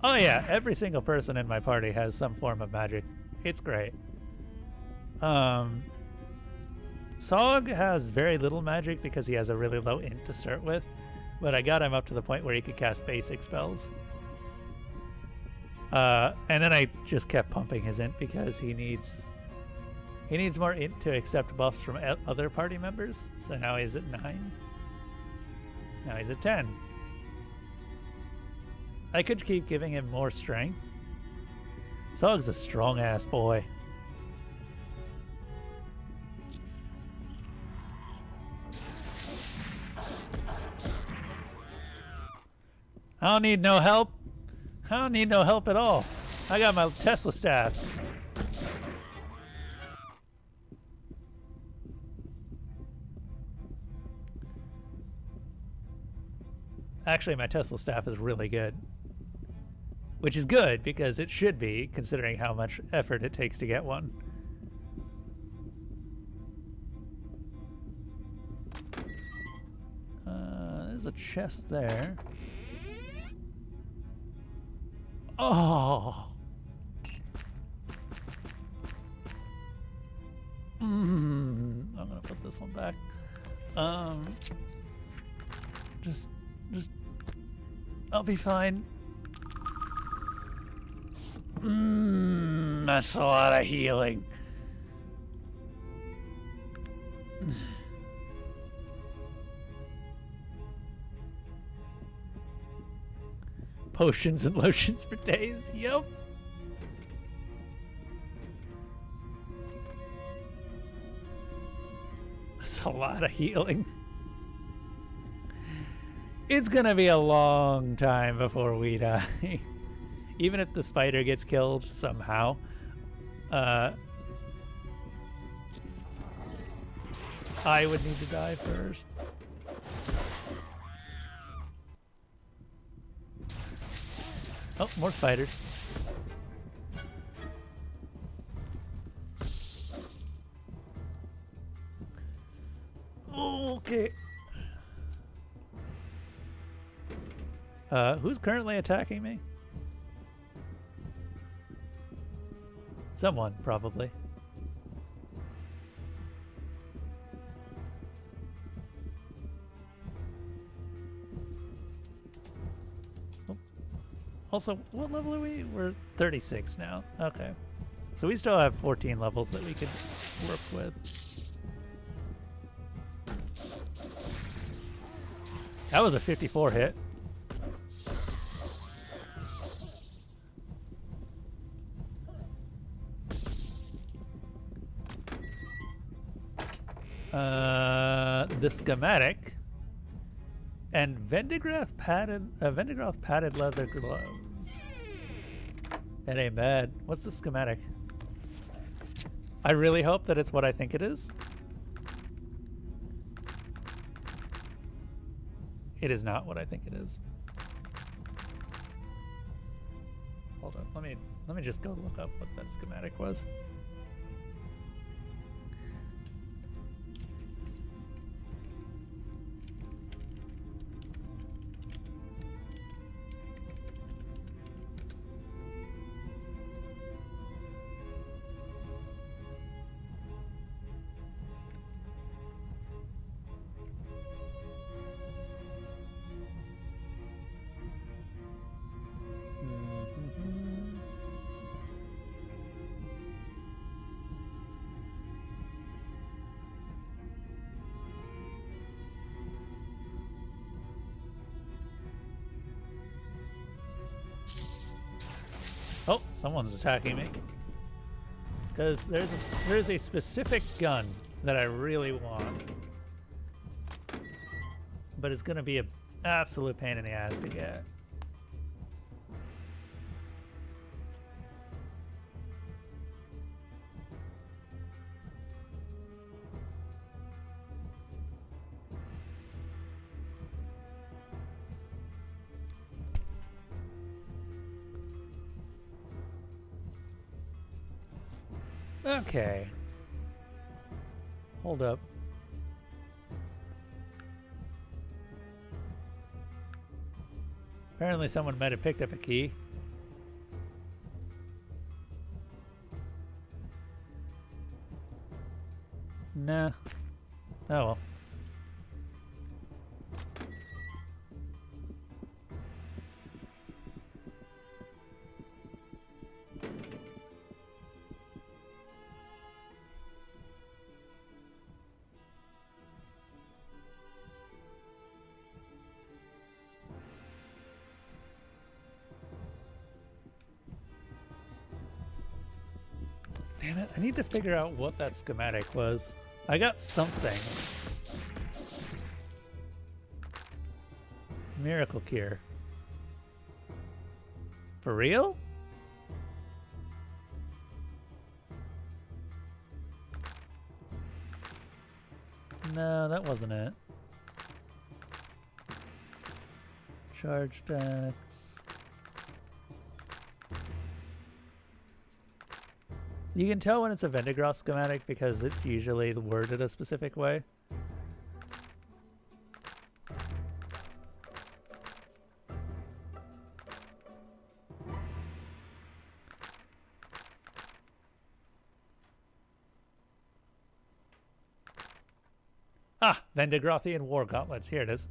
Oh yeah, every single person in my party has some form of magic. It's great. Sog has very little magic because he has a really low int to start with, but I got him up to the point where he could cast basic spells. And then I just kept pumping his int because he needs more int to accept buffs from other party members. So now he's at 9. Now he's at 10. I could keep giving him more strength. Sog's a strong ass boy. I don't need no help. I don't need no help at all. I got my Tesla staff. Actually, my Tesla staff is really good. Which is good, because it should be, considering how much effort it takes to get one. There's a chest there. Oh! I'm gonna put this one back. Just, I'll be fine. That's a lot of healing. Potions and lotions for days. Yep. That's a lot of healing. It's gonna be a long time before we die. Even if the spider gets killed somehow. I would need to die first. Oh, more spiders. Okay. Who's currently attacking me? Someone, probably. Oh. Also, what level are we? We're 36 now. Okay. So we still have 14 levels that we could work with. That was a 54 hit. The schematic and Vendigroth padded leather gloves. That ain't bad. What's the schematic? I really hope that it's what I think it is. It is not what I think it is. Hold on, let me just go look up what that schematic was. Oh, someone's attacking me. Because there's a specific gun that I really want. But it's gonna be an absolute pain in the ass to get. Okay. Hold up. Apparently someone might have picked up a key. Nah. Oh well. Damn it, I need to figure out what that schematic was. I got something. Miracle cure. For real? No, that wasn't it. Charge stacks. You can tell when it's a Vendigroth schematic because it's usually worded a specific way. Ah, Vendigrothian War Gauntlets. Here it is.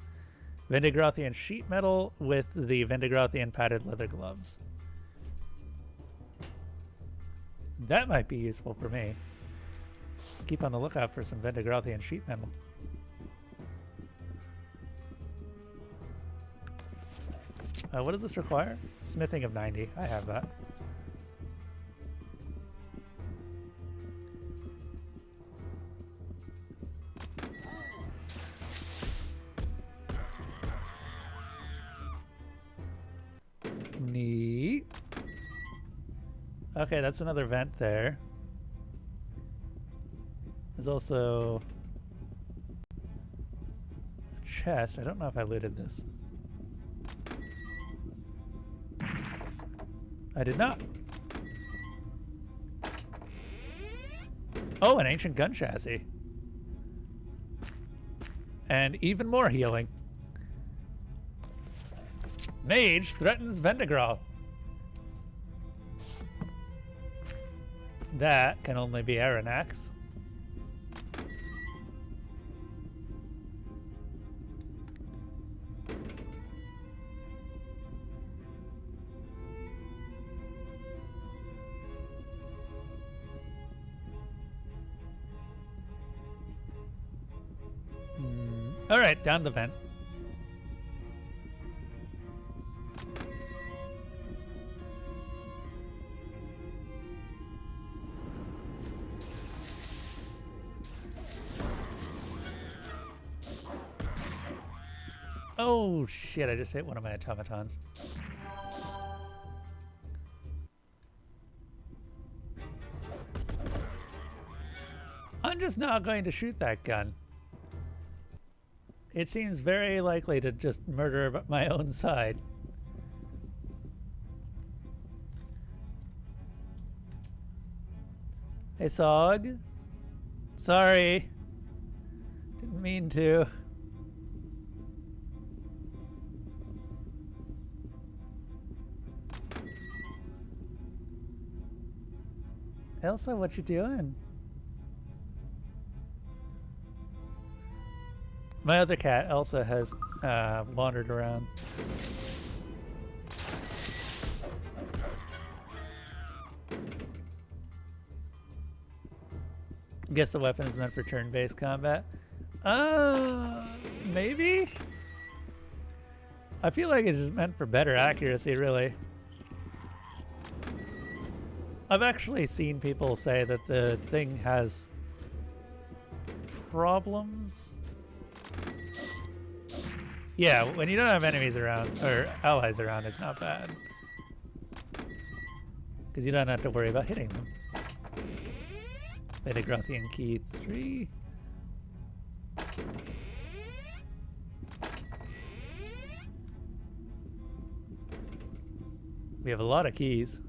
Vendigrothian sheet metal with the Vendigrothian padded leather gloves. That might be useful for me. Keep on the lookout for some Vendigrothian sheet metal. What does this require? Smithing of 90. I have that. Neat. Okay, that's another vent there. There's also a chest. I don't know if I looted this. I did not. Oh, an ancient gun chassis. And even more healing. Mage threatens Vendigroth. That can only be Aranax. All right, down the vent. Oh shit, I just hit one of my automatons. I'm just not going to shoot that gun. It seems very likely to just murder my own side. Hey, Sog. Sorry. Didn't mean to. Elsa, what you doing? My other cat, Elsa, has wandered around. Guess the weapon is meant for turn-based combat. Maybe? I feel like it's just meant for better accuracy, really. I've actually seen people say that the thing has problems. Yeah, when you don't have enemies around, or allies around, it's not bad. Because you don't have to worry about hitting them. Vendigrothian Key 3. We have a lot of keys.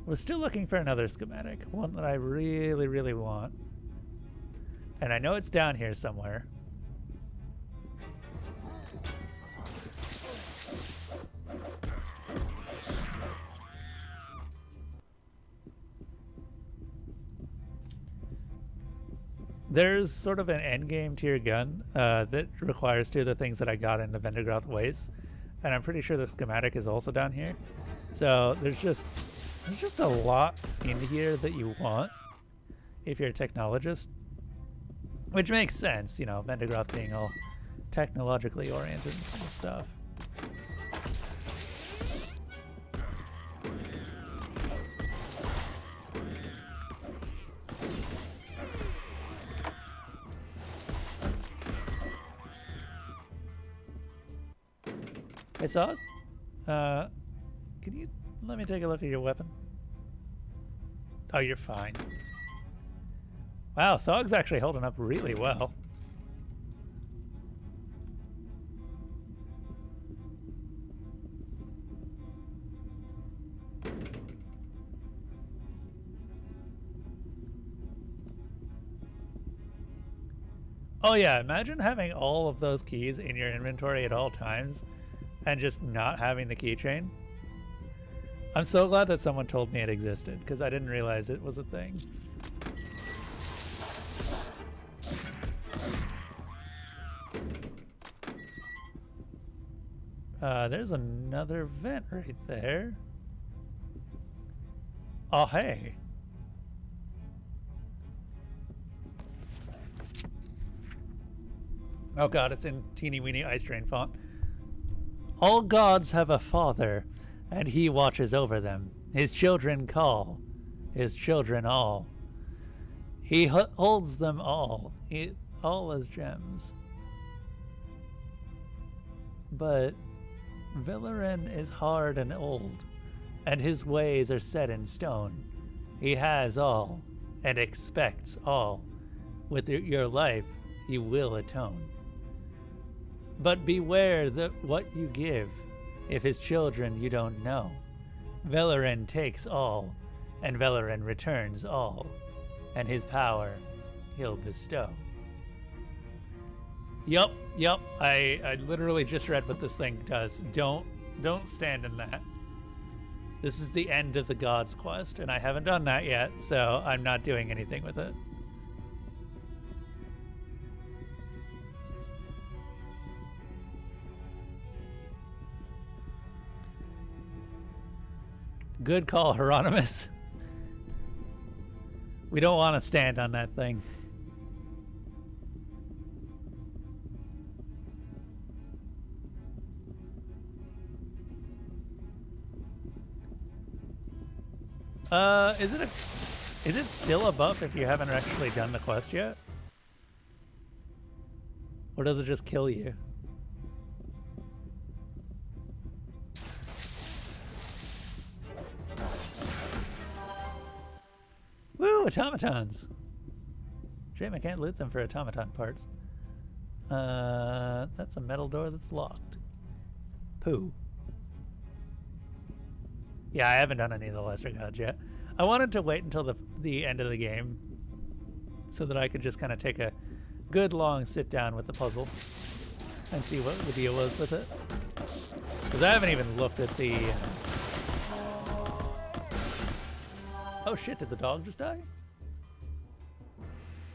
We're still looking for another schematic, one that I really, really want. And I know it's down here somewhere. There's sort of an endgame tier gun that requires two of the things that I got in the Vendigroth Waste, and I'm pretty sure the schematic is also down here. So there's just a lot in here that you want if you're a technologist, which makes sense, you know, Vendigroth being all technologically oriented and stuff. Hey, Sog, can you let me take a look at your weapon? Oh, you're fine. Wow, Sog's actually holding up really well. Oh yeah, imagine having all of those keys in your inventory at all times and just not having the keychain. I'm so glad that someone told me it existed, because I didn't realize it was a thing. There's another vent right there. Oh, hey. Oh god, it's in teeny weeny ice drain font. All gods have a father, and he watches over them. His children call, his children all. He holds them all as gems. But Villerin is hard and old, and his ways are set in stone. He has all, and expects all. With your life, you will atone. But beware what you give. If his children you don't know. Velerin takes all, and Velerin returns all, and his power he'll bestow. Yup. I literally just read what this thing does. Don't stand in that. This is the end of the God's Quest, and I haven't done that yet, so I'm not doing anything with it. Good call, Hieronymus. We don't want to stand on that thing. Is it still a buff if you haven't actually done the quest yet? Or does it just kill you? Woo, automatons! Shame I can't loot them for automaton parts. That's a metal door that's locked. Poo. Yeah, I haven't done any of the lesser gods yet. I wanted to wait until the end of the game so that I could just kind of take a good long sit down with the puzzle and see what the deal was with it. Because I haven't even looked at the... Oh shit, did the dog just die?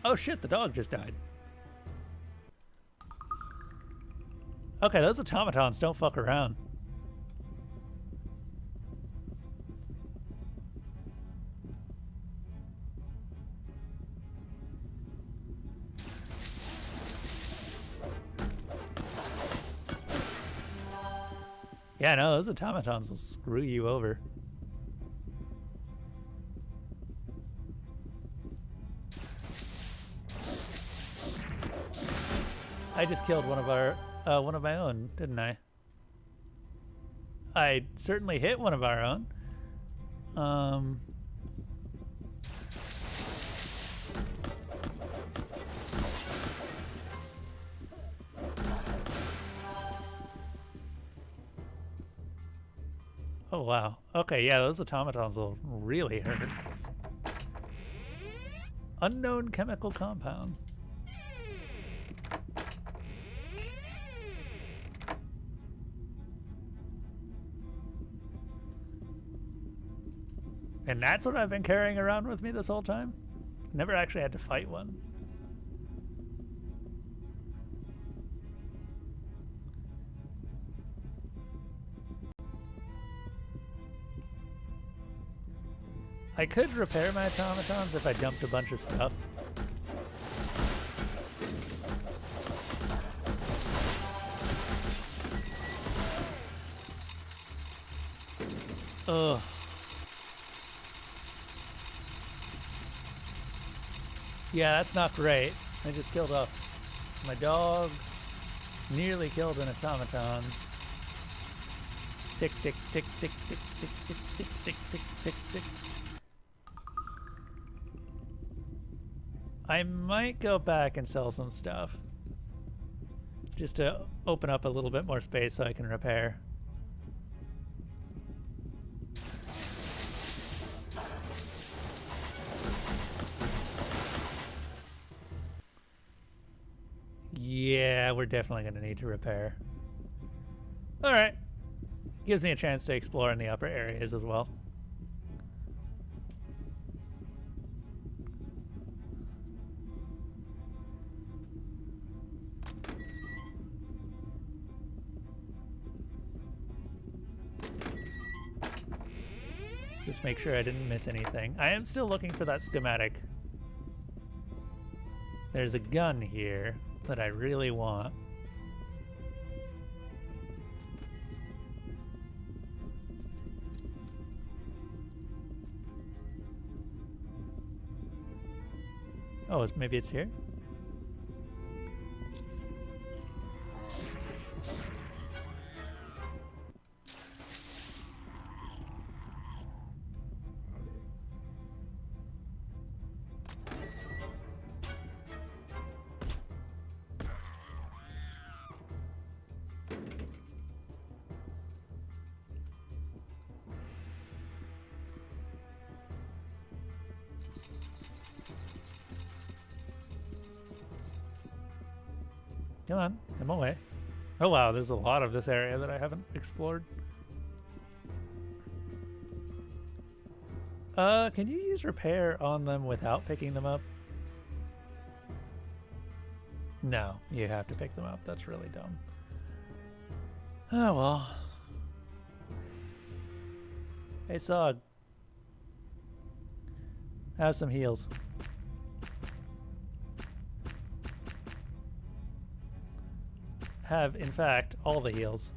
Oh shit, the dog just died. Okay, those automatons don't fuck around. Yeah, no, those automatons will screw you over. I just killed one of my own, didn't I? I certainly hit one of our own. Oh wow. Okay, yeah, those automatons will really hurt. Unknown chemical compound. And that's what I've been carrying around with me this whole time? Never actually had to fight one. I could repair my automatons if I dumped a bunch of stuff. Ugh. Yeah, that's not great. I just killed off my dog. Nearly killed an automaton. Tick, tick, tick, tick, tick, tick, tick, tick, tick, tick, tick, tick. I might go back and sell some stuff. Just to open up a little bit more space so I can repair. Yeah, we're definitely going to need to repair. Alright. Gives me a chance to explore in the upper areas as well. Just make sure I didn't miss anything. I am still looking for that schematic. There's a gun here that I really want. Oh, maybe it's here? Come on, come away. Oh wow, there's a lot of this area that I haven't explored. Can you use repair on them without picking them up? No, you have to pick them up. That's really dumb. Oh well. Hey, Sog. Have some heals. Have, in fact, all the heals.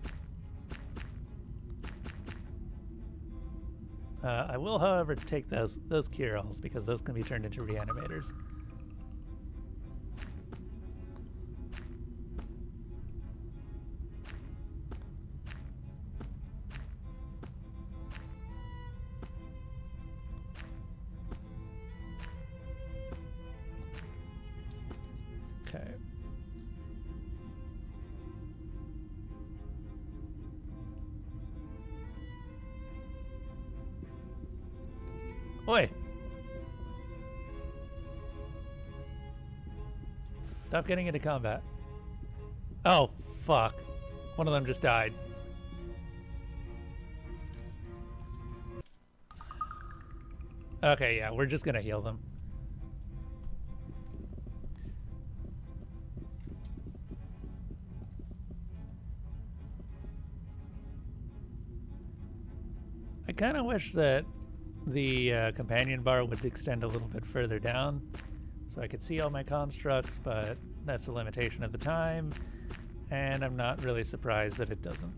I will, however, take those cure-alls because those can be turned into reanimators. Okay. Oi! Stop getting into combat. Oh, fuck. One of them just died. Okay, yeah, we're just gonna heal them. I kind of wish that the companion bar would extend a little bit further down so I could see all my constructs, but that's a limitation of the time, and I'm not really surprised that it doesn't.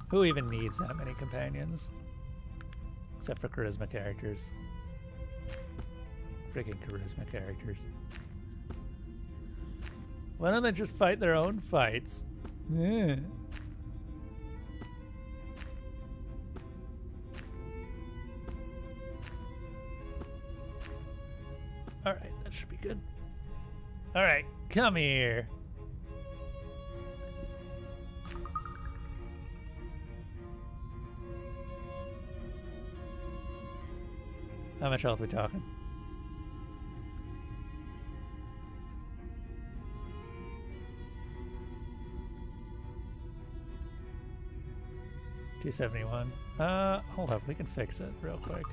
Who even needs that many companions? Except for charisma characters. Freaking charisma characters. Why don't they just fight their own fights? Yeah. Alright, that should be good. Alright, come here. How much health are we talking? $271. Hold up, we can fix it real quick.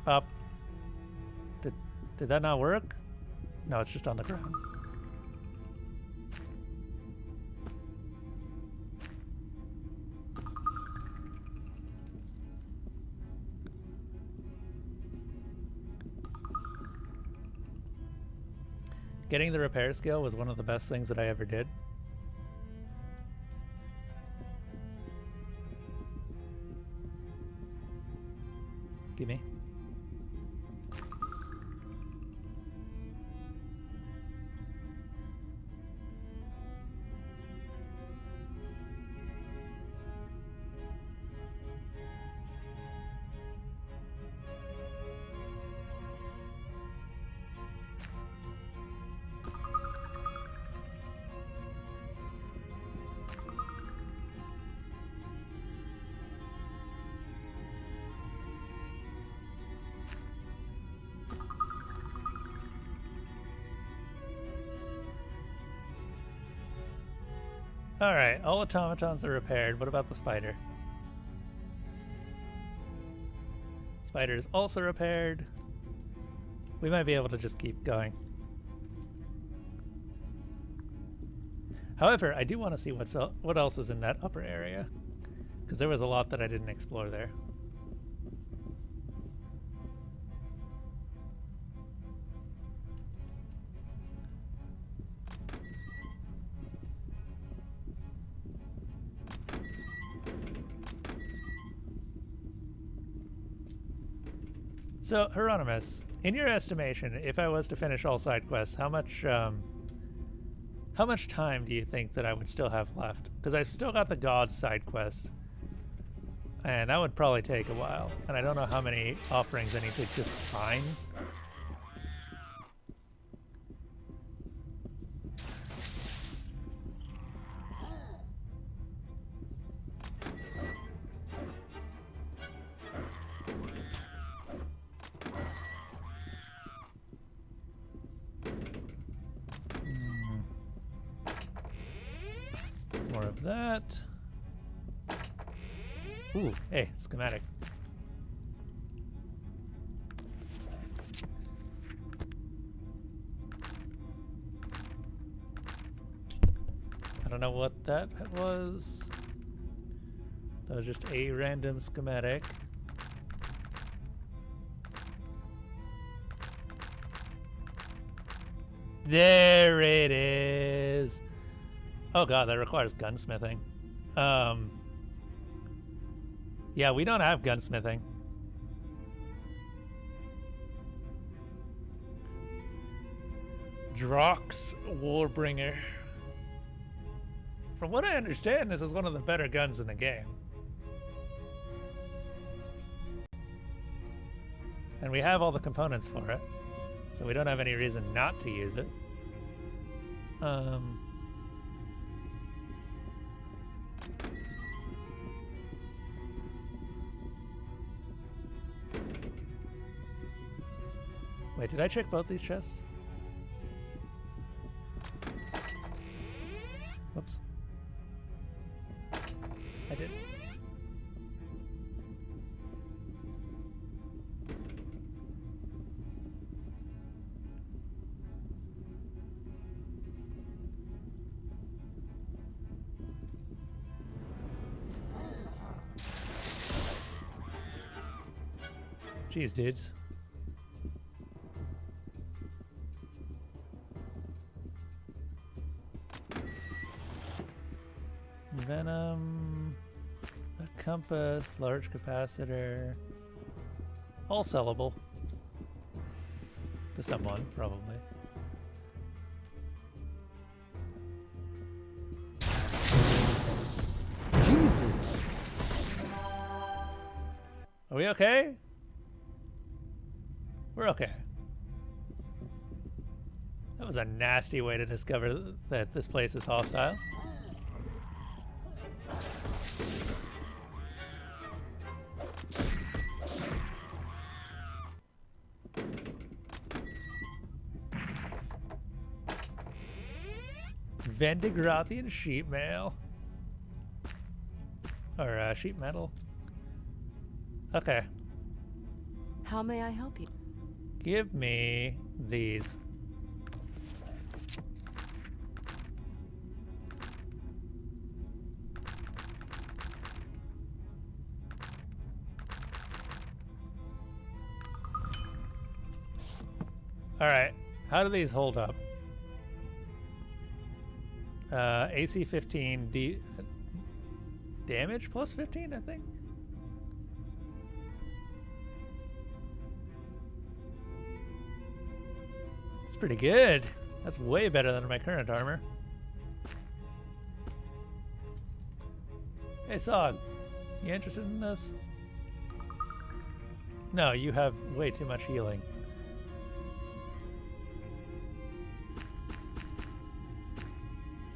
Up. Did that not work? No, it's just on the ground. Getting the repair skill was one of the best things that I ever did. Give me. Alright, all automatons are repaired. What about the spider? Spider is also repaired. We might be able to just keep going. However, I do want to see what else is in that upper area. Because there was a lot that I didn't explore there. So, Hieronymus, in your estimation, if I was to finish all side quests, how much time do you think that I would still have left? Because I've still got the Gods side quest, and that would probably take a while, and I don't know how many offerings I need to just find. More of that. Ooh, hey, schematic. I don't know what that was. That was just a random schematic. There it is. Oh god, that requires gunsmithing. Yeah, we don't have gunsmithing. Drox Warbringer. From what I understand, this is one of the better guns in the game. And we have all the components for it, so we don't have any reason not to use it. Wait, did I check both these chests? Whoops. I did. Jeez, dudes. Venom, a compass, large capacitor, all sellable to someone, probably. Jesus! Are we okay? We're okay. That was a nasty way to discover that this place is hostile. Vendigrathian sheep mail. Or sheep metal. Okay. How may I help you? Give me these. Alright, how do these hold up? AC 15, damage plus 15, I think? It's pretty good. That's way better than my current armor. Hey, Sog, you interested in this? No, you have way too much healing.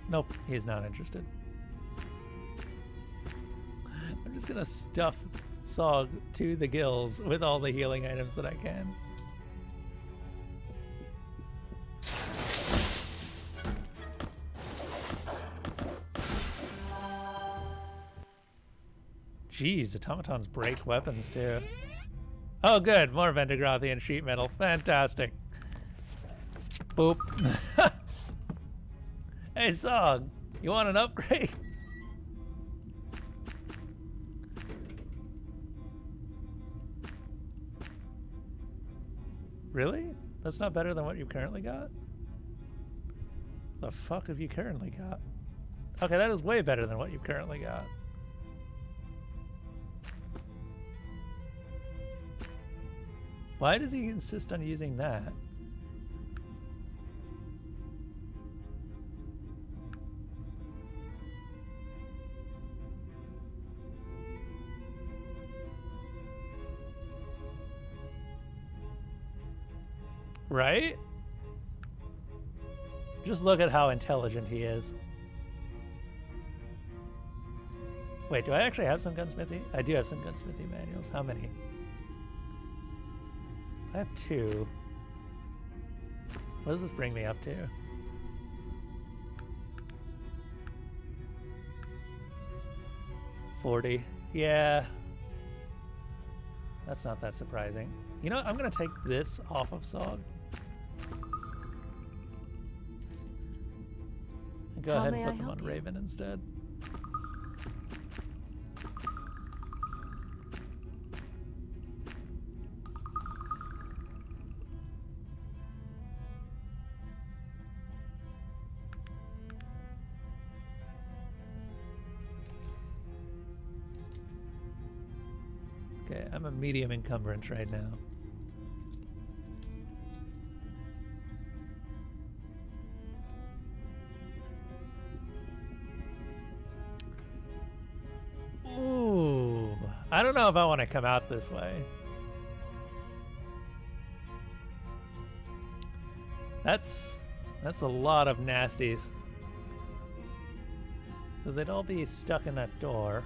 Nope, he's not interested. I'm just gonna stuff Sog to the gills with all the healing items that I can. Jeez, automatons break weapons too. Oh good, more Vendigrathian sheet metal. Fantastic. Boop. Hey, Sog, you want an upgrade? Really? That's not better than what you currently got? The fuck have you currently got? Okay, that is way better than what you've currently got. Why does he insist on using that? Right? Just look at how intelligent he is. Wait, do I actually have some gunsmithy? I do have some gunsmithy manuals. How many? I have 2. What does this bring me up to? 40. Yeah. That's not that surprising. You know what? I'm going to take this off of SOG. And go ahead and put them on Raven instead. Okay, I'm a medium encumbrance right now. Ooh, I don't know if I want to come out this way. That's a lot of nasties. So they'd all be stuck in that door.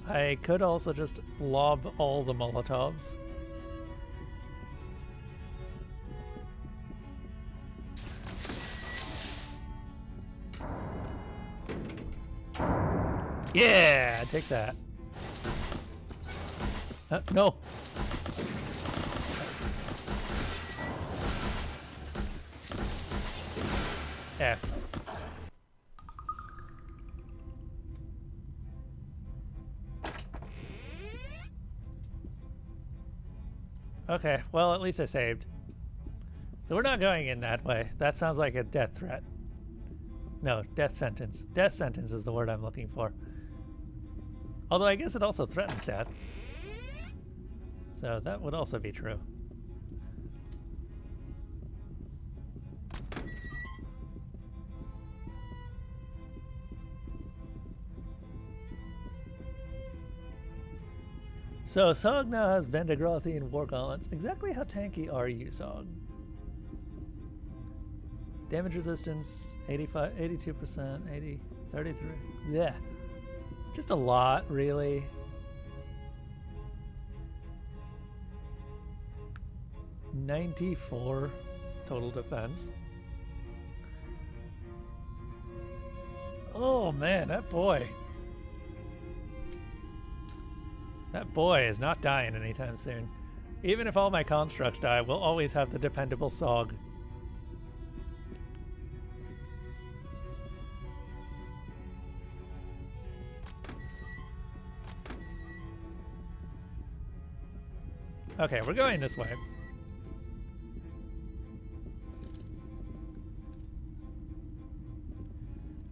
I could also just lob all the Molotovs. Yeah, take that. No. F. Okay, well, at least I saved. So we're not going in that way. That sounds like a death threat. No, death sentence. Death sentence is the word I'm looking for. Although I guess it also threatens death. So that would also be true. So, Sog now has Vendagrothian War Gauntlets. Exactly how tanky are you, Sog? Damage resistance, 85, 82%, 80, 33. Yeah. Just a lot, really. $94 total defense. Oh man, that boy. That boy is not dying anytime soon. Even if all my constructs die, we'll always have the dependable Sog. Okay, we're going this way.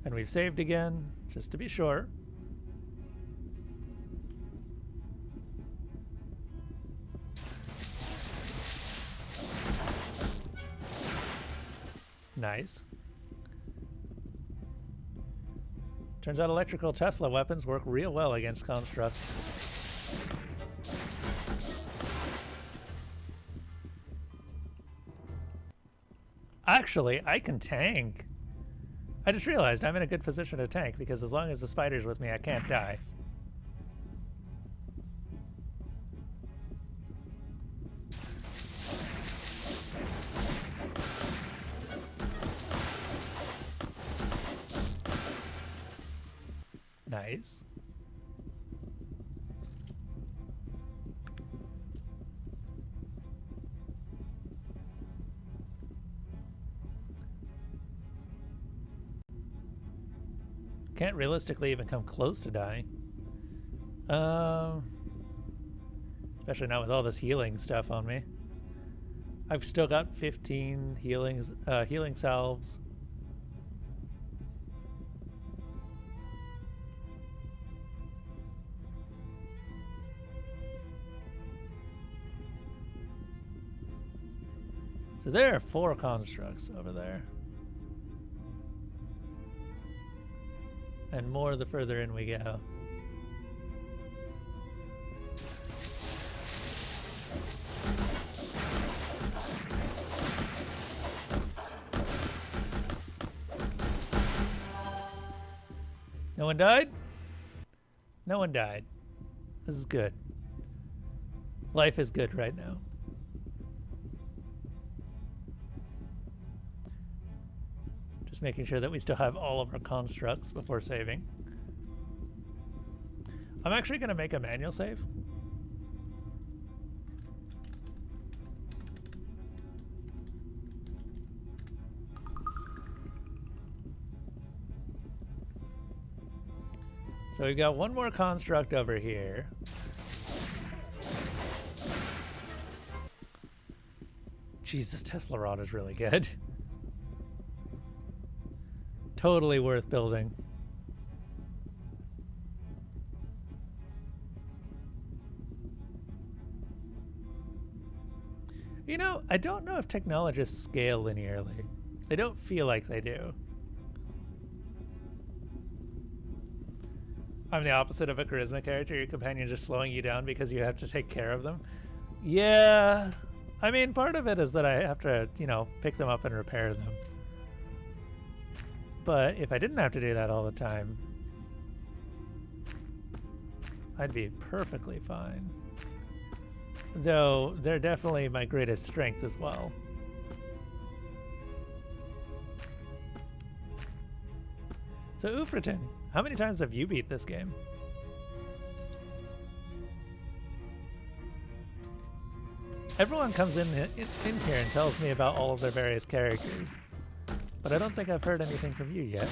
And we've saved again, just to be sure. Nice. Turns out electrical Tesla weapons work real well against constructs. Actually, I can tank. I just realized I'm in a good position to tank because as long as the spider's with me, I can't die. Nice. Can't realistically even come close to dying. Especially now with all this healing stuff on me. I've still got 15 healing salves. So there are 4 constructs over there. And more the further in we go. No one died? No one died. This is good. Life is good right now. Just making sure that we still have all of our constructs before saving. I'm actually going to make a manual save. So we've got one more construct over here. Jeez, this Tesla rod is really good. Totally worth building. You know, I don't know if technologists scale linearly. They don't feel like they do. I'm the opposite of a charisma character. Your companions just slowing you down because you have to take care of them. Yeah. I mean, part of it is that I have to, you know, pick them up and repair them. But if I didn't have to do that all the time, I'd be perfectly fine. Though, they're definitely my greatest strength as well. So, Ufratin, how many times have you beat this game? Everyone comes in here and tells me about all of their various characters, but I don't think I've heard anything from you yet.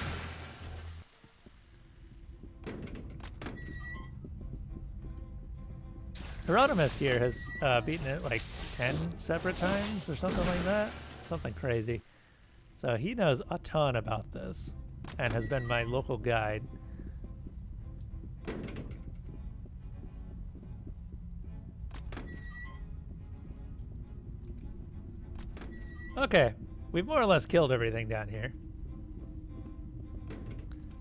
Hieronymus here has beaten it like 10 separate times or something like that. Something crazy. So he knows a ton about this and has been my local guide. Okay, we've more or less killed everything down here.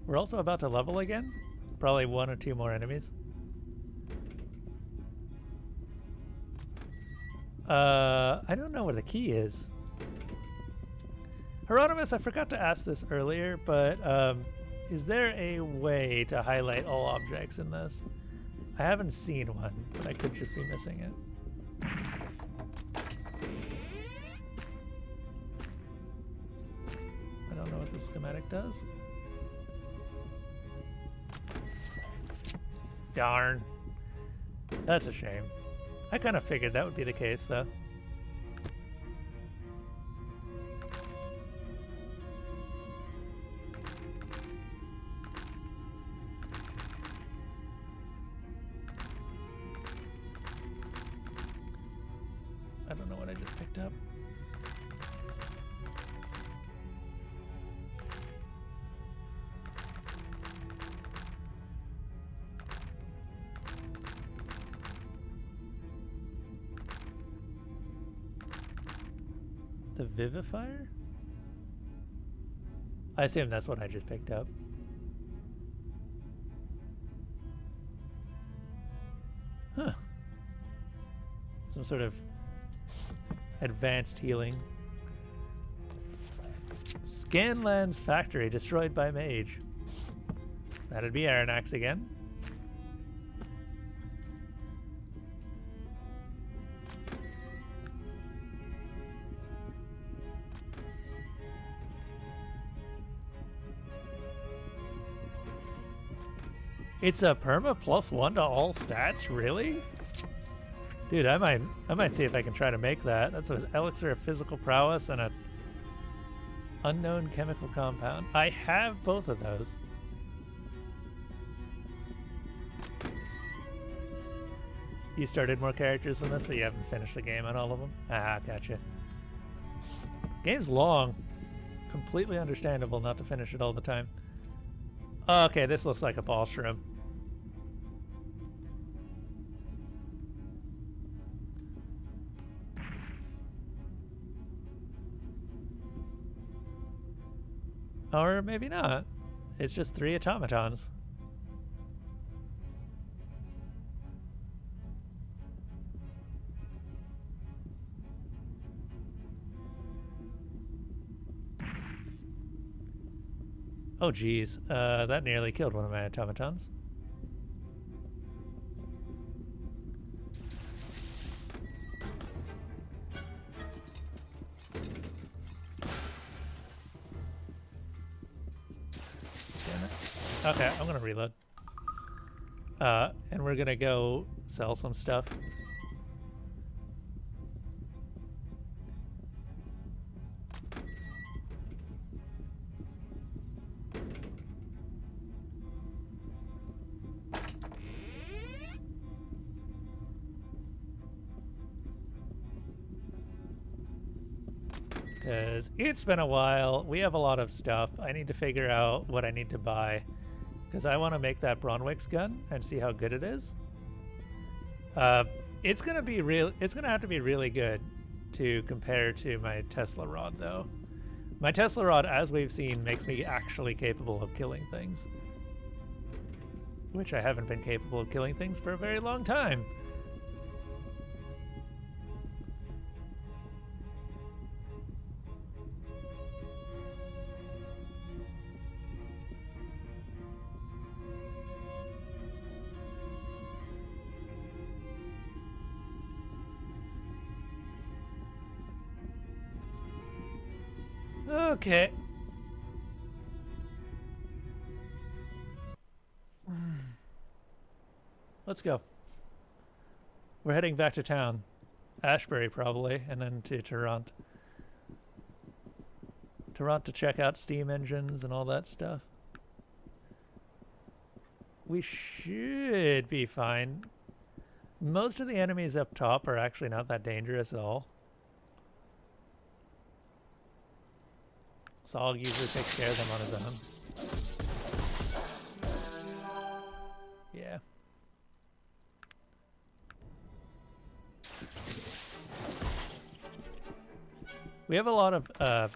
We're also about to level again. Probably 1 or 2 more enemies. I don't know where the key is. Hieronymus, I forgot to ask this earlier, but is there a way to highlight all objects in this? I haven't seen one, but I could just be missing it. I don't know what the schematic does. Darn. That's a shame. I kind of figured that would be the case, though. I don't know what I just picked up. The Vivifier? I assume that's what I just picked up. Huh. Some sort of advanced healing. Scanland's factory destroyed by mage. That'd be Aranax again. It's a perma +1 to all stats, really? Dude, I might see if I can try to make that. That's an elixir of physical prowess and a unknown chemical compound. I have both of those. You started more characters than this, but you haven't finished the game on all of them? Ah, gotcha. Game's long. Completely understandable not to finish it all the time. Okay, this looks like a ball shroom. Or maybe not. It's just 3 automatons. Oh geez, that nearly killed one of my automatons. Damn it. Okay, I'm gonna reload. And we're gonna go sell some stuff. Because it's been a while. We have a lot of stuff. I need to figure out what I need to buy. Because I want to make that Bronwick's gun and see how good it is. It's gonna be real. It's gonna have to be really good to compare to my Tesla rod, though. My Tesla rod, as we've seen, makes me actually capable of killing things, which I haven't been capable of killing things for a very long time. Okay. Let's go. We're heading back to town. Ashbury, probably, and then to Toronto. Toronto to check out steam engines and all that stuff. We should be fine. Most of the enemies up top are actually not that dangerous at all. Sog usually takes care of them on his own. Yeah. We have a lot of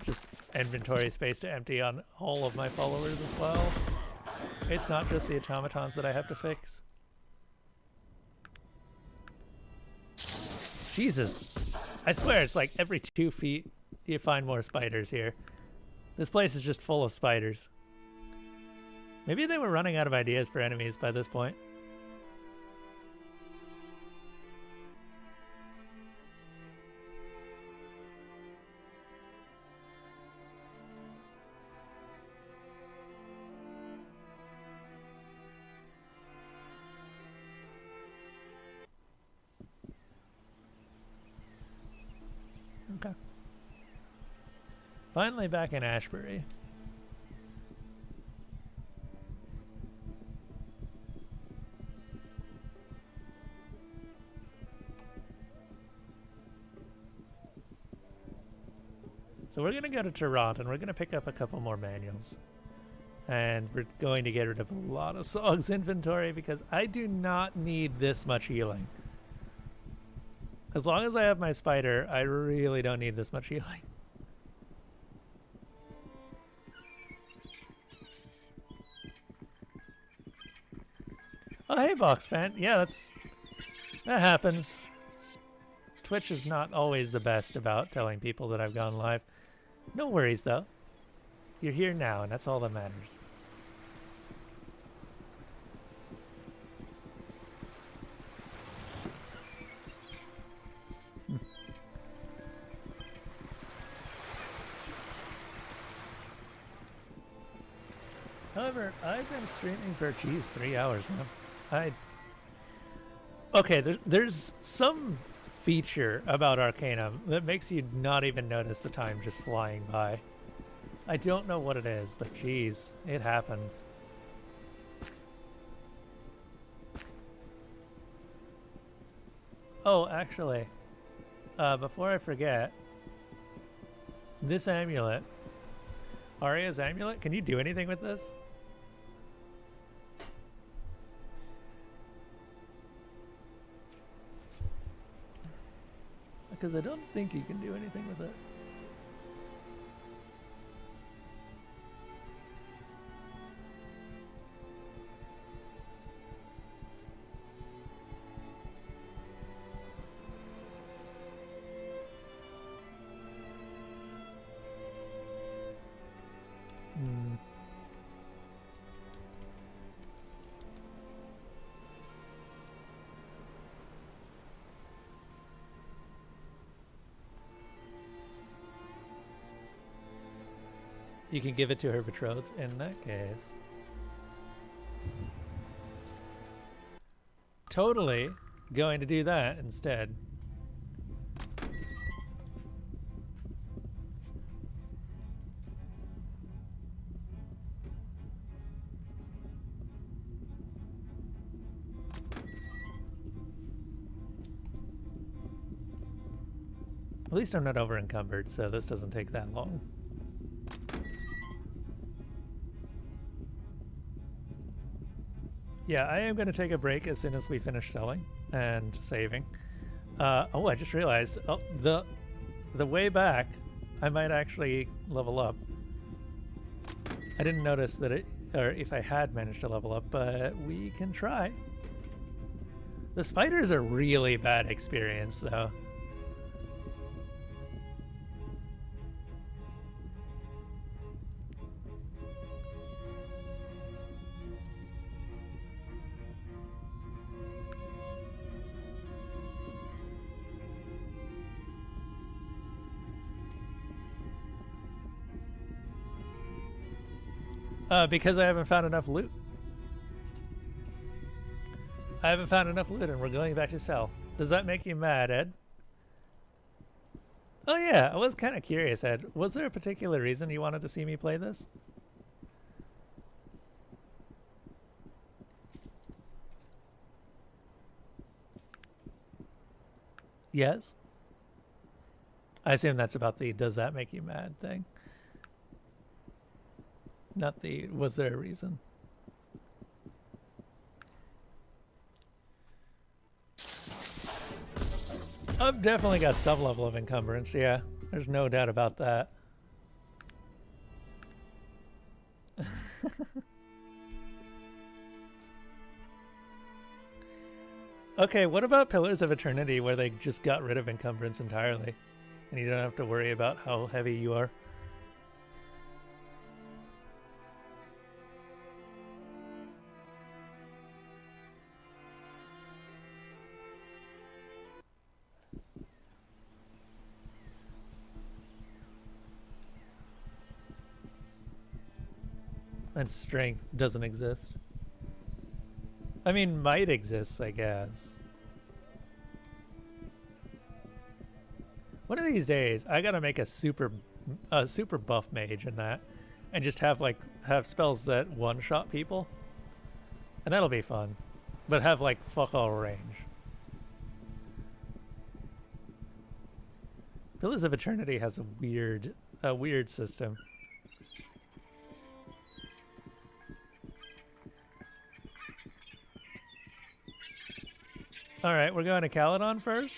just inventory space to empty on all of my followers as well. It's not just the automatons that I have to fix. Jesus. I swear it's like every 2 feet you find more spiders here. This place is just full of spiders. Maybe they were running out of ideas for enemies by this point. Okay. Finally back in Ashbury. So we're going to go to Toronto and we're going to pick up a couple more manuals. And we're going to get rid of a lot of Sog's inventory because I do not need this much healing. As long as I have my spider, I really don't need this much healing. Oh, hey, Box Fan. Yeah, that happens. Twitch is not always the best about telling people that I've gone live. No worries, though. You're here now, and that's all that matters. However, I've been streaming for, geez, 3 hours now. Okay, there's some feature about Arcanum that makes you not even notice the time just flying by. I don't know what it is, but geez, it happens. Oh, actually, before I forget, this amulet, Arya's amulet, can you do anything with this? Because I don't think you can do anything with it. You can give it to her betrothed in that case. Totally going to do that instead. At least I'm not over encumbered, so this doesn't take that long. Yeah, I am going to take a break as soon as we finish selling and saving. Oh, I just realized, oh, the way back, I might actually level up. I didn't notice that it, or if I had managed to level up, but we can try. The spider's a really bad experience, though. Because I haven't found enough loot. I haven't found enough loot and we're going back to sell. Does that make you mad, Ed? Oh yeah, I was kind of curious, Ed. Was there a particular reason you wanted to see me play this? Yes? I assume that's about the does that make you mad thing. Not the, was there a reason? I've definitely got some level of encumbrance, yeah. There's no doubt about that. Okay, what about Pillars of Eternity where they just got rid of encumbrance entirely? And you don't have to worry about how heavy you are? And strength doesn't exist. I mean, might exists, I guess. One of these days, I gotta make a super buff mage in that, and just have spells that one-shot people, and that'll be fun. But have like fuck all range. Pillars of Eternity has a weird system. Alright, we're going to Caledon first.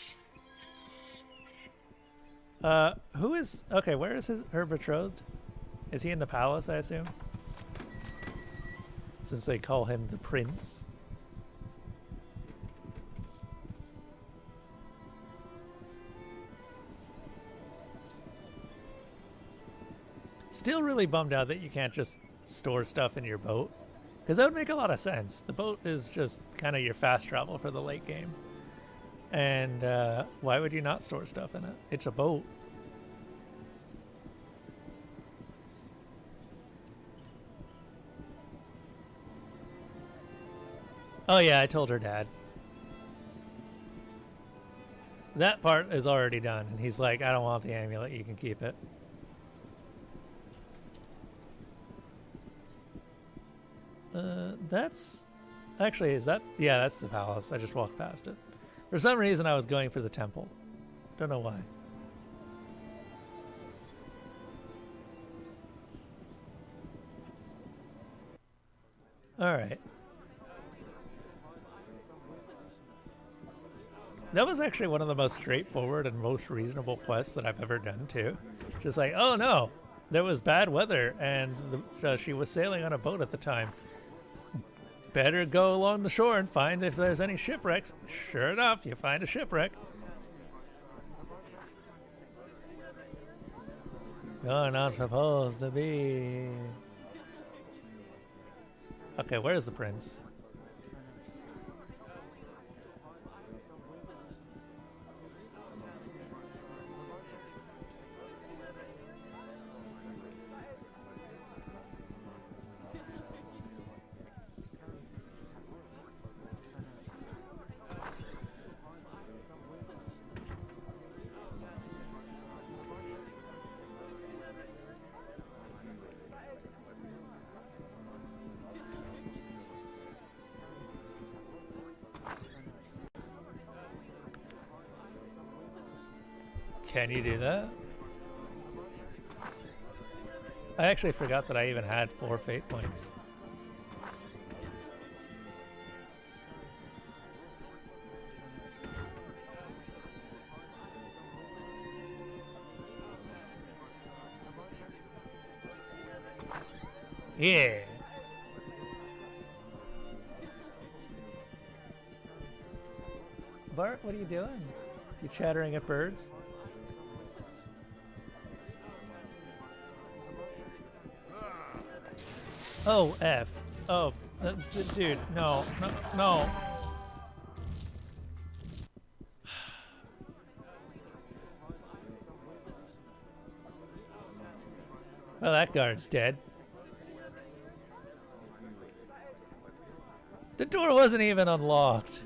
Who is... Okay, where is her betrothed? Is he in the palace, I assume? Since they call him the prince. Still really bummed out that you can't just store stuff in your boat. Because that would make a lot of sense. The boat is just kind of your fast travel for the late game. And why would you not store stuff in it? It's a boat. Oh yeah, I told her dad. That part is already done. And he's like, I don't want the amulet, you can keep it. That's... Actually, is that... Yeah, that's the palace. I just walked past it. For some reason, I was going for the temple. Don't know why. All right. That was actually one of the most straightforward and most reasonable quests that I've ever done, too. Just like, oh no, there was bad weather, and she was sailing on a boat at the time. Better go along the shore and find if there's any shipwrecks. Sure enough, you find a shipwreck. You're not supposed to be. Okay, where's the prince? Can you do that? I actually forgot that I even had 4 fate points. Yeah. Bart, what are you doing? You chattering at birds? Oh, F. Oh, dude, no, no, no. Well, that guard's dead. The door wasn't even unlocked.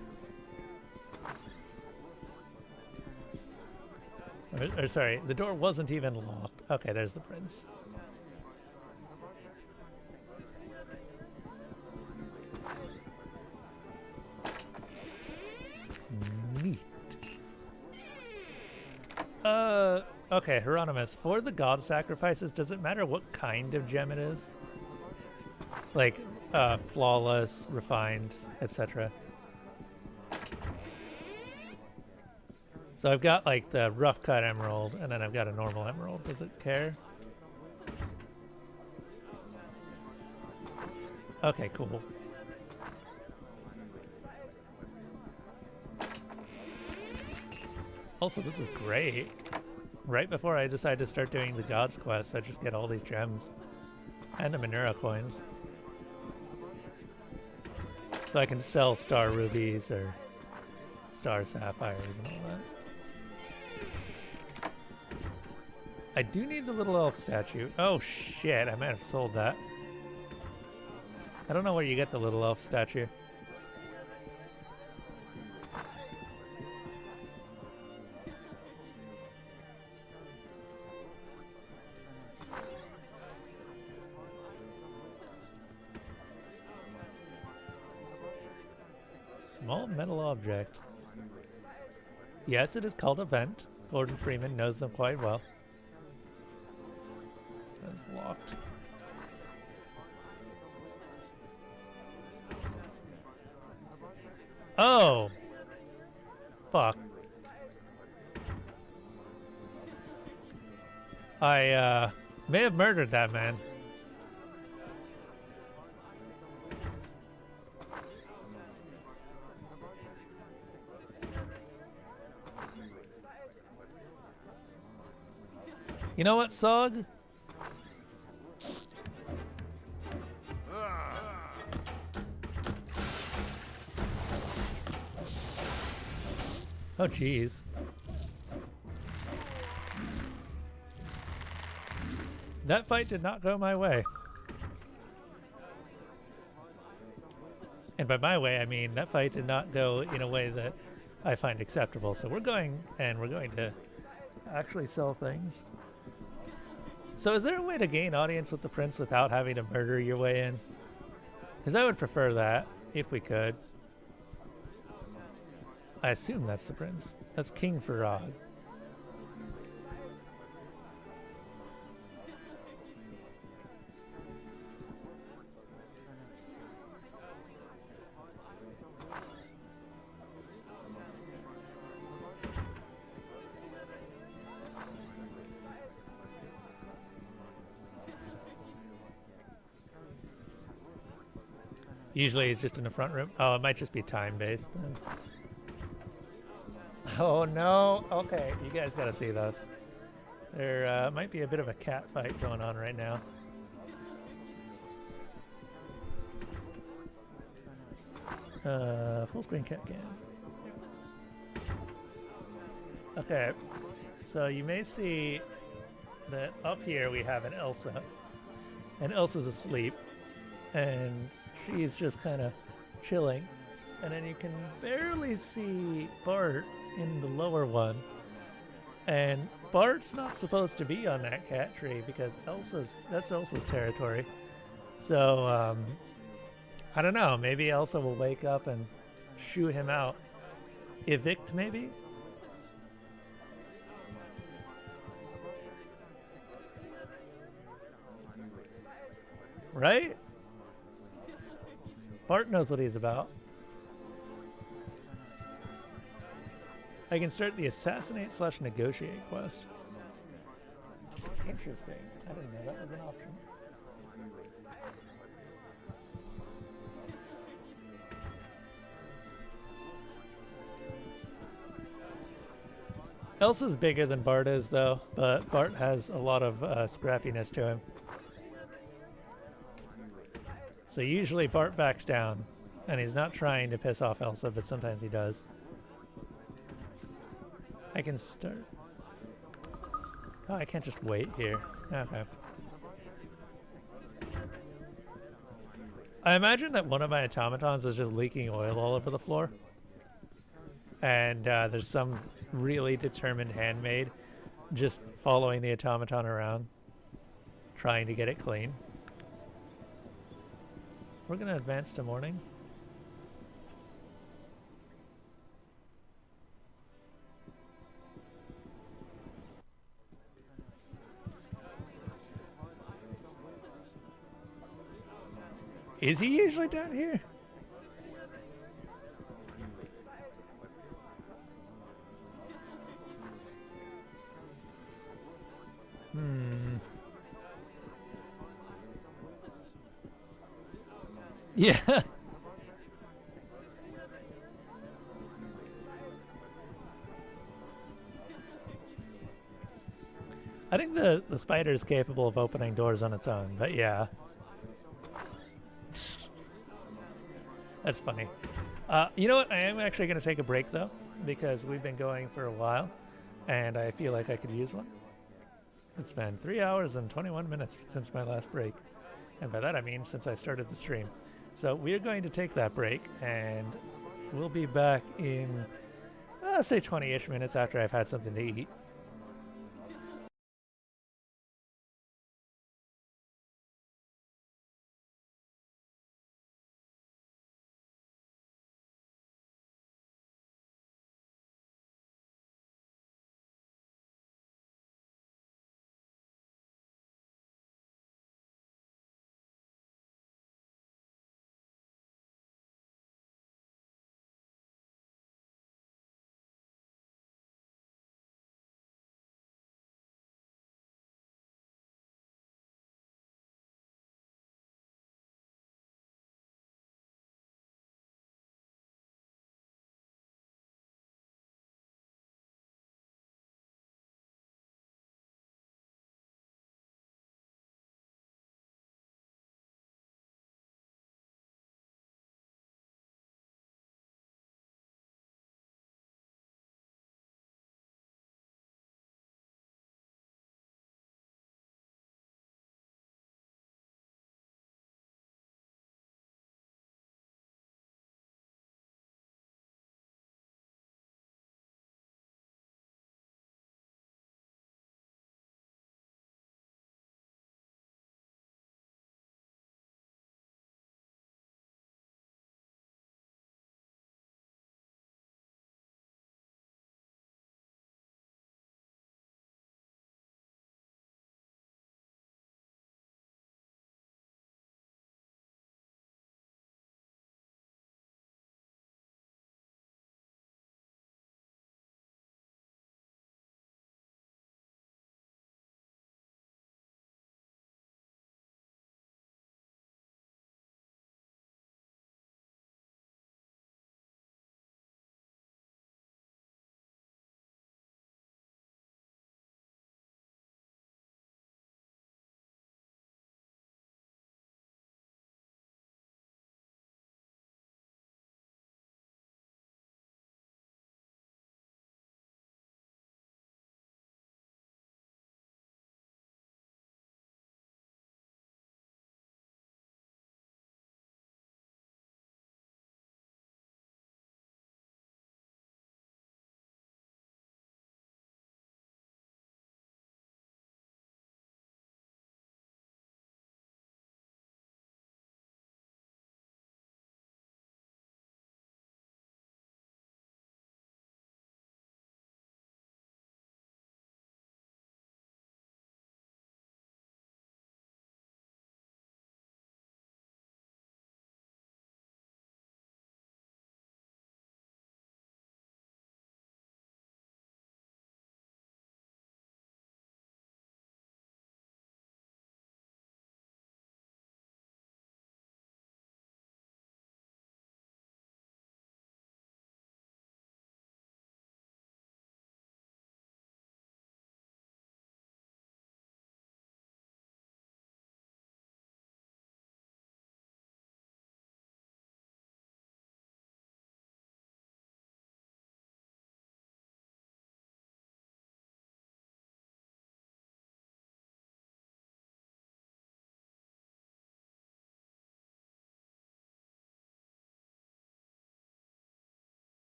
Or sorry, the door wasn't even locked. Okay, there's the prince. Neat. Okay, Hieronymus, for the god sacrifices, does it matter what kind of gem it is? Like, flawless, refined, etc. So I've got like the rough cut emerald, and then I've got a normal emerald. Does it care? Okay, cool. Also, this is great. Right before I decide to start doing the God's Quest, I just get all these gems. And the Manura coins. So I can sell star rubies or star sapphires and all that. I do need the little elf statue. Oh shit, I might have sold that. I don't know where you get the little elf statue. Small metal object. Yes, it is called a vent. Gordon Freeman knows them quite well. That is locked. Oh! Fuck. I, may have murdered that man. You know what, Sog? Oh, jeez. That fight did not go my way. And by my way, I mean that fight did not go in a way that I find acceptable. So we're going to actually sell things. So is there a way to gain audience with the prince without having to murder your way in? Because I would prefer that, if we could. I assume that's the prince. That's King Farag. Usually he's just in the front room. Oh, it might just be time-based. Oh no! Okay, you guys gotta see this. There might be a bit of a cat fight going on right now. Full screen cat cam. Okay, so you may see that up here we have an Elsa, and Elsa's asleep, and she's just kind of chilling, and then you can barely see Bart in the lower one, and Bart's not supposed to be on that cat tree because that's Elsa's territory. So I don't know, maybe Elsa will wake up and shoo him out. Evict, maybe? Right? Bart knows what he's about. I can start the assassinate/negotiate quest. Interesting. I didn't know that was an option. Elsa's bigger than Bart is, though, but Bart has a lot of scrappiness to him. So usually Bart backs down, and he's not trying to piss off Elsa, but sometimes he does. I can start. Oh, I can't just wait here. Okay. I imagine that one of my automatons is just leaking oil all over the floor. And there's some really determined handmaid just following the automaton around, trying to get it clean. We're gonna advance to morning. Is he usually down here? Yeah. I think the spider is capable of opening doors on its own, but yeah. That's funny. You know what? I am actually going to take a break, though, because we've been going for a while, and I feel like I could use one. It's been 3 hours and 21 minutes since my last break. And by that I mean since I started the stream. So we're going to take that break, and we'll be back in, say 20-ish minutes after I've had something to eat.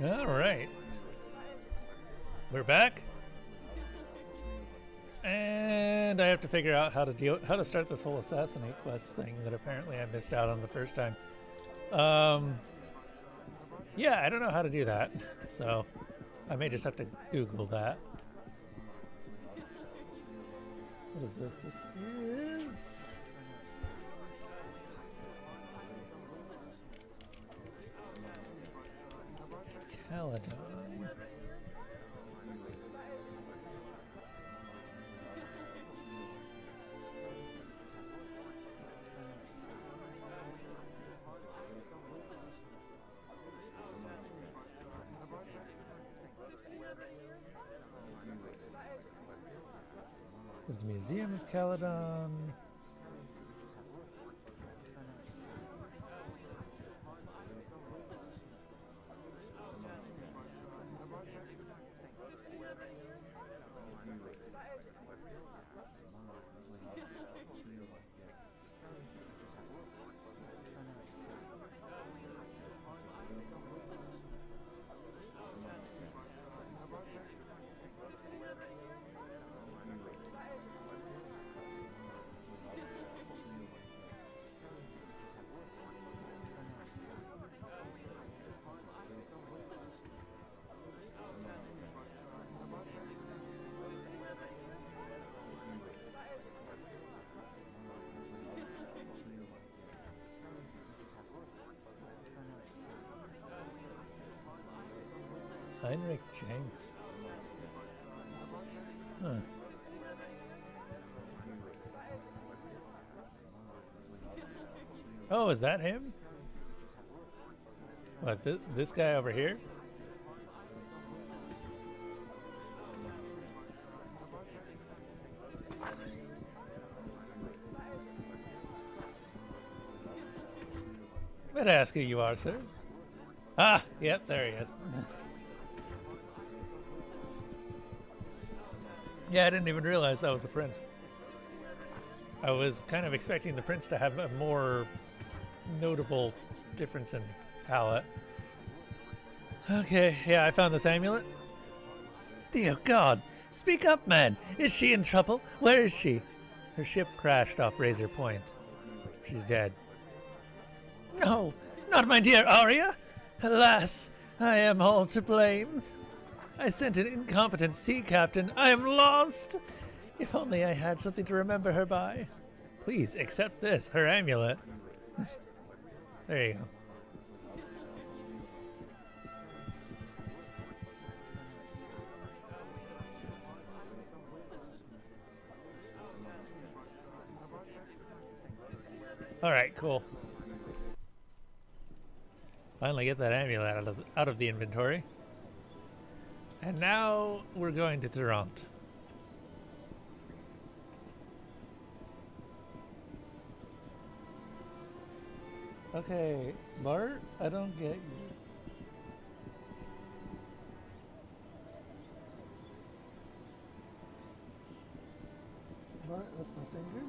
All right. We're back. And I have to figure out how to start this whole assassinate quest thing that apparently I missed out on the first time. Yeah, I don't know how to do that, so I may just have to Google that. What is this? This is Caledon. There's the Museum of Caledon. Heinrich Jenks. Huh. Oh, is that him? What, this guy over here? May I ask who you are, sir? Ah, yep, there he is. Yeah, I didn't even realize that was a prince. I was kind of expecting the prince to have a more notable difference in palette. Okay, yeah, I found this amulet. Dear God, speak up, man. Is she in trouble? Where is she? Her ship crashed off Razor Point. She's dead. No, not my dear Arya. Alas, I am all to blame. I sent an incompetent sea captain. I am lost. If only I had something to remember her by. Please accept this, her amulet. There you go. All right, cool. Finally get that amulet out of the inventory. And now we're going to Toronto. Okay, Bart, I don't get you. Bart, that's my finger.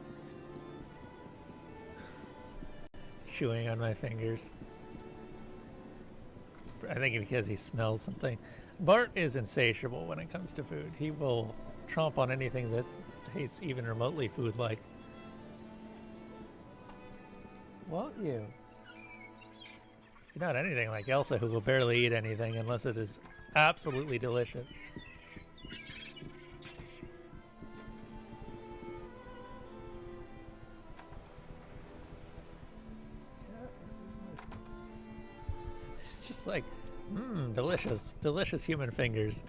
Chewing on my fingers. I think because he smells something. Bart is insatiable when it comes to food. He will chomp on anything that tastes even remotely food-like. Won't you? You're not anything like Elsa, who will barely eat anything unless it is absolutely delicious. It's just like, delicious. Delicious human fingers.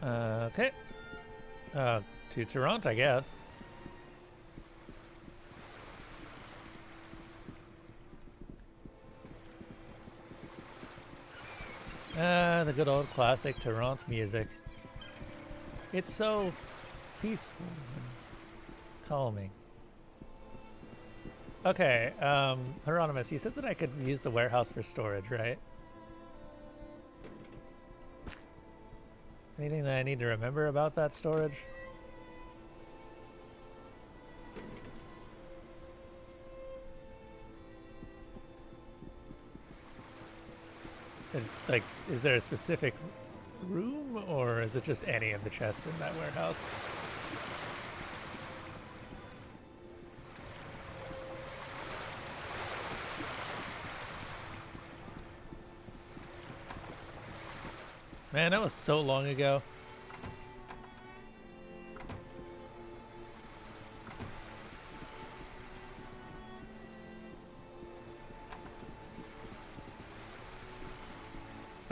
Okay. To Toronto, I guess. The good old classic Toronto music. It's so peaceful and calming. Okay, Hieronymus, you said that I could use the warehouse for storage, right? Anything that I need to remember about that storage? Like, is there a specific room, or is it just any of the chests in that warehouse? Man, that was so long ago.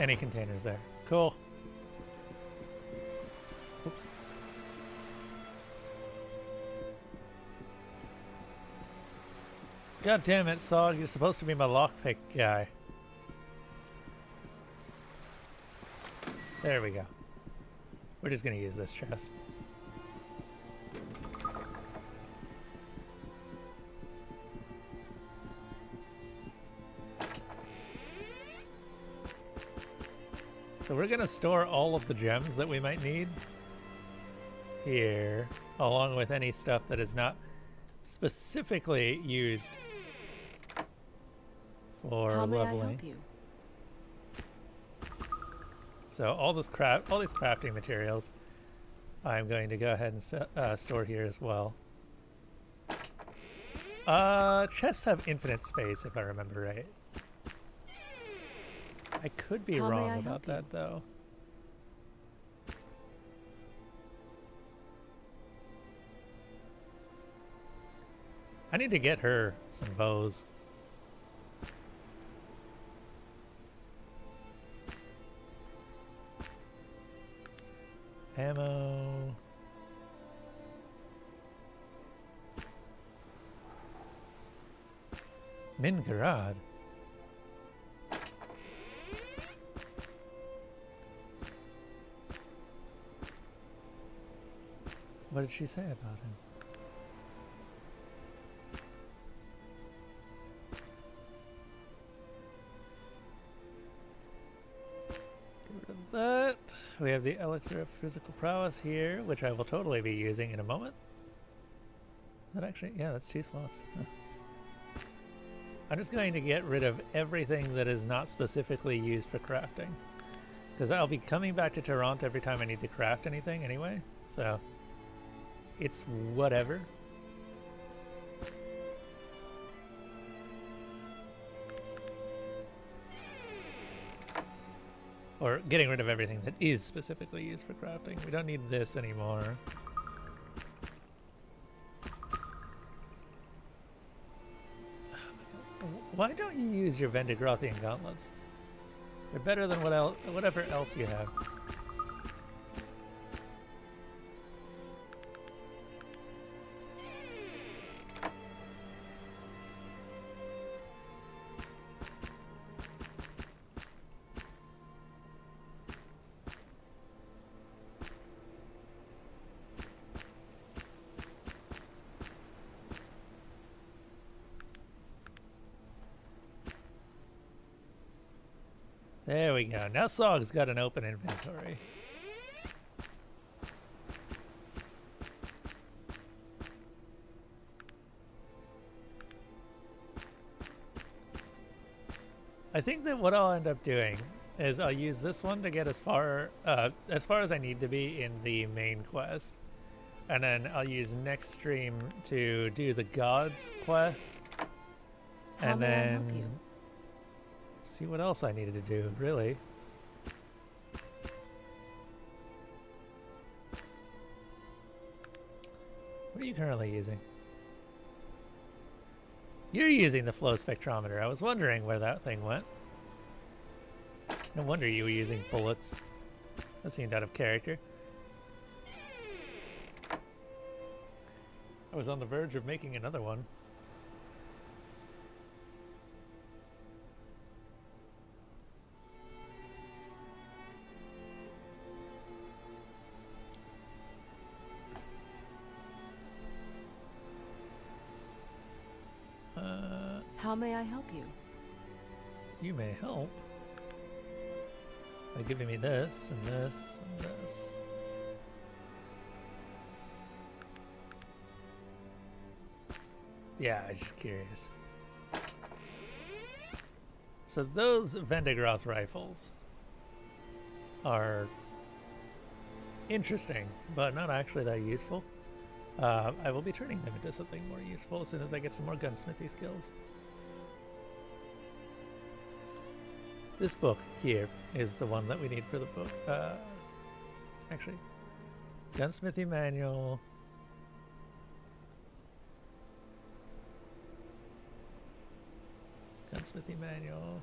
Any containers there. Cool. Oops. God damn it, Sog. You're supposed to be my lockpick guy. There we go. We're just going to use this chest. So we're going to store all of the gems that we might need here, along with any stuff that is not specifically used for How may I leveling. help you? So all these crafting materials, I'm going to go ahead and store here as well. Chests have infinite space, if I remember right. I could be How may wrong I about help you? that, though. I need to get her some bows. Ammo. Mingarad. What did she say about him? Get rid of that. We have the elixir of physical prowess here, which I will totally be using in a moment. That actually, yeah, that's 2 slots. Huh. I'm just going to get rid of everything that is not specifically used for crafting, because I'll be coming back to Toronto every time I need to craft anything anyway, so it's whatever. Or getting rid of everything that is specifically used for crafting. We don't need this anymore. Why don't you use your Vendigrothian gauntlets? They're better than whatever else you have. There we go. Now Sog's got an open inventory. I think that what I'll end up doing is I'll use this one to get as far as I need to be in the main quest. And then I'll use next stream to do the gods quest. How and may I then help you? see what else I needed to do, really. What are you currently using? You're using the flow spectrometer. I was wondering where that thing went. No wonder you were using bullets. That seemed out of character. I was on the verge of making another one. How may I help you? You may help. By giving me this and this and this. Yeah, I'm just curious. So those Vendigroth rifles are interesting, but not actually that useful. I will be turning them into something more useful as soon as I get some more gunsmithy skills. This book here is the one that we need for the book. Actually, gunsmithy manual. Gunsmithy manual.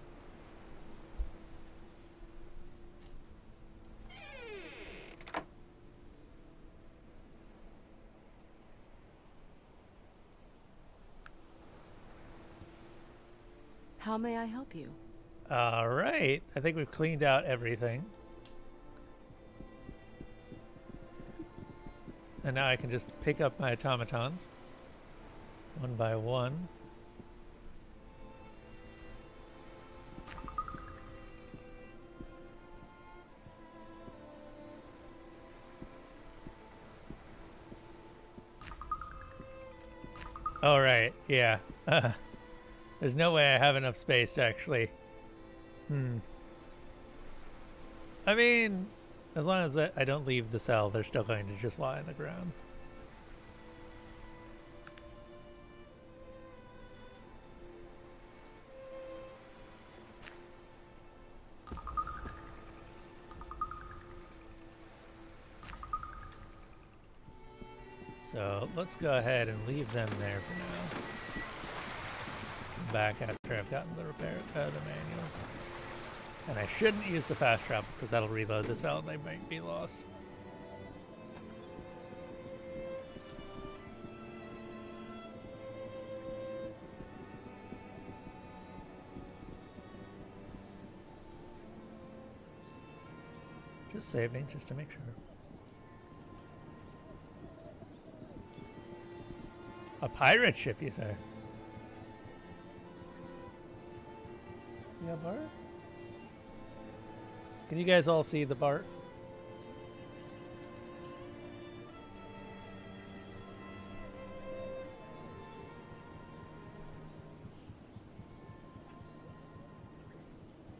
How may I help you? All right. I think we've cleaned out everything. And now I can just pick up my automatons one by one. All right. Yeah. There's no way I have enough space to actually. I mean, as long as I don't leave the cell, they're still going to just lie on the ground. So let's go ahead and leave them there for now. Come back after I've gotten the the manuals. And I shouldn't use the fast travel because that'll reload the cell and they might be lost. Just saving, just to make sure. A pirate ship, you say? Yeah, Bart? Can you guys all see the Bart?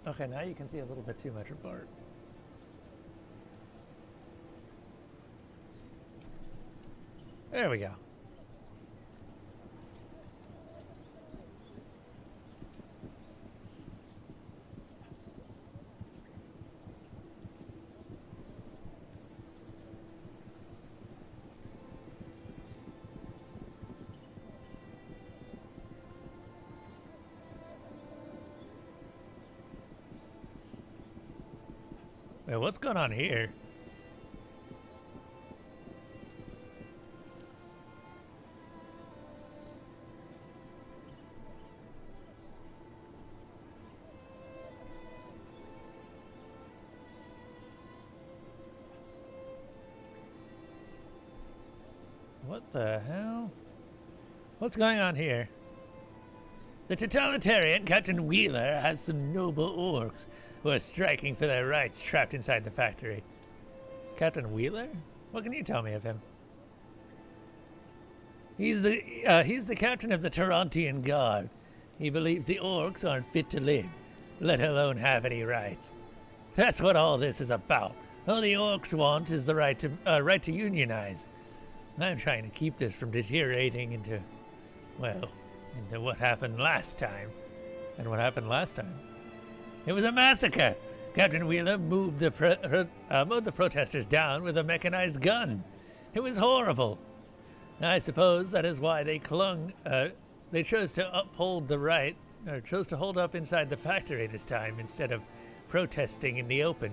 Okay, now you can see a little bit too much of Bart. There we go. Wait, what's going on here? What the hell? What's going on here? The totalitarian Captain Wheeler has some noble orcs who are striking for their rights trapped inside the factory. Captain Wheeler? What can you tell me of him? He's the captain of the Torontian Guard. He believes the orcs aren't fit to live, let alone have any rights. That's what all this is about. All the orcs want is the right to unionize. I'm trying to keep this from deteriorating into, well, into what happened last time. And what happened last time? It was a massacre. Captain Wheeler moved the protesters down with a mechanized gun. It was horrible. I suppose that is why they they chose to uphold the right, or chose to hold up inside the factory this time instead of protesting in the open.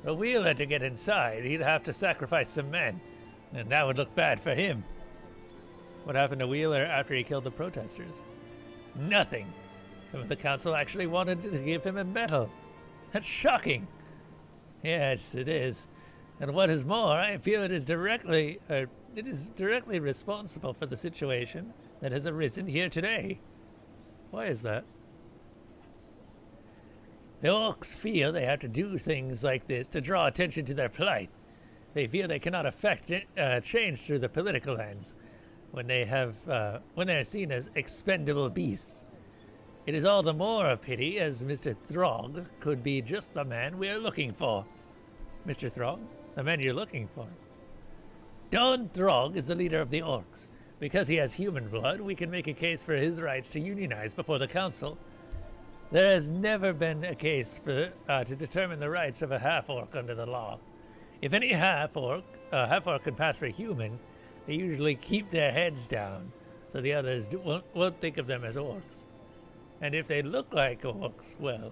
For Wheeler to get inside, he'd have to sacrifice some men, and that would look bad for him. What happened to Wheeler after he killed the protesters? Nothing. Some of the council actually wanted to give him a medal. That's shocking. Yes, it is. And what is more, I feel it is directly responsible for the situation that has arisen here today. Why is that? The orcs feel they have to do things like this to draw attention to their plight. They feel they cannot affect change through the political lens when they are seen as expendable beasts. It is all the more a pity as Mr. Throg could be just the man we are looking for. Mr. Throg? The man you're looking for. Don Throg is the leader of the orcs. Because he has human blood, we can make a case for his rights to unionize before the council. There has never been a case for to determine the rights of a half-orc under the law. If any half-orc can pass for human, they usually keep their heads down, so the others won't think of them as orcs. And if they look like orcs, well,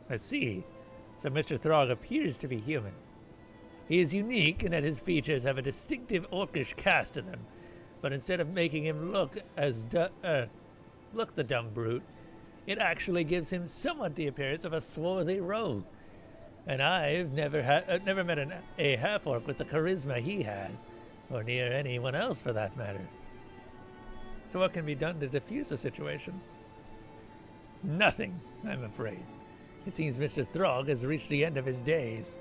let's see. So Mr. Throg appears to be human. He is unique in that his features have a distinctive orcish cast to them, but instead of making him look the dumb brute, it actually gives him somewhat the appearance of a swarthy rogue. And I've never met a half-orc with the charisma he has, or near anyone else for that matter. So what can be done to defuse the situation? Nothing, I'm afraid. It seems Mr. Throg has reached the end of his days.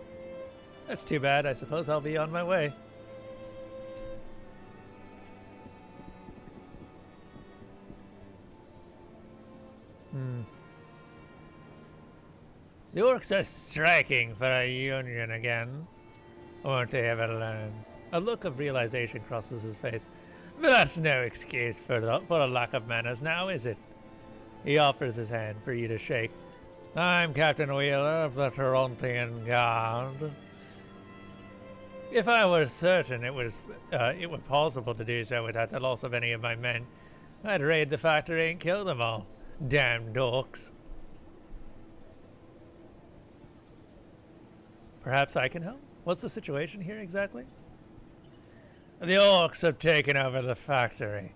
That's too bad. I suppose I'll be on my way. The orcs are striking for a union again. Won't they ever learn? A look of realization crosses his face. But that's no excuse for a lack of manners now, is it? He offers his hand for you to shake. I'm Captain Wheeler of the Torontian Guard. If I were certain it were possible to do so without the loss of any of my men, I'd raid the factory and kill them all. Damned orcs. Perhaps I can help? What's the situation here exactly? The orcs have taken over the factory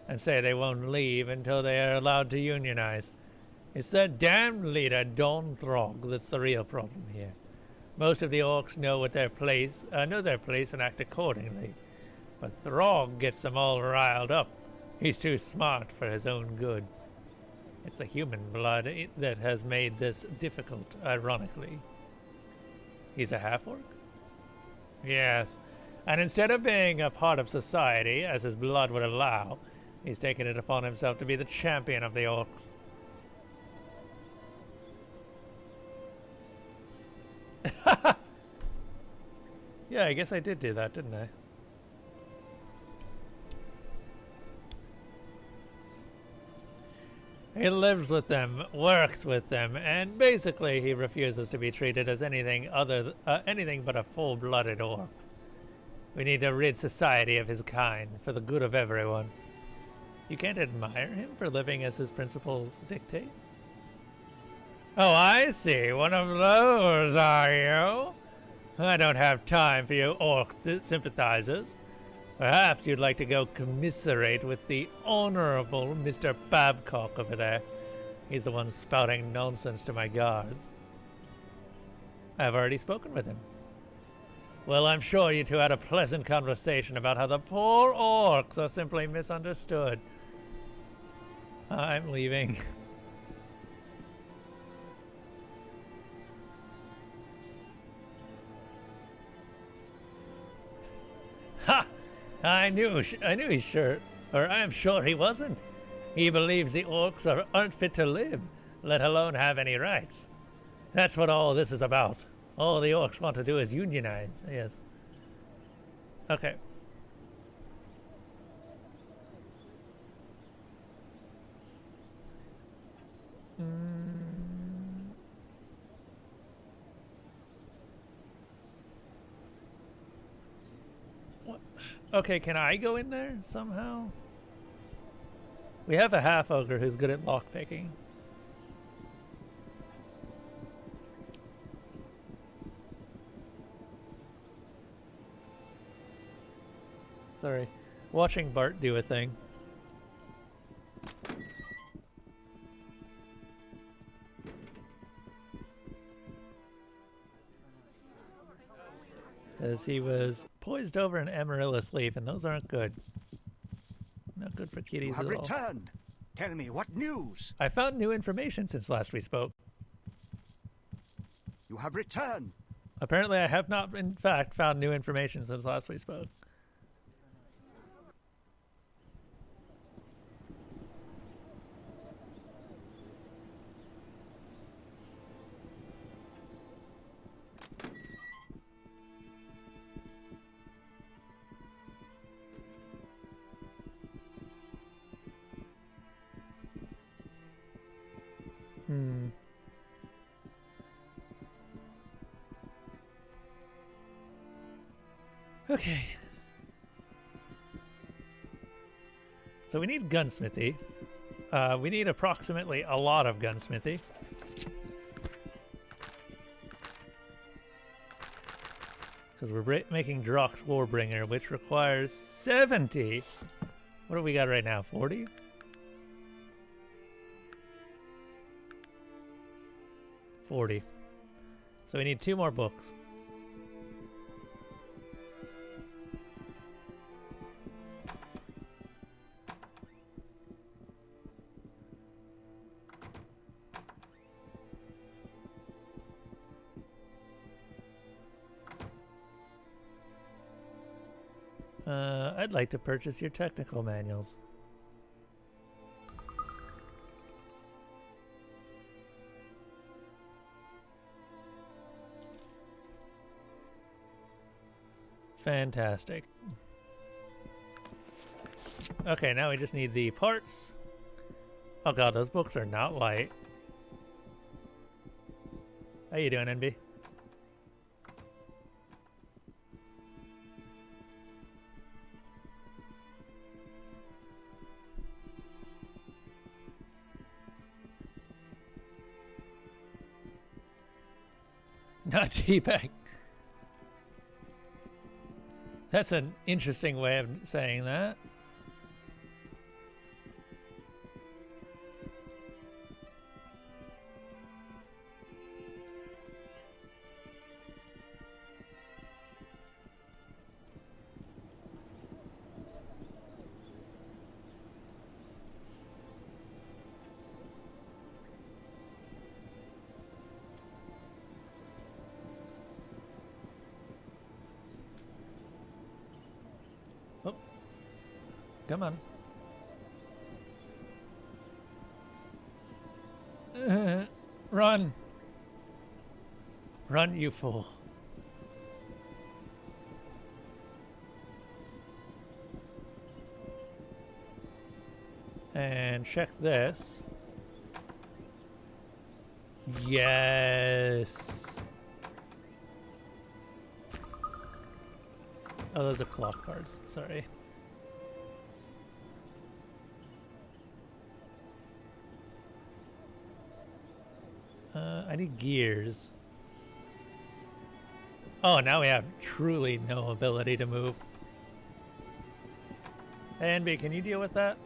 and say they won't leave until they are allowed to unionize. It's their damned leader, Don Throg, that's the real problem here. Most of the orcs know their place and act accordingly. But Throg gets them all riled up. He's too smart for his own good. It's the human blood that has made this difficult, ironically. He's a half-orc? Yes. And instead of being a part of society, as his blood would allow, he's taken it upon himself to be the champion of the orcs. Yeah, I guess I did do that, didn't I? He lives with them, works with them, and basically he refuses to be treated as anything but a full-blooded orc. We need to rid society of his kind for the good of everyone. You can't admire him for living as his principles dictate? Oh, I see. One of those, are you? I don't have time for you orc sympathizers. Perhaps you'd like to go commiserate with the Honorable Mr. Babcock over there. He's the one spouting nonsense to my guards. I've already spoken with him. Well, I'm sure you two had a pleasant conversation about how the poor orcs are simply misunderstood. I'm leaving. Ha! I am sure he wasn't. He believes the orcs aren't fit to live, let alone have any rights. That's what all this is about. All the orcs want to do is unionize. Yes. Okay. What? Okay, can I go in there somehow? We have a half-ogre who's good at lockpicking. Sorry. Watching Bart do a thing. As he was poised over an amaryllis leaf, and those aren't good. Not good for kitties at all. You have returned. Tell me, what news? I found new information since last we spoke. You have returned. Apparently I have not, in fact, found new information since last we spoke. Okay. So we need gunsmithy. We need approximately a lot of gunsmithy. Because we're making Drox Warbringer, which requires 70. What do we got right now? 40? So we need 2 more books. I'd like to purchase your technical manuals. Fantastic. Okay, now we just need the parts. Oh god, those books are not light. How you doing, NB? Not teabag. That's an interesting way of saying that. Come on. Run. Run, you fool. And check this. Yes. Oh, those are clock cards. Sorry. I need gears. Oh, now we have truly no ability to move. Hey, NB, can you deal with that?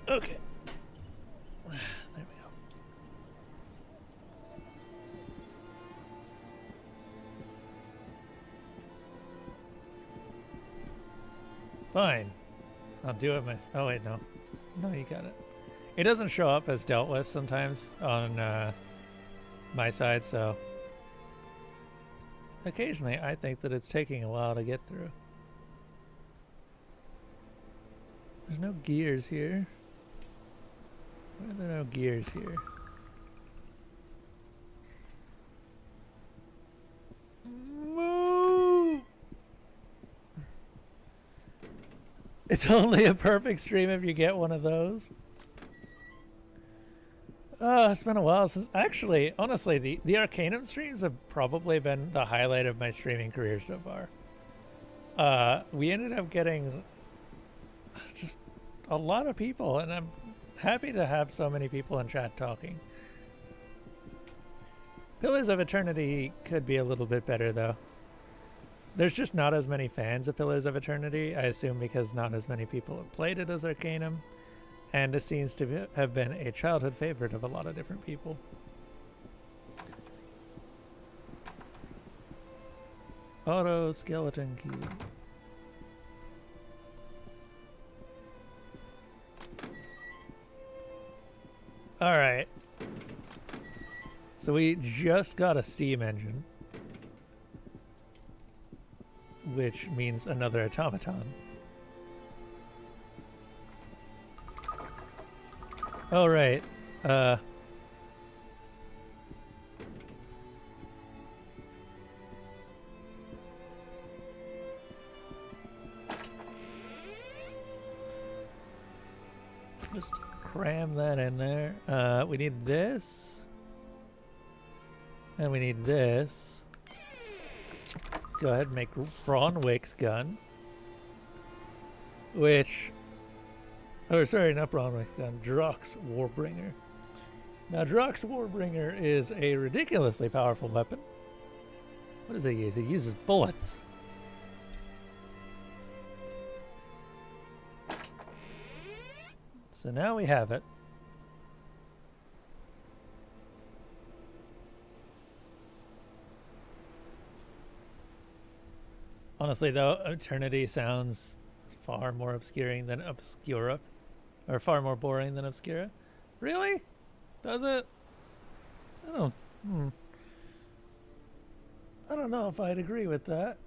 Okay. There we go. Fine. I'll do it myself. Oh, wait, no. No, you got it. It doesn't show up as dealt with sometimes on my side, so occasionally I think that it's taking a while to get through. There's no gears here. Why are there no gears here? Move! It's only a perfect stream if you get one of those. Oh, it's been a while since... Actually, honestly, the Arcanum streams have probably been the highlight of my streaming career so far. We ended up getting just a lot of people, and I'm happy to have so many people in chat talking. Pillars of Eternity could be a little bit better, though. There's just not as many fans of Pillars of Eternity, I assume because not as many people have played it as Arcanum, and it seems to have been a childhood favorite of a lot of different people. Auto skeleton key. Alright. So we just got a steam engine, which means another automaton. Oh, right. Just cram that in there. We need this. And we need this. Go ahead and make Bronwick's gun. Which... Oh, sorry, not Bronwick's gun. Drock's Warbringer. Now, Drock's Warbringer is a ridiculously powerful weapon. What does it use? It uses bullets. So now we have it. Honestly, though, Eternity sounds far more obscuring than Obscura. Or far more boring than Obscura. Really? Does it? I don't... I don't know if I'd agree with that.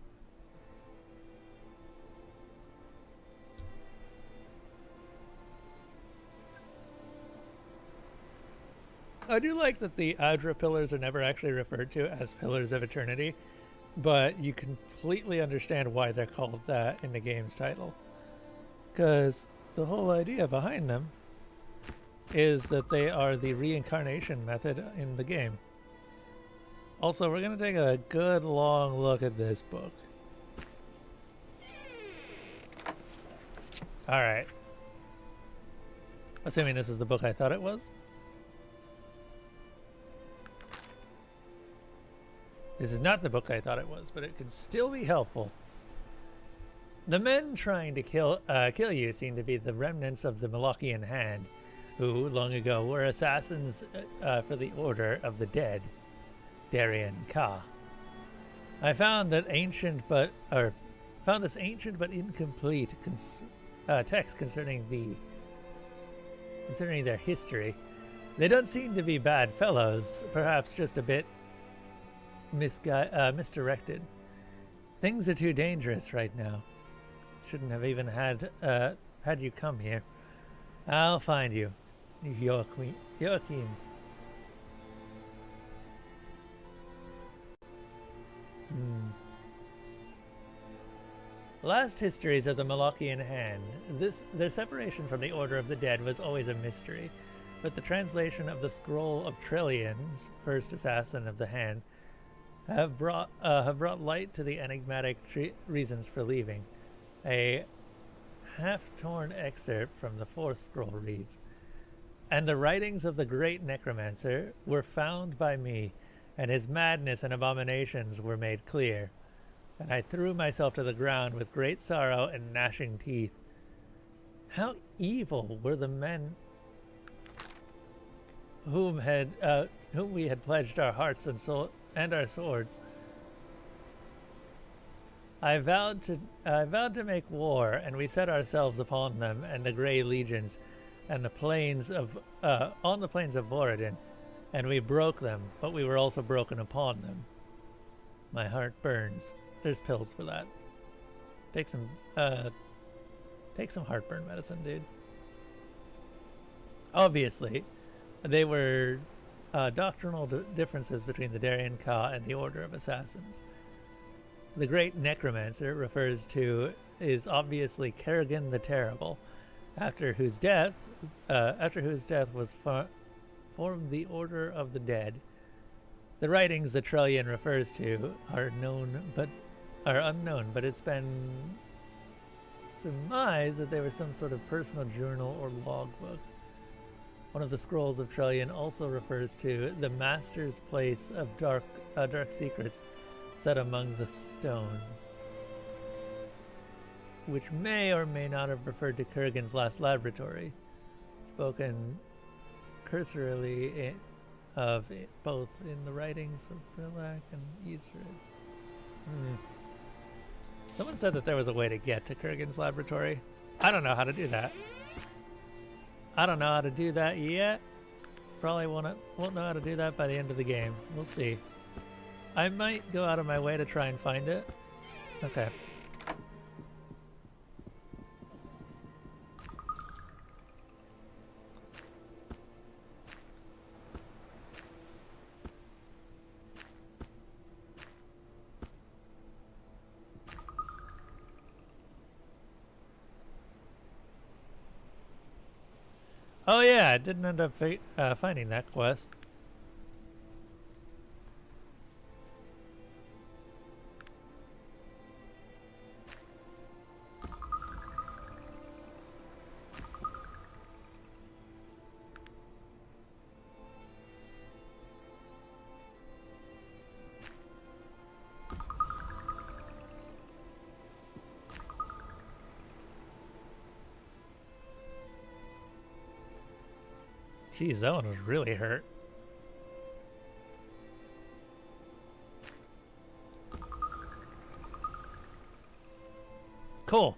I do like that the Adra pillars are never actually referred to as Pillars of Eternity, but you completely understand why they're called that in the game's title. Because the whole idea behind them is that they are the reincarnation method in the game. Also, we're going to take a good long look at this book. Alright. Assuming this is the book I thought it was. This is not the book I thought it was, but it could still be helpful. The men trying to kill you seem to be the remnants of the Malachian Hand, who, long ago, were assassins for the Order of the Dead, Darien Ka. I found this ancient but incomplete text concerning their history. They don't seem to be bad fellows, perhaps just a bit misdirected. Things are too dangerous right now. Shouldn't have even had you come here. I'll find you, Joachim. Last histories of the Malachian Hand. Their separation from the Order of the Dead was always a mystery, but the translation of the Scroll of Trillions, first assassin of the Hand, have brought light to the enigmatic reasons for leaving. A half-torn excerpt from the fourth scroll reads, "And the writings of the great necromancer were found by me, and his madness and abominations were made clear. And I threw myself to the ground with great sorrow and gnashing teeth. How evil were the men whom we had pledged our hearts and our swords. I vowed to make war, and we set ourselves upon them and the Grey Legions, and on the plains of Voradin, and we broke them, but we were also broken upon them. My heart burns. There's pills for that. Take some heartburn medicine, dude." Obviously, they were doctrinal differences between the Darien Ka and the Order of Assassins. The Great Necromancer is obviously Kerrigan the Terrible, after whose death was formed the Order of the Dead. The writings the Trillion refers to are unknown, but it's been surmised that they were some sort of personal journal or logbook. One of the scrolls of Trillion also refers to the Master's place of dark secrets set among the stones, which may or may not have referred to Kurgan's last laboratory, spoken cursorily of both in the writings of Prilak and Yisrid. Someone said that there was a way to get to Kurgan's laboratory. I don't know how to do that. I don't know how to do that yet. Probably won't know how to do that by the end of the game. We'll see. I might go out of my way to try and find it. Okay. Oh yeah, I didn't end up finding that quest. Jeez, that one was really hurt. Cool.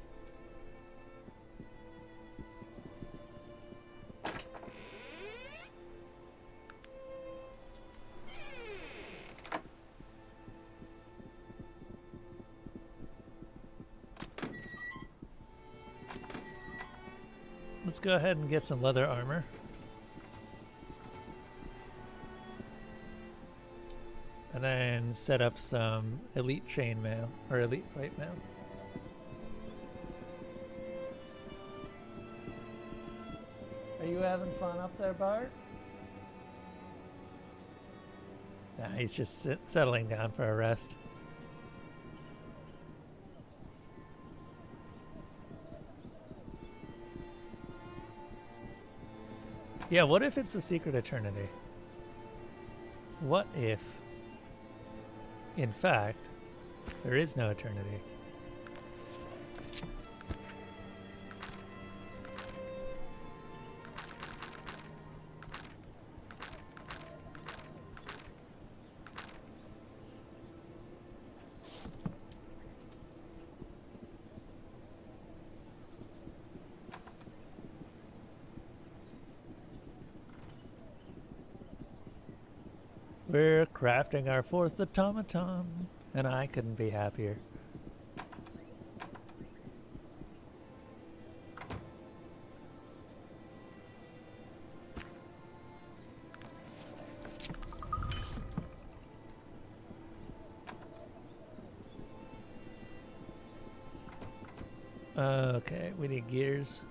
Let's go ahead and get some leather armor. And then set up some elite chainmail, or elite plate mail. Are you having fun up there, Bart? Nah, he's just settling down for a rest. Yeah, what if it's a secret eternity? What if, in fact, there is no eternity? We're crafting our 4th automaton, and I couldn't be happier. Okay, we need gears.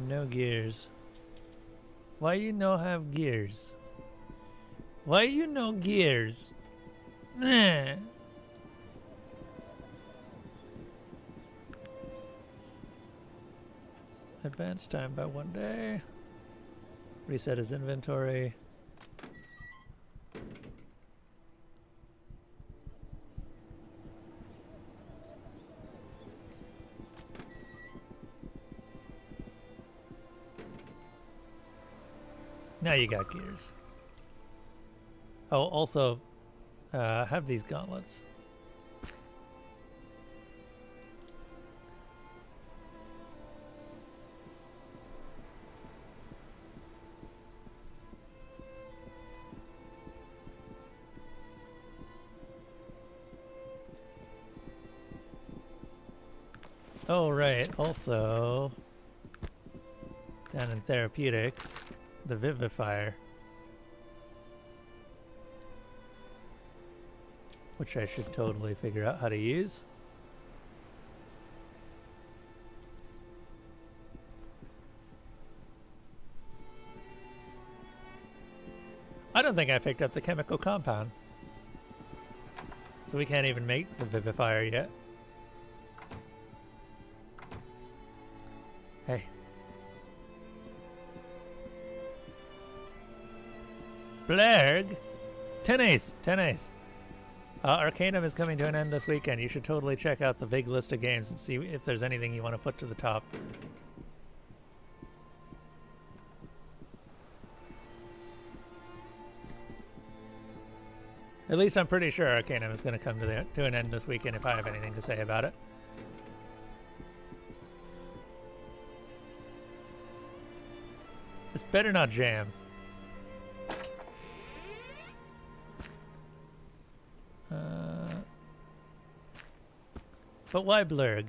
No gears. Why you no have gears? Why you no gears? Nah. Advance time by 1 day. Reset his inventory. Now you got gears. Oh, also, have these gauntlets. Oh, right. Also, down in therapeutics, the Vivifier, which I should totally figure out how to use. I don't think I picked up the chemical compound, so we can't even make the Vivifier yet. Hey. Blurg? Tennis! Tennis! Arcanum is coming to an end this weekend. You should totally check out the big list of games and see if there's anything you want to put to the top. At least I'm pretty sure Arcanum is going to come to an end this weekend if I have anything to say about it. This better not jam. But why Blurg?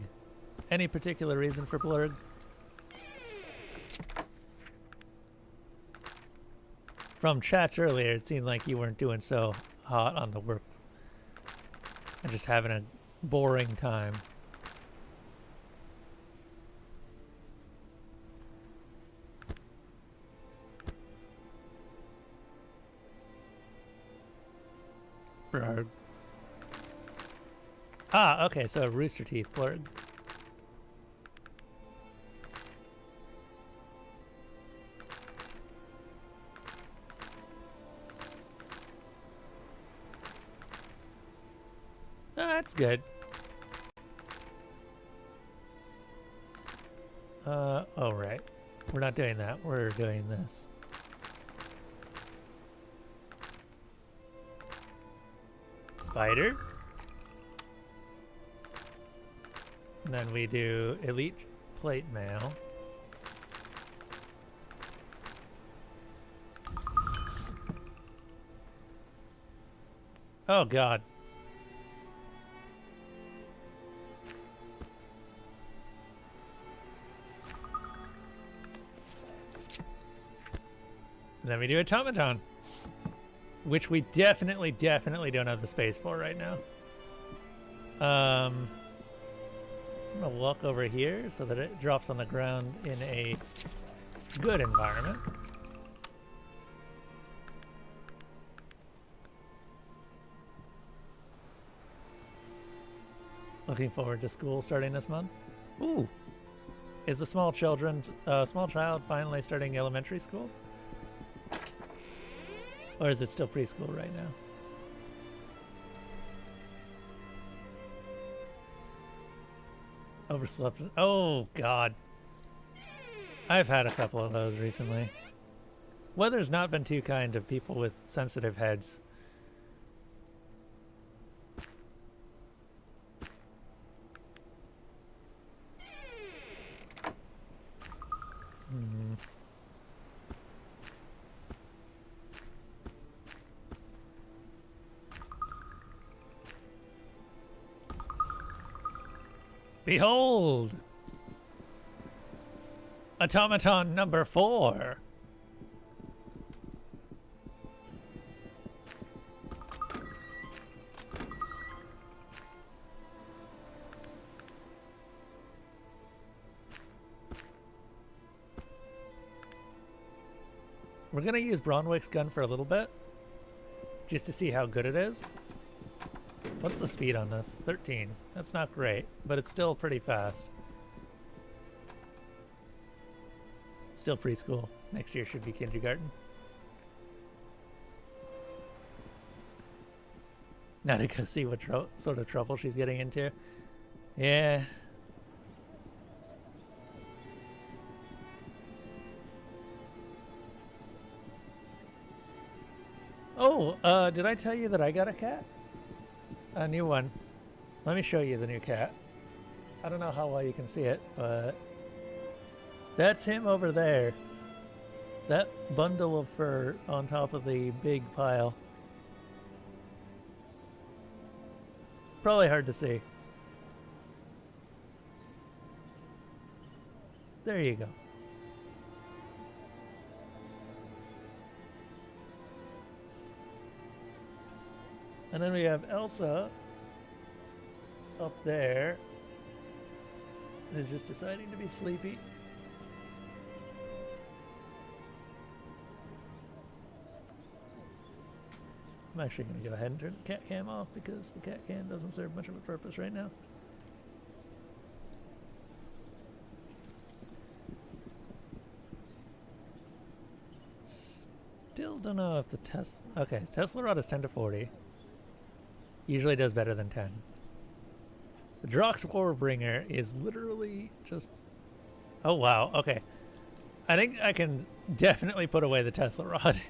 Any particular reason for Blurg? From chats earlier, it seemed like you weren't doing so hot on the work and just having a boring time. Blurg. Ah, okay, so Rooster Teeth Blurg. Oh, that's good. Oh right. We're not doing that. We're doing this. Spider. And then we do Elite Plate Mail. Oh god. And then we do Automaton, which we definitely don't have the space for right now. I'm gonna walk over here so that it drops on the ground in a good environment. Looking forward to school starting this month. Ooh, is the small child finally starting elementary school? Or is it still preschool right now? Overslept. Oh, God. I've had a couple of those recently. Weather's not been too kind to people with sensitive heads. Behold! Automaton number 4. We're gonna use Bronwick's gun for a little bit, just to see how good it is. What's the speed on this? 13. That's not great, but it's still pretty fast. Still preschool. Next year should be kindergarten. Now to go see what sort of trouble she's getting into. Yeah. Oh, did I tell you that I got a cat? A new one. Let me show you the new cat. I don't know how well you can see it, but that's him over there. That bundle of fur on top of the big pile. Probably hard to see. There you go. And then we have Elsa up there, who's just deciding to be sleepy. I'm actually going to go ahead and turn the cat cam off because the cat cam doesn't serve much of a purpose right now. Still don't know if the Tesla... Okay, Tesla rod is 10 to 40. Usually does better than 10. The Drox Warbringer is literally just... Oh, wow. Okay. I think I can definitely put away the Tesla Rod.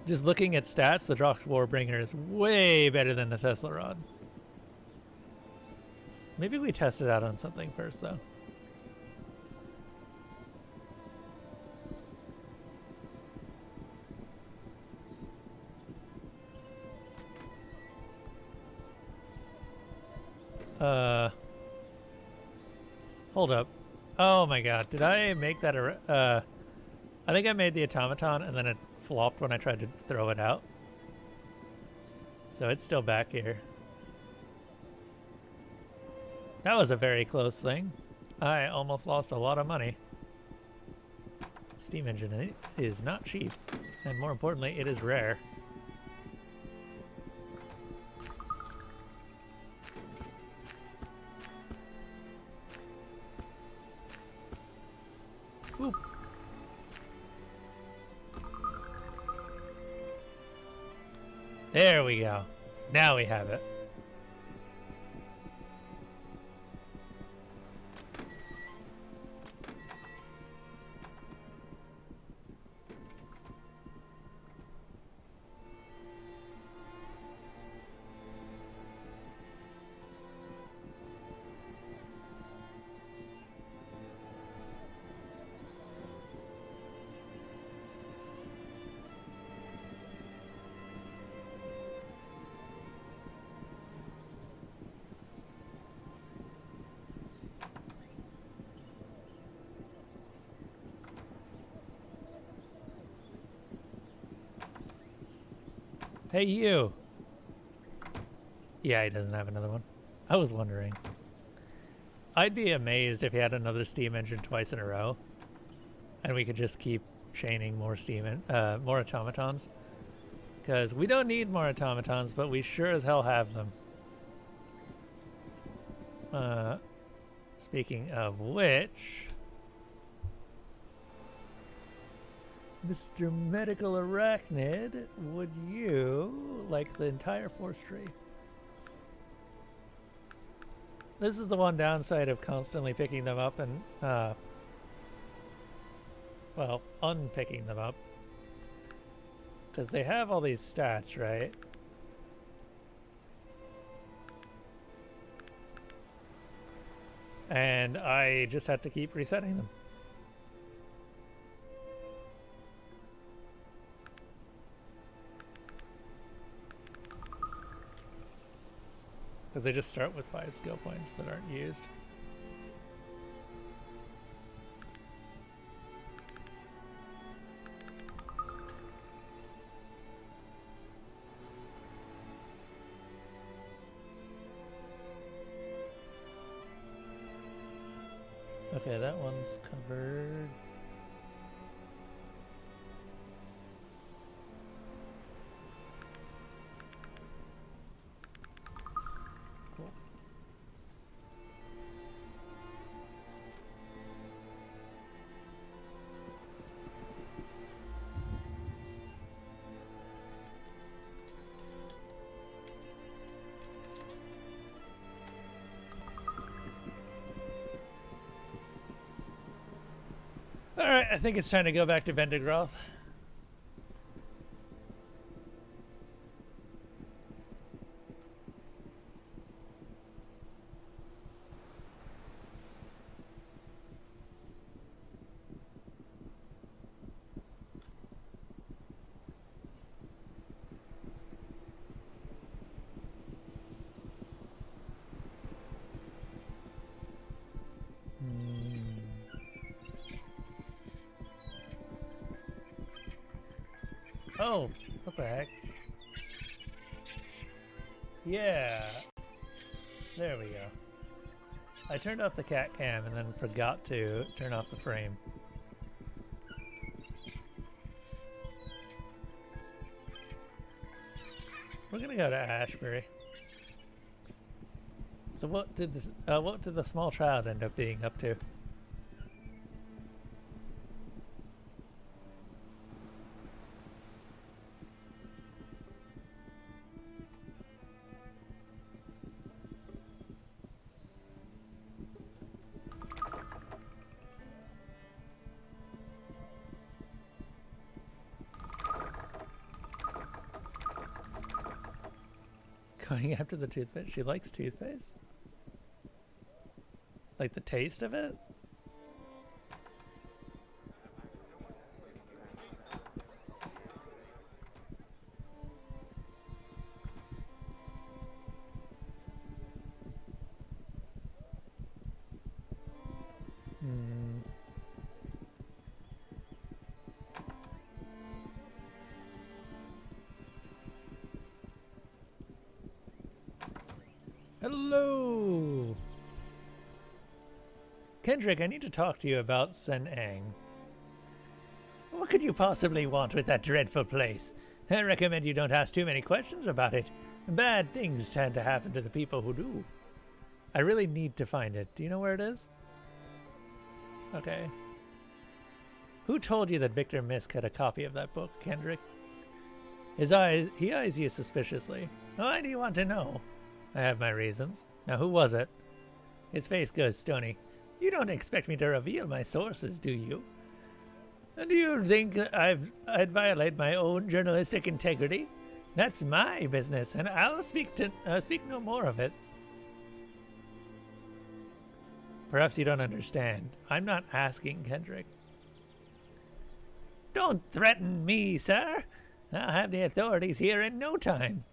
Just looking at stats, the Drox Warbringer is way better than the Tesla Rod. Maybe we test it out on something first, though. Hold up. Oh my god, did I make that a... I think I made the automaton and then it flopped when I tried to throw it out. So it's still back here. That was a very close thing. I almost lost a lot of money. Steam engine is not cheap. And more importantly, it is rare. Oop. There we go. Now we have it. Hey, you! Yeah, he doesn't have another one. I was wondering. I'd be amazed if he had another steam engine twice in a row. And we could just keep chaining more more automatons. Because we don't need more automatons, but we sure as hell have them. Speaking of which... Mr. Medical Arachnid, would you like the entire force tree? This is the one downside of constantly picking them up and, well, unpicking them up. Because they have all these stats, right? And I just had to keep resetting them. Because they just start with 5 skill points that aren't used. Okay, that one's covered. Alright, I think it's time to go back to Vendigroth. Oh, what the heck? Yeah. There we go. I turned off the cat cam and then forgot to turn off the frame. We're gonna go to Ashbury. So what did the small child end up being up to? Going after the toothpaste. She likes toothpaste. Like the taste of it? Hello! Kendrick, I need to talk to you about Sen Ang. What could you possibly want with that dreadful place? I recommend you don't ask too many questions about it. Bad things tend to happen to the people who do. I really need to find it. Do you know where it is? Okay. Who told you that Victor Misk had a copy of that book, Kendrick? He eyes you suspiciously. Why do you want to know? I have my reasons. Now, who was it? His face goes stony. You don't expect me to reveal my sources, do you? And do you think I'd violate my own journalistic integrity? That's my business, and I'll speak no more of it. Perhaps you don't understand. I'm not asking, Kendrick. Don't threaten me, sir. I'll have the authorities here in no time.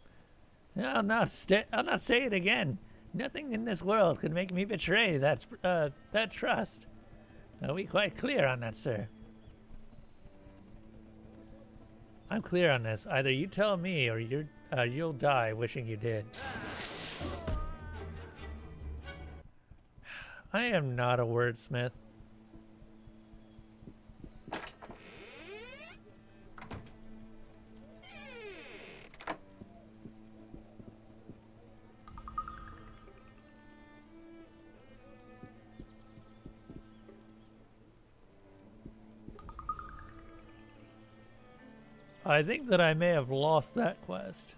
I'll not say it again. Nothing in this world could make me betray that trust. Are we quite clear on that, sir? I'm clear on this. Either you tell me, or you'll die wishing you did. I am not a wordsmith. I think that I may have lost that quest.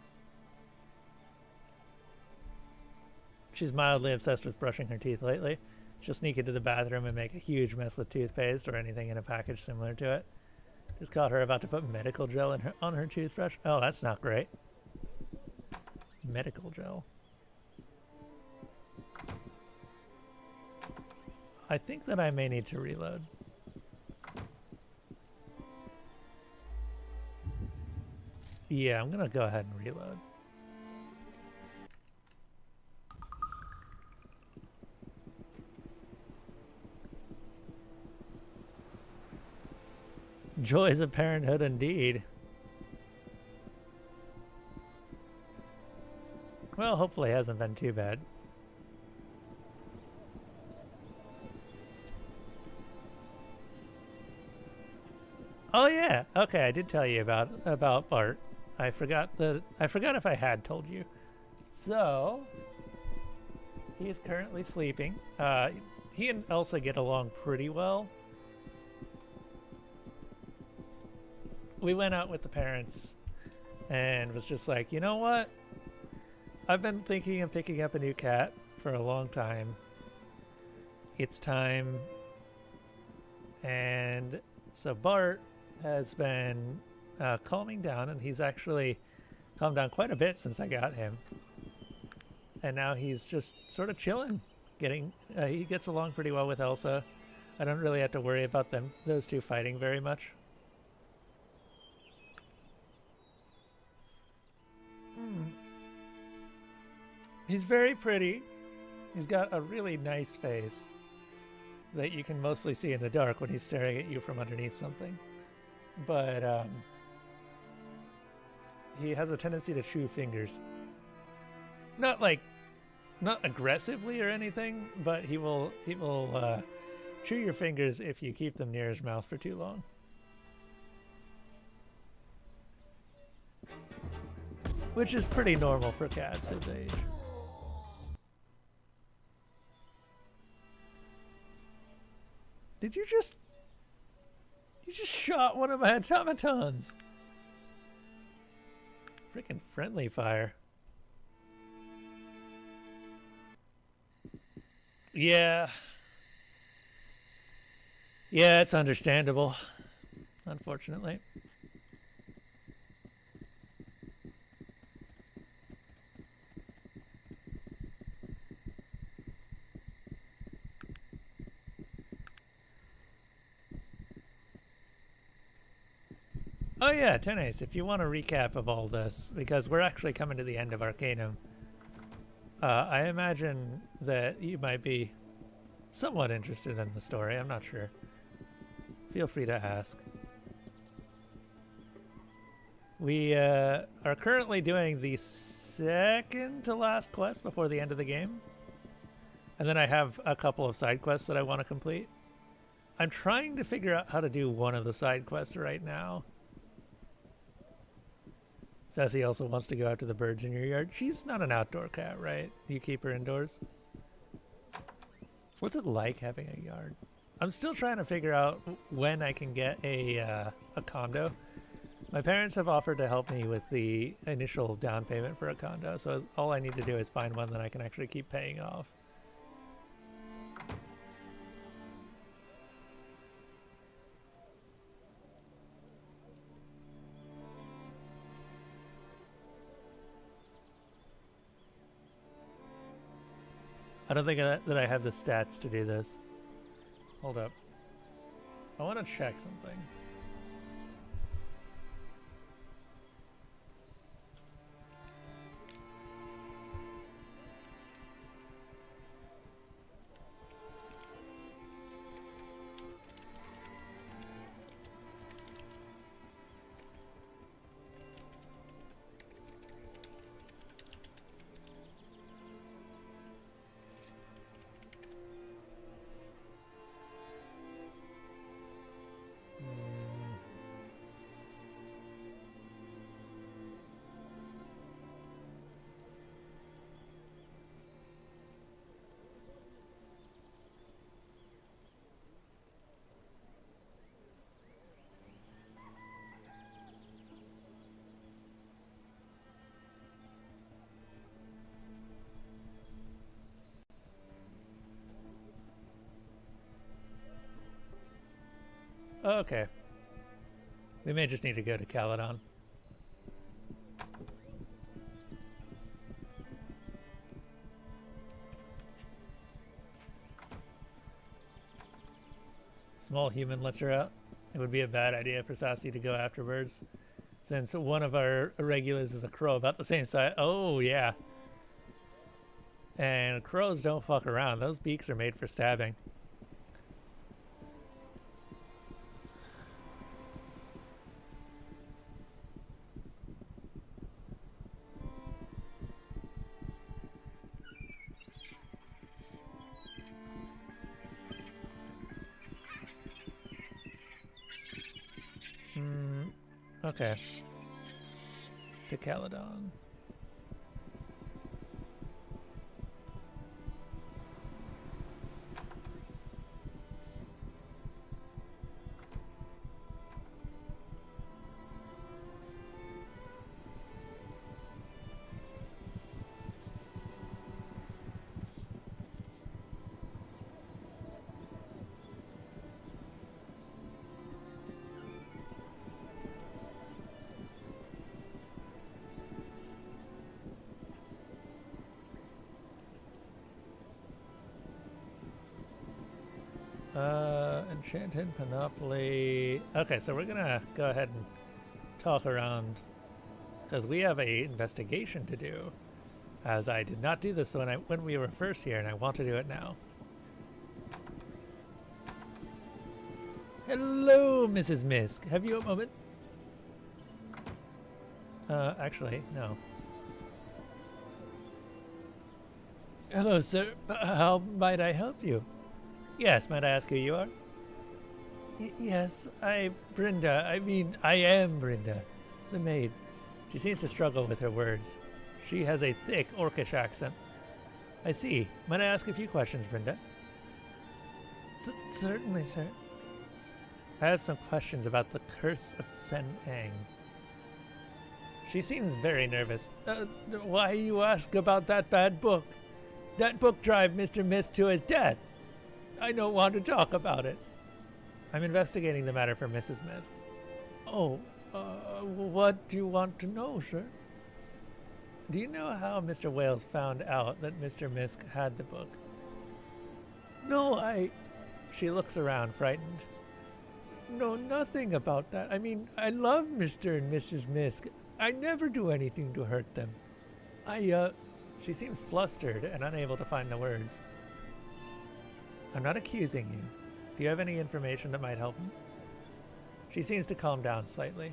She's mildly obsessed with brushing her teeth lately. She'll sneak into the bathroom and make a huge mess with toothpaste or anything in a package similar to it. Just caught her about to put medical gel on her toothbrush. Oh, that's not great. Medical gel. I think that I may need to reload. Yeah, I'm gonna go ahead and reload. Joys of parenthood indeed. Well, hopefully it hasn't been too bad. Oh yeah, okay, I did tell you about Bart. I forgot if I had told you. So he is currently sleeping. He and Elsa get along pretty well. We went out with the parents and was just like, you know what? I've been thinking of picking up a new cat for a long time. It's time. And so Bart has been calming down, and he's actually calmed down quite a bit since I got him. And now he's just sort of chilling. He gets along pretty well with Elsa. I don't really have to worry about those two fighting very much. He's very pretty. He's got a really nice face that you can mostly see in the dark when he's staring at you from underneath something. But he has a tendency to chew fingers. Not aggressively or anything, but he will chew your fingers if you keep them near his mouth for too long. Which is pretty normal for cats his age. Did you just... You just shot one of my automatons! Freaking friendly fire. Yeah. Yeah, it's understandable. Unfortunately. Oh yeah, Tenes, if you want a recap of all this, because we're actually coming to the end of Arcanum, I imagine that you might be somewhat interested in the story. I'm not sure. Feel free to ask. We are currently doing the second to last quest before the end of the game. And then I have a couple of side quests that I want to complete. I'm trying to figure out how to do one of the side quests right now. Sassy also wants to go out to the birds in your yard. She's not an outdoor cat, right? You keep her indoors. What's it like having a yard? I'm still trying to figure out when I can get a condo. My parents have offered to help me with the initial down payment for a condo, so all I need to do is find one that I can actually keep paying off. I don't think that I have the stats to do this. Hold up. I want to check something. Okay. We may just need to go to Caledon. Small human lets her out. It would be a bad idea for Sassy to go after birds, since one of our regulars is a crow about the same size. Oh, yeah. And crows don't fuck around. Those beaks are made for stabbing. Okay. To Caledon. Enchanted Panoply. Okay, so we're gonna go ahead and talk around because we have a investigation to do. As I did not do this when we were first here, and I want to do it now. Hello, Mrs. Misk. Have you a moment? Actually, no. Hello, sir. How might I help you? Yes, might I ask who you are? Yes, Brenda. I am Brenda, the maid. She seems to struggle with her words. She has a thick Orcish accent. I see. Might I ask a few questions, Brenda? Certainly, sir. I have some questions about the Curse of Sen'ang. She seems very nervous. Why you ask about that bad book? That book drive Mr. Mist to his death. I don't want to talk about it. I'm investigating the matter for Mrs. Misk. Oh, what do you want to know, sir? Do you know how Mr. Wales found out that Mr. Misk had the book? No, She looks around, frightened. know nothing about that. I mean, I love Mr. and Mrs. Misk. I never do anything to hurt them. She seems flustered and unable to find the words. I'm not accusing you. Do you have any information that might help me? She seems to calm down slightly.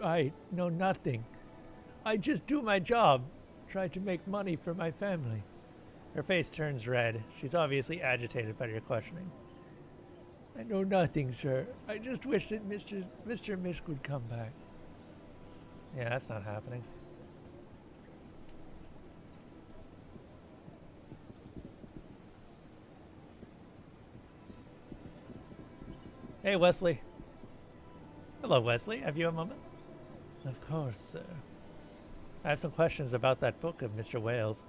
I know nothing. I just do my job. Try to make money for my family. Her face turns red. She's obviously agitated by your questioning. I know nothing, sir. I just wish that Mr. Misk would come back. Yeah, that's not happening. Hey, Wesley. Hello, Wesley. Have you a moment? Of course, sir. I have some questions about that book of Mr. Wales.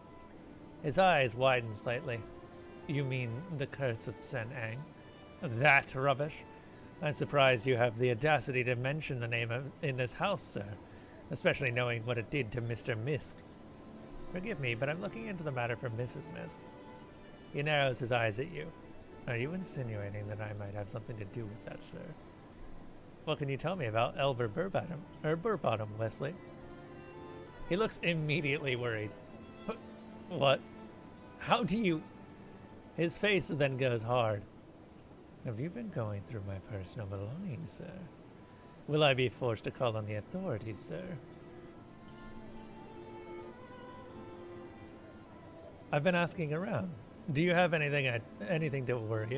His eyes widen slightly. You mean the Curse of Sen Ang? That rubbish? I'm surprised you have the audacity to mention the name in this house, sir, especially knowing what it did to Mr. Misk. Forgive me, but I'm looking into the matter for Mrs. Misk. He narrows his eyes at you. Are you insinuating that I might have something to do with that, sir? What can you tell me about Elmer Burbottom, Wesley? He looks immediately worried. What? How do you... His face then goes hard. Have you been going through my personal belongings, sir? Will I be forced to call on the authorities, sir? I've been asking around. Do you have anything to worry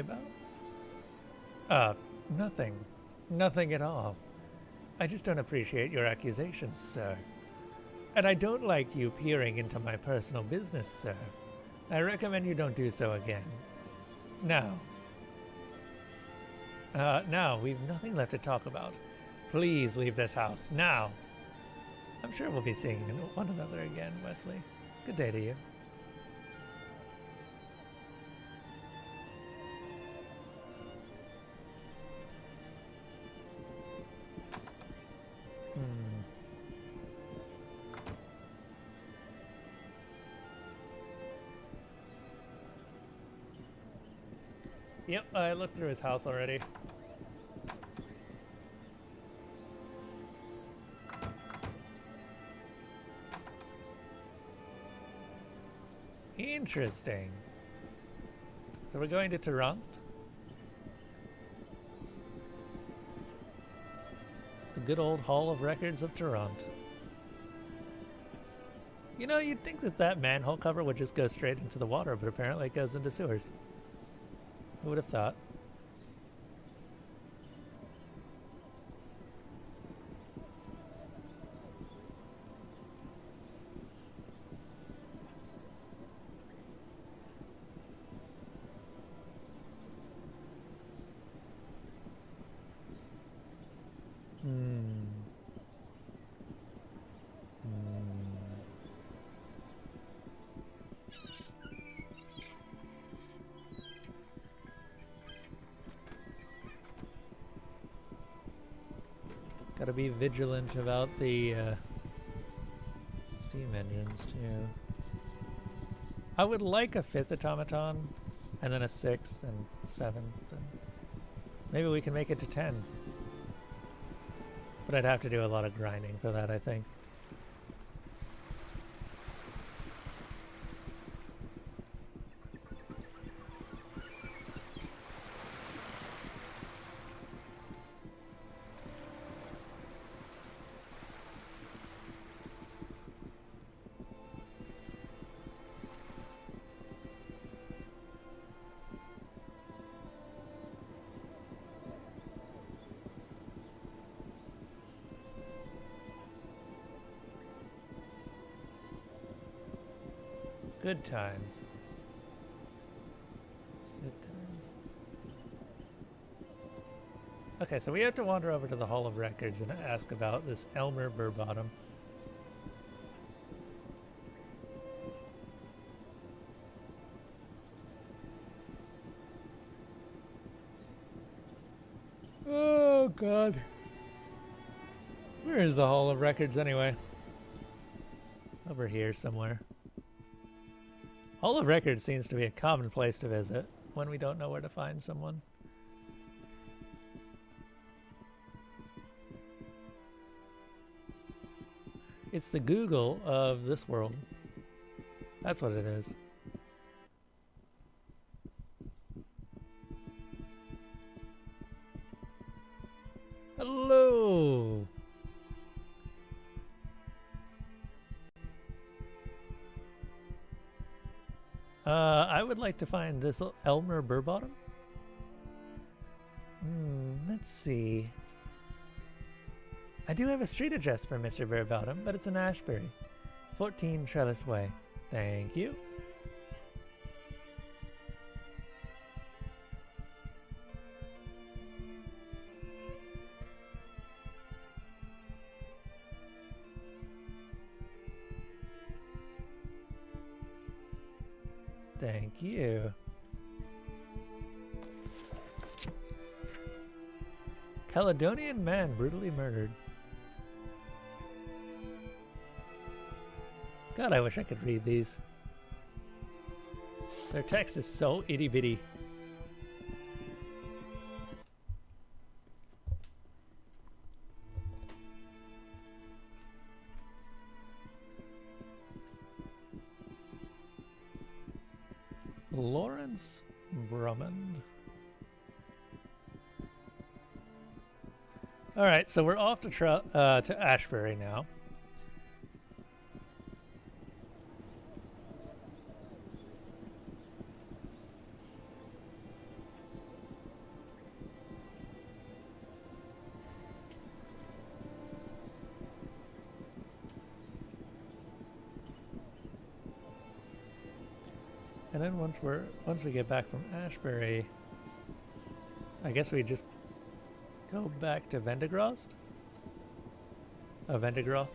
about? Nothing. Nothing at all. I just don't appreciate your accusations, sir. And I don't like you peering into my personal business, sir. I recommend you don't do so again. Now, we've nothing left to talk about. Please leave this house, now. I'm sure we'll be seeing one another again, Wesley. Good day to you. Yep, I looked through his house already. Interesting. So we're going to Toronto? The good old Hall of Records of Toronto. You know, you'd think that manhole cover would just go straight into the water, but apparently it goes into sewers. Who would have thought? Gotta be vigilant about the steam engines too. I would like a 5th automaton, and then a 6th and 7th, and maybe we can make it to 10. But I'd have to do a lot of grinding for that, I think. Good times. Good times. Okay, so we have to wander over to the Hall of Records and ask about this Elmer Burbottom. Oh, God. Where is the Hall of Records anyway? Over here somewhere. Hall of Records seems to be a common place to visit when we don't know where to find someone. It's the Google of this world. That's what it is. Hello! I would like to find this Elmer Burbottom. Let's see. I do have a street address for Mr. Burbottom, but it's in Ashbury. 14 Trellis Way. Thank you. Thank you. Caledonian man brutally murdered. God, I wish I could read these. Their text is so itty bitty. Lawrence Drummond. All right, so we're off to Ashbury now. And then once we get back from Ashbury, I guess we just go back to Vendigrost? Vendigroth?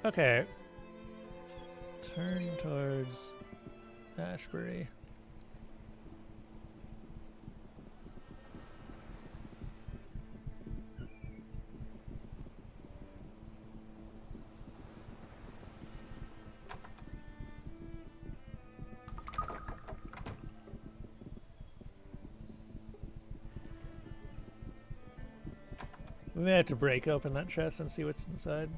Okay. Turn towards Ashbury. We may have to break open that chest and see what's inside.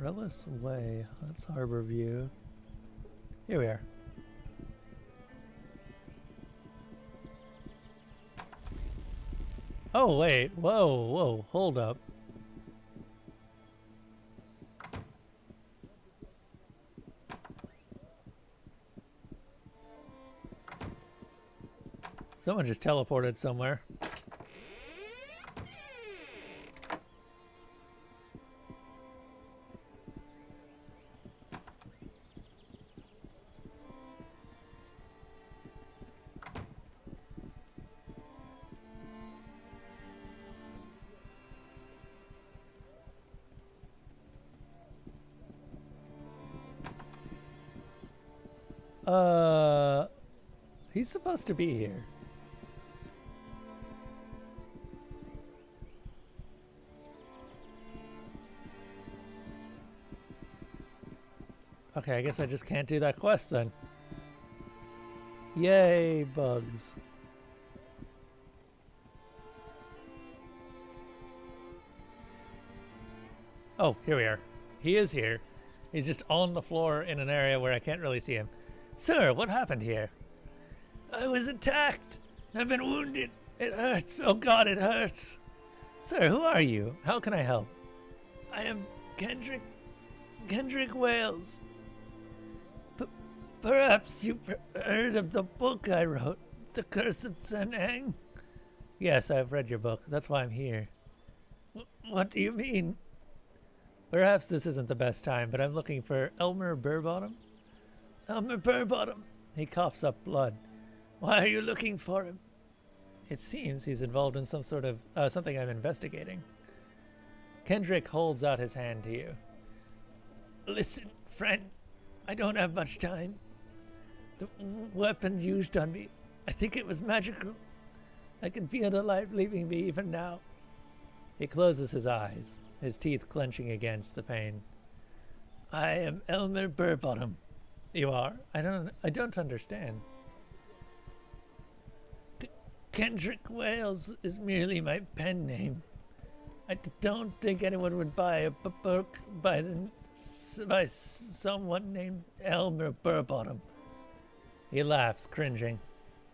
Trellis Way, that's Harbor View. Here we are. Oh wait, whoa, hold up. Someone just teleported somewhere. He's supposed to be here. Okay, I guess I just can't do that quest then. Yay, bugs. Oh, here we are. He is here. He's just on the floor in an area where I can't really see him. Sir, what happened here? I was attacked. I've been wounded It hurts. Oh God, it hurts. Sir, who are you? How can I help? I am Kendrick Wales. Perhaps you've heard of the book I wrote, The Curse of Senang? Yes, I've read your book. That's why I'm here. What do you mean? Perhaps this isn't the best time, but I'm looking for Elmer Burbottom. Elmer Burbottom. He coughs up blood. Why are you looking for him? It seems he's involved in some sort of something I'm investigating. Kendrick holds out his hand to you. Listen, friend, I don't have much time. The weapon used on me, I think it was magical. I can feel the life leaving me even now. He closes his eyes, his teeth clenching against the pain. I am Elmer Burbottom. You are? I don't understand. Kendrick Wales is merely my pen name. I don't think anyone would buy a book by someone named Elmer Burbottom. He laughs, cringing.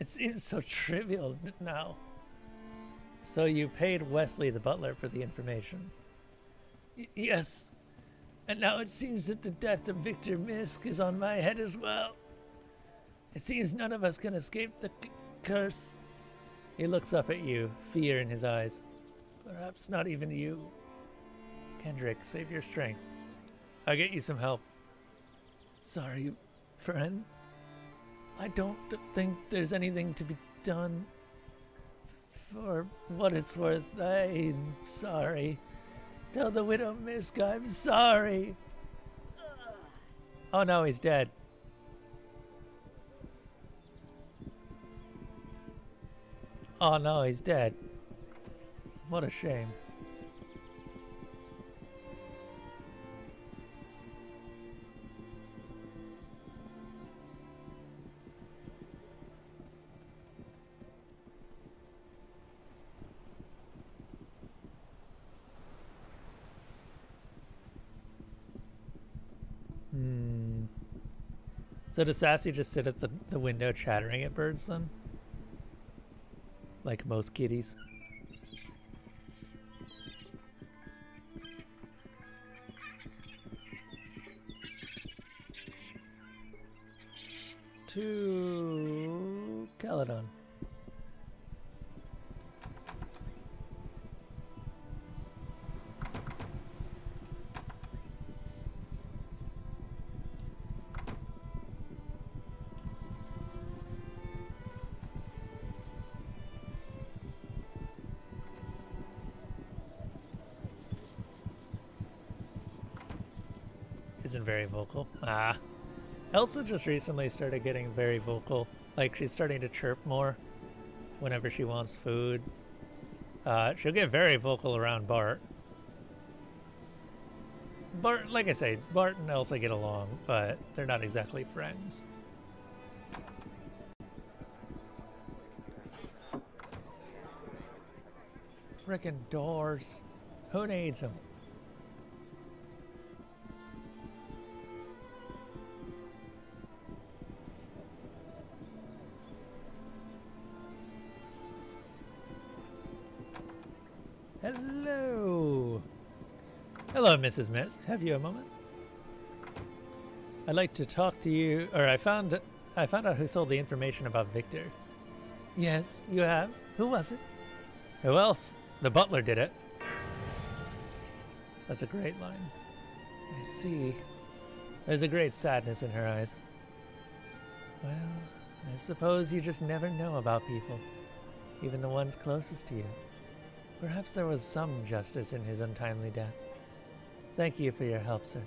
It seems so trivial now. So you paid Wesley the butler for the information? Yes. And now it seems that the death of Victor Misk is on my head as well. It seems none of us can escape the curse. He looks up at you, fear in his eyes. Perhaps not even you. Kendrick, save your strength. I'll get you some help. Sorry, friend. I don't think there's anything to be done. For what it's worth, I'm sorry. Tell the widow Misk I'm sorry. Oh no, he's dead. Oh no, he's dead. What a shame. So does Sassy just sit at the window chattering at birds then? Like most kitties. To Caledon. Isn't very vocal. Elsa just recently started getting very vocal. Like, she's starting to chirp more whenever she wants food. She'll get very vocal around Bart. Bart, like I say, Bart and Elsa get along, but they're not exactly friends. Frickin' doors. Who needs them? Hello. Hello, Mrs. Misk. Have you a moment? I'd like to talk to you, or I found out who sold the information about Victor. Yes, you have. Who was it? Who else? The butler did it. That's a great line. I see. There's a great sadness in her eyes. Well, I suppose you just never know about people, even the ones closest to you. Perhaps there was some justice in his untimely death. Thank you for your help, sir.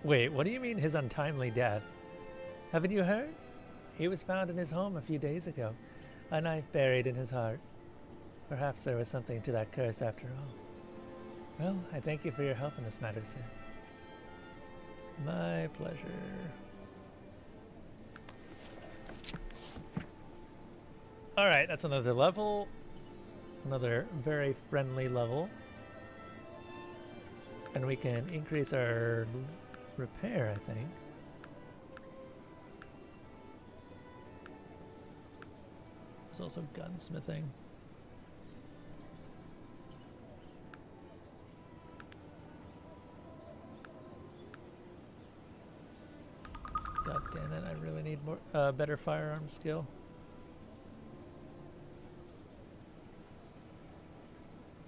Wait, what do you mean his untimely death? Haven't you heard? He was found in his home a few days ago, a knife buried in his heart. Perhaps there was something to that curse after all. Well, I thank you for your help in this matter, sir. My pleasure. Alright, that's another level. Another very friendly level. And we can increase our repair, I think. There's also gunsmithing. God damn it, I really need more better firearm skill.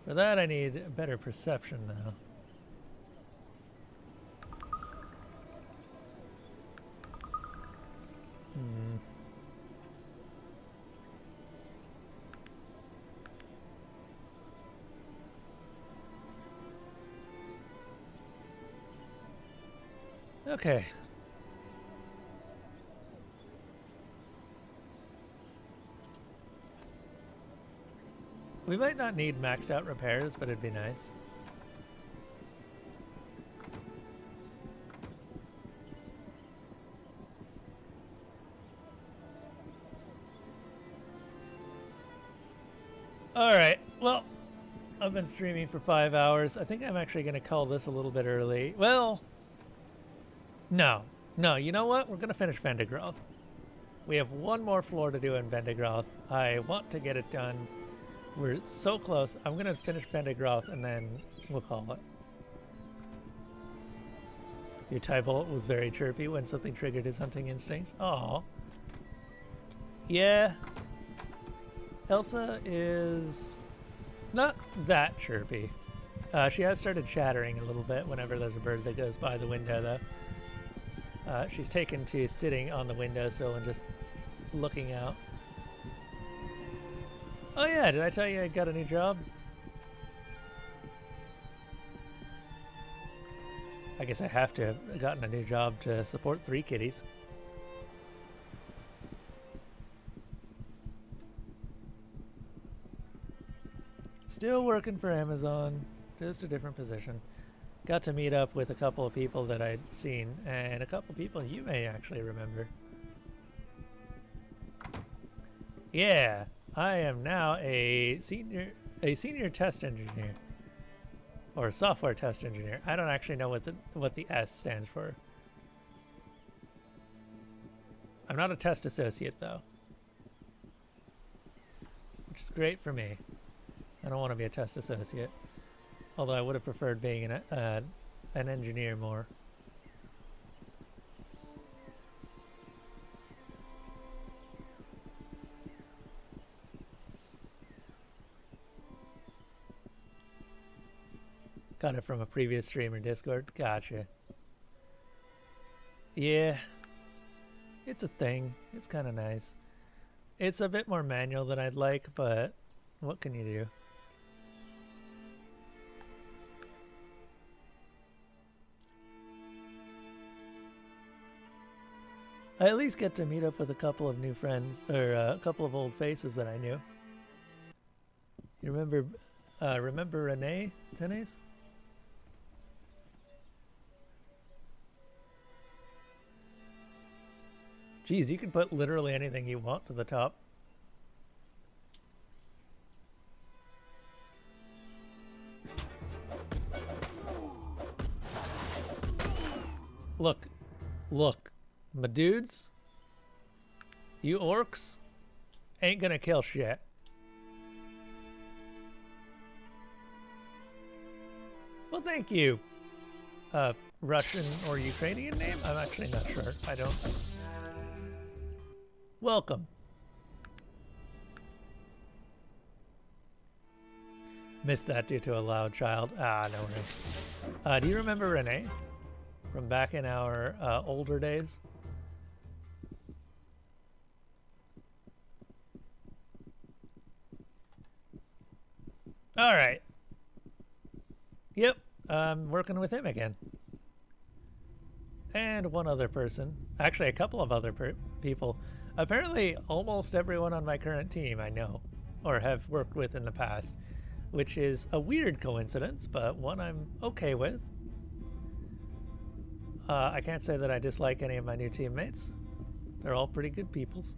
For that I need better perception now. Okay. We might not need maxed out repairs, but it'd be nice. Alright, well, I've been streaming for 5 hours. I think I'm actually going to call this a little bit early. Well, no, you know what? We're going to finish Vendigroth. We have one more floor to do in Vendigroth. I want to get it done. We're so close. I'm going to finish Vendigroth and then we'll call it. Your Tyvolt was very chirpy when something triggered his hunting instincts. Aw. Yeah. Elsa is not that chirpy. She has started chattering a little bit whenever there's a bird that goes by the window, though. She's taken to sitting on the windowsill and just looking out. Oh yeah, did I tell you I got a new job? I guess I have to have gotten a new job to support 3 kitties. Still working for Amazon, just a different position. Got to meet up with a couple of people that I'd seen, and a couple of people you may actually remember. Yeah, I am now a senior test engineer. Or software test engineer. I don't actually know what the S stands for. I'm not a test associate though, which is great for me. I don't want to be a test associate, although I would have preferred being an engineer more. Got it from a previous streamer Discord. Gotcha. Yeah. It's a thing. It's kind of nice. It's a bit more manual than I'd like, but what can you do? I at least get to meet up with a couple of new friends, or a couple of old faces that I knew. You remember Renee, Tenes? Geez, you can put literally anything you want to the top. Look, my dudes, you orcs ain't gonna kill shit. Well, thank you. Russian or Ukrainian name? I'm actually not sure. I don't. Welcome. Missed that due to a loud child. Ah, no worries. Do you remember Renee? From back in our older days? Alright. Yep, I'm working with him again. And one other person. Actually, a couple of other people. Apparently, almost everyone on my current team I know, or have worked with in the past, which is a weird coincidence, but one I'm okay with. I can't say that I dislike any of my new teammates. They're all pretty good peoples.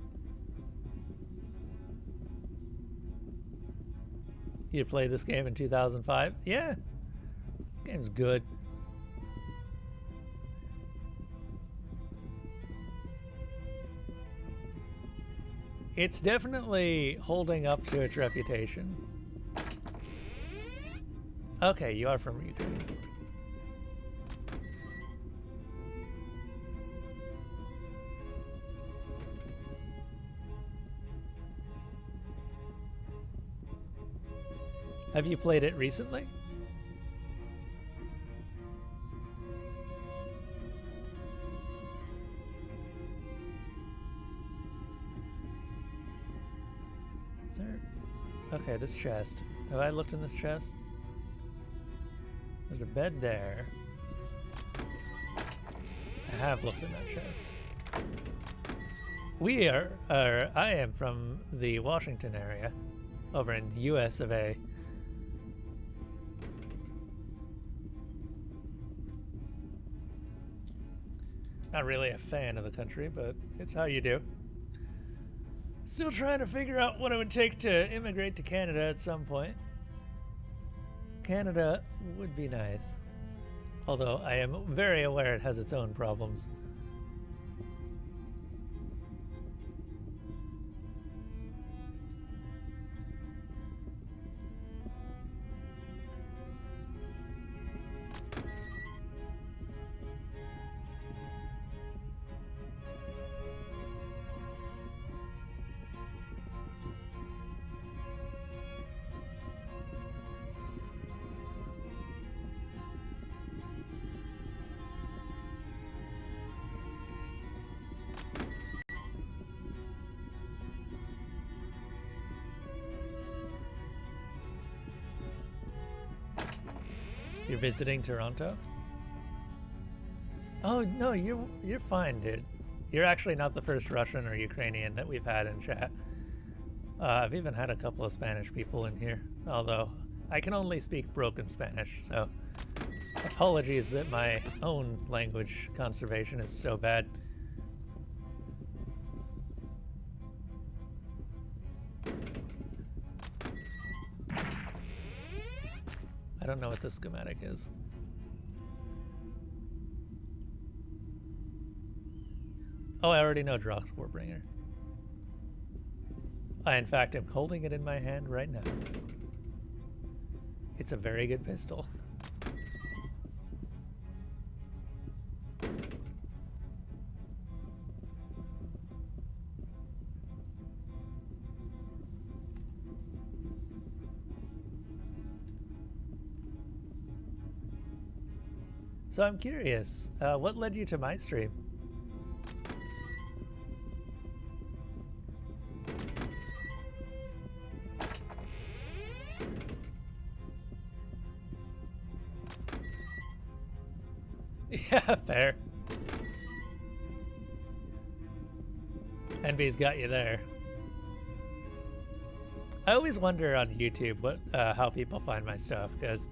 You played this game in 2005? Yeah, this game's good. It's definitely holding up to its reputation. Okay, you are from Ukraine. Have you played it recently? Is there... Okay, this chest. Have I looked in this chest? There's a bed there. I have looked in that chest. I am from the Washington area, over in the US of A. Not really a fan of the country, but it's how you do. Still trying to figure out what it would take to immigrate to Canada at some point. Canada would be nice. Although I am very aware it has its own problems. You're visiting Toronto? Oh no, you're fine, dude. You're actually not the first Russian or Ukrainian that we've had in chat. I've even had a couple of Spanish people in here, although I can only speak broken Spanish, so apologies that my own language conservation is so bad. I don't know what this schematic is. Oh, I already know Drox Warbringer. I, in fact, am holding it in my hand right now. It's a very good pistol. So I'm curious, what led you to my stream? Yeah, fair. Envy's got you there. I always wonder on YouTube what how people find my stuff, because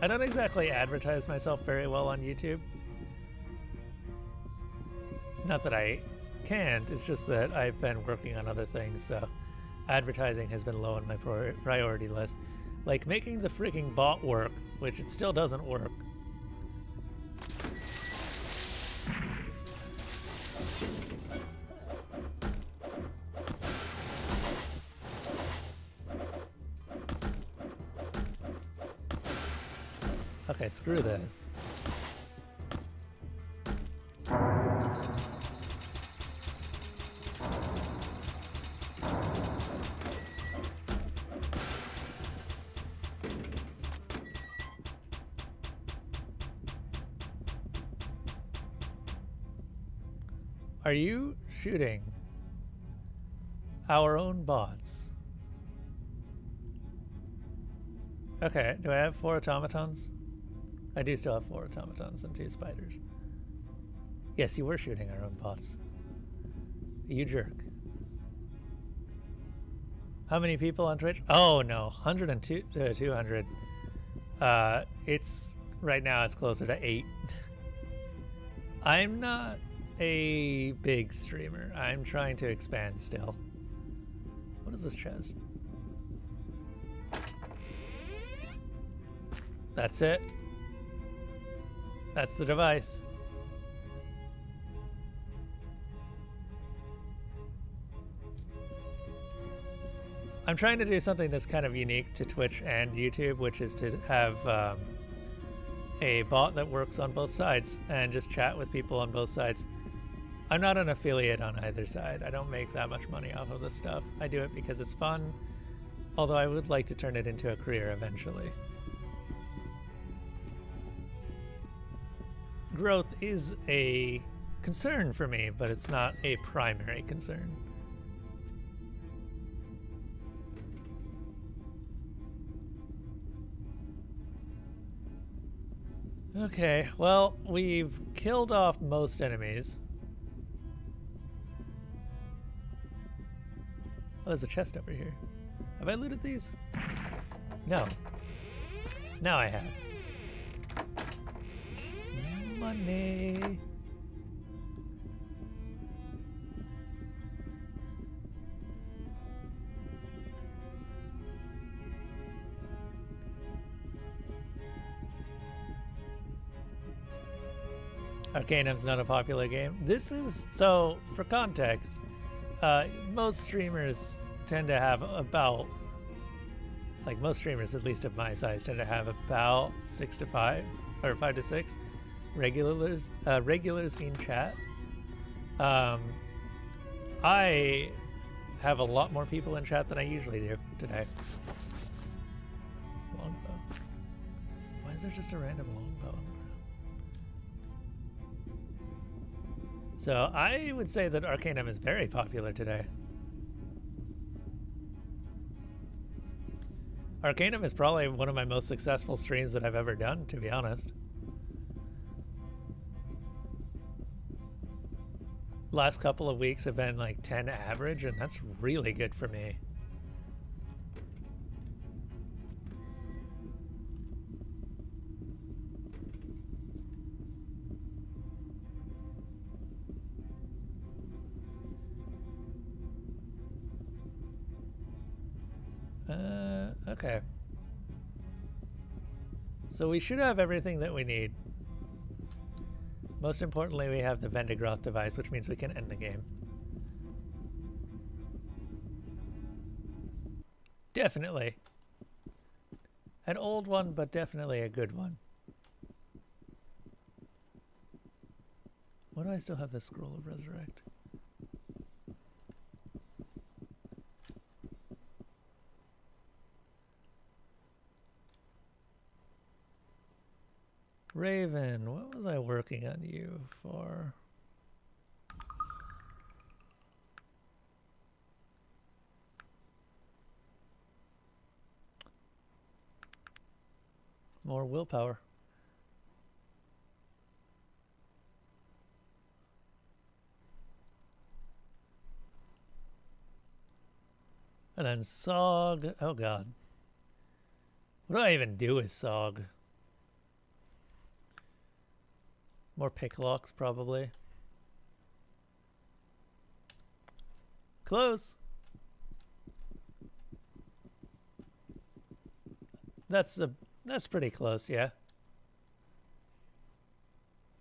I don't exactly advertise myself very well on YouTube. Not that I can't, it's just that I've been working on other things, so advertising has been low on my priority list. Like making the freaking bot work, which it still doesn't work. Okay, screw this. Are you shooting our own bots? Okay, do I have 4 automatons? I do still have 4 automatons and 2 spiders. Yes, you were shooting our own bots. You jerk. How many people on Twitch? Oh no, 102 to 200. It's right now it's closer to 8. I'm not a big streamer. I'm trying to expand still. What is this chest? That's it. That's the device. I'm trying to do something that's kind of unique to Twitch and YouTube, which is to have a bot that works on both sides and just chat with people on both sides. I'm not an affiliate on either side. I don't make that much money off of this stuff. I do it because it's fun, although I would like to turn it into a career eventually. Growth is a concern for me, but it's not a primary concern. Okay, well, we've killed off most enemies. Oh, there's a chest over here. Have I looted these? No. Now I have. Money. Arcanum's not a popular game. This is, so for context, most streamers tend to have about, like most streamers at least of my size tend to have about 6 to 5 or 5 to 6 regulars in chat. I have a lot more people in chat than I usually do today. Longbow. Why is there just a random longbow on the ground? So I would say that Arcanum is very popular today. Arcanum is probably one of my most successful streams that I've ever done, to be honest. Last couple of weeks have been like 10 average, and that's really good for me. Okay. So we should have everything that we need. Most importantly, we have the Vendigroth device, which means we can end the game. Definitely. An old one, but definitely a good one. Why do I still have this scroll of resurrect? Raven, what was I working on you for? More willpower. And then Sog. Oh god. What do I even do with Sog? More picklocks, probably. Close. That's pretty close, yeah.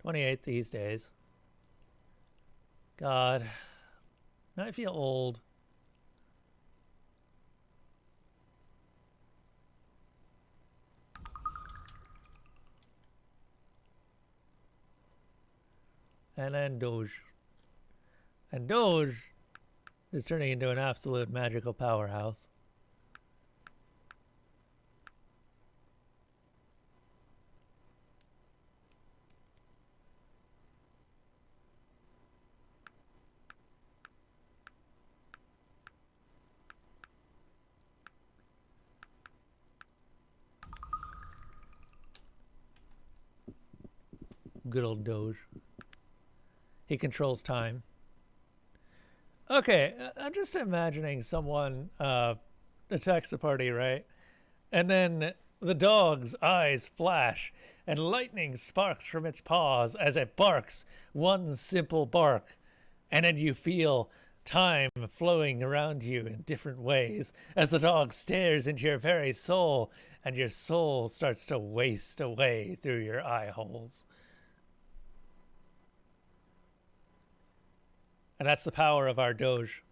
28 these days. God. Now I feel old. And then Doge. And Doge is turning into an absolute magical powerhouse. Good old Doge. He controls time. Okay, I'm just imagining someone attacks the party, right? And then the dog's eyes flash and lightning sparks from its paws as it barks one simple bark. And then you feel time flowing around you in different ways as the dog stares into your very soul, and your soul starts to waste away through your eye holes. And that's the power of our Doge.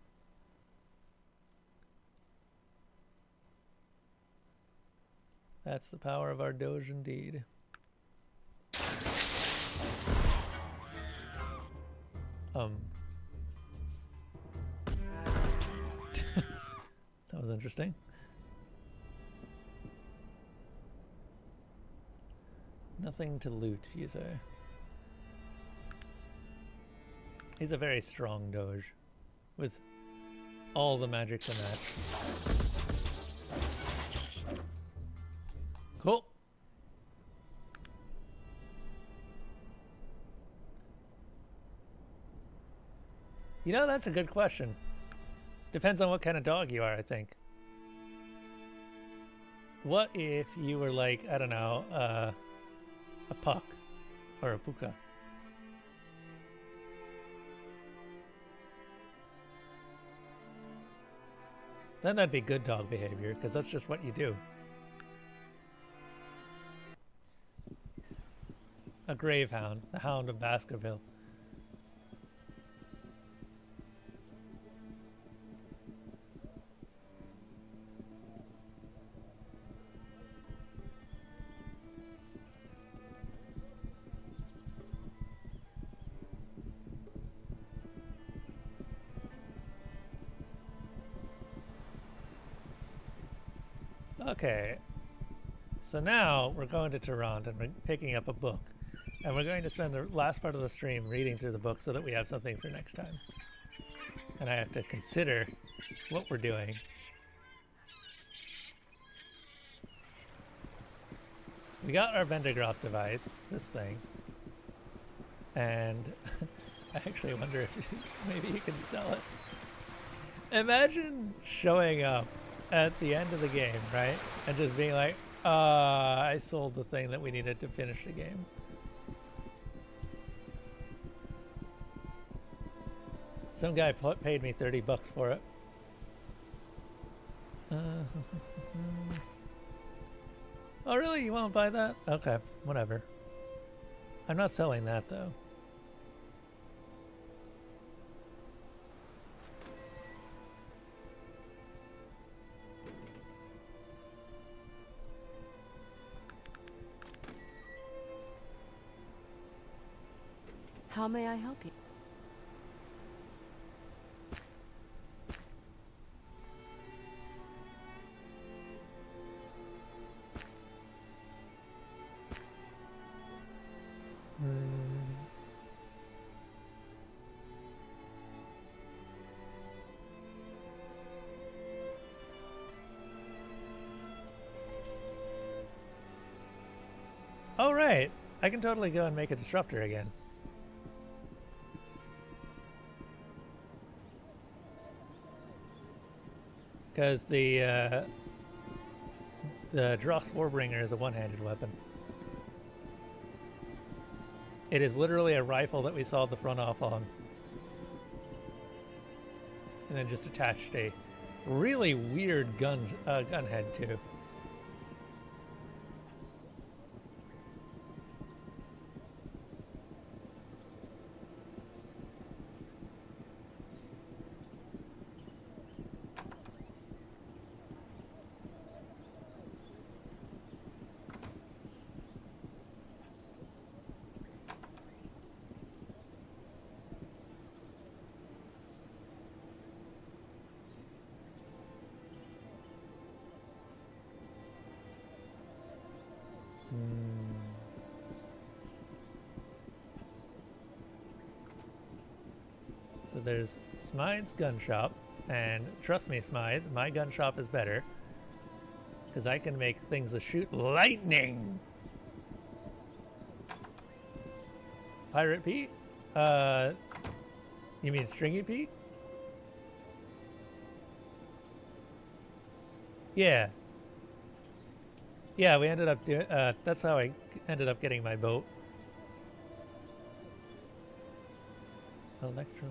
That's the power of our Doge indeed. That was interesting. Nothing to loot, you say? He's a very strong Doge, with all the magic to match. Cool. You know, that's a good question. Depends on what kind of dog you are, I think. What if you were like, I don't know, a puck or a puka? Then that'd be good dog behavior, because that's just what you do. A Gravehound, the Hound of Baskerville. Okay, so now we're going to Toronto and we're picking up a book. And we're going to spend the last part of the stream reading through the book so that we have something for next time. And I have to consider what we're doing. We got our Vendigroth device, this thing. And I actually wonder if maybe you can sell it. Imagine showing up at the end of the game, right? And just being like, I sold the thing that we needed to finish the game. Some guy paid me $30 for it. Oh really? You won't buy that? Okay, whatever. I'm not selling that though. How may I help you? Oh right, I can totally go and make a disruptor again. Because the Drox Warbringer is a one-handed weapon. It is literally a rifle that we sawed the front off on. And then just attached a really weird gun head too. So there's Smythe's gun shop, and trust me, Smythe, my gun shop is better because I can make things that shoot lightning. Pirate Pete? You mean Stringy Pete? Yeah. Yeah, we ended up doing, that's how I ended up getting my boat. Electro.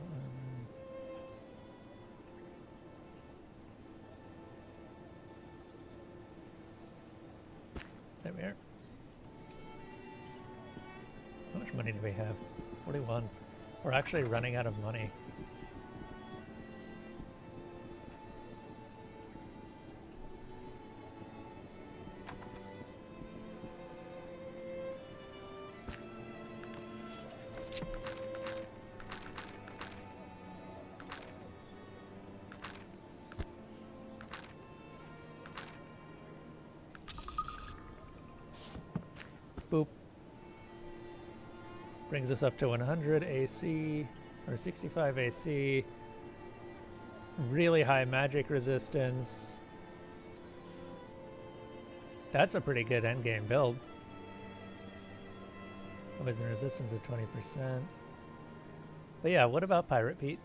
There we are. How much money do we have? 41. We're actually running out of money. Brings us up to 100 AC, or 65 AC. Really high magic resistance. That's a pretty good endgame build. Poison resistance at 20%. But yeah, what about Pirate Pete?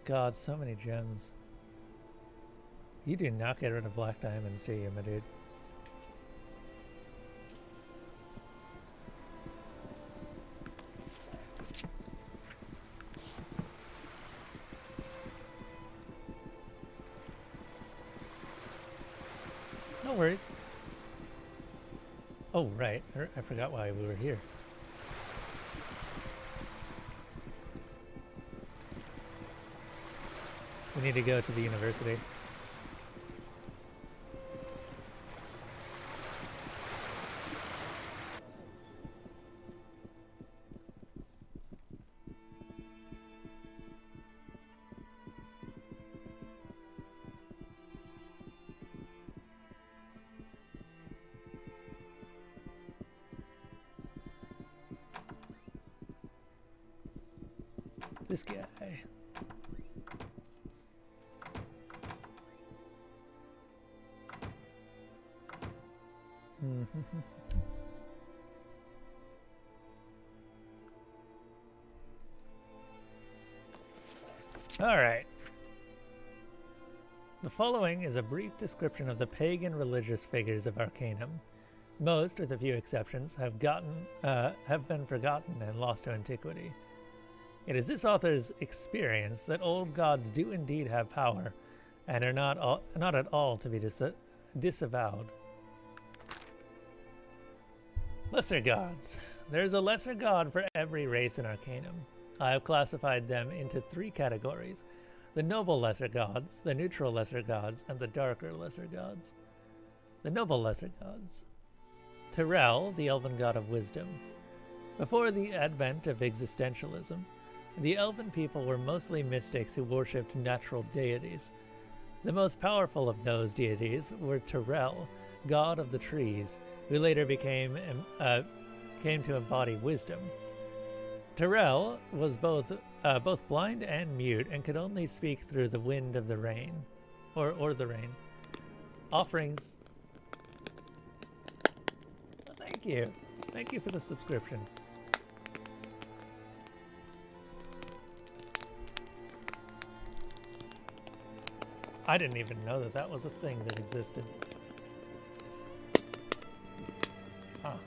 God, so many gems. You do not get rid of black diamonds, do you, my dude? No worries. Oh, right. I forgot why we were here. We need to go to the university. This guy. All right. The following is a brief description of the pagan religious figures of Arcanum. Most, with a few exceptions, have been forgotten and lost to antiquity. It is this author's experience that old gods do indeed have power, and are not at all to be disavowed. Lesser gods. There is a lesser god for every race in Arcanum. I have classified them into 3 categories: the noble lesser gods, the neutral lesser gods, and the darker lesser gods. The noble lesser gods. Tyrell, the elven god of wisdom. Before the advent of existentialism, the elven people were mostly mystics who worshipped natural deities. The most powerful of those deities were Tyrell, god of the trees, who later came to embody wisdom. Tyrell was both blind and mute, and could only speak through the wind of the rain, or the rain. Offerings. Thank you for the subscription. I didn't even know that that was a thing that existed. Huh.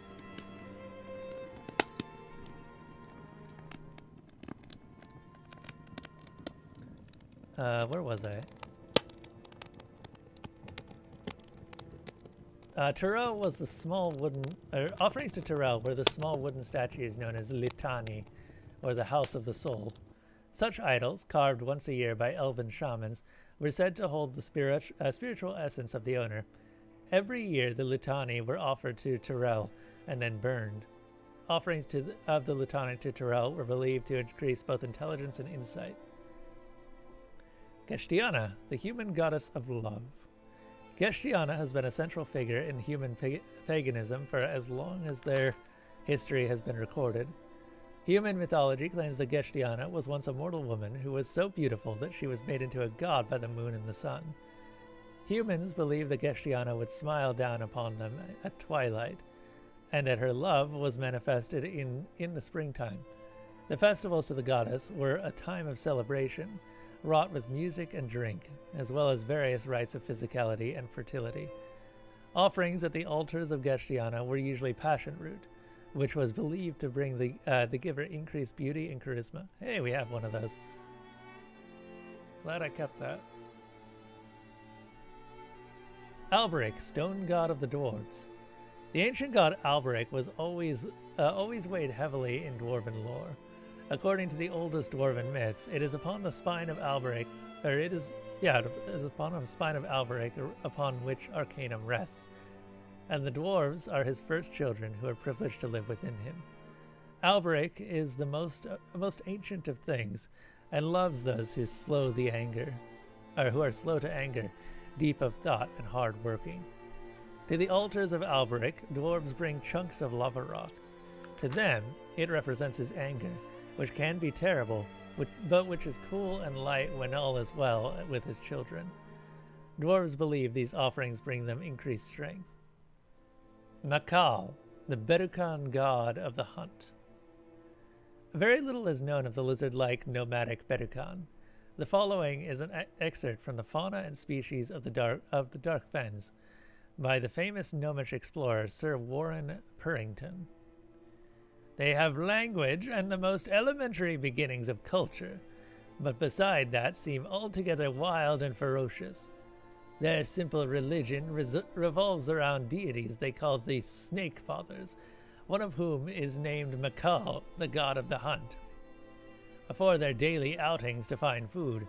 Where was I? Tyrell was the small wooden... offerings to Tyrell were the small wooden statues known as litani, or the House of the Soul. Such idols, carved once a year by elven shamans, were said to hold the spiritual essence of the owner. Every year, the litani were offered to Tyrell and then burned. Offerings of the litani to Tyrell were believed to increase both intelligence and insight. Geshtiana, the human goddess of love. Geshtiana has been a central figure in human paganism for as long as their history has been recorded. Human mythology claims that Geshtiana was once a mortal woman who was so beautiful that she was made into a god by the moon and the sun. Humans believe that Geshtiana would smile down upon them at twilight, and that her love was manifested in the springtime. The festivals to the goddess were a time of celebration, wrought with music and drink, as well as various rites of physicality and fertility. Offerings at the altars of Geshtiana were usually passion root, which was believed to bring the giver increased beauty and charisma. Hey, we have one of those. Glad I kept that. Alberic, stone god of the dwarves. The ancient god Alberic was always always weighed heavily in dwarven lore. According to the oldest dwarven myths, it is upon the spine of Alberic, it is upon the spine of Alberic upon which Arcanum rests, and the dwarves are his first children who are privileged to live within him. Alberic is the most ancient of things, and loves those who who are slow to anger, deep of thought, and hard working. To the altars of Alberic, dwarves bring chunks of lava rock. To them, it represents his anger, which can be terrible, but which is cool and light when all is well with his children. Dwarves believe these offerings bring them increased strength. Makal, the Berukan god of the hunt. Very little is known of the lizard-like nomadic Berukan. The following is an excerpt from the fauna and species of the Dark Fens by the famous gnomish explorer Sir Warren Purrington. They have language and the most elementary beginnings of culture, but beside that seem altogether wild and ferocious. Their simple religion revolves around deities they call the Snake Fathers, one of whom is named Makal, the god of the hunt. Before their daily outings to find food,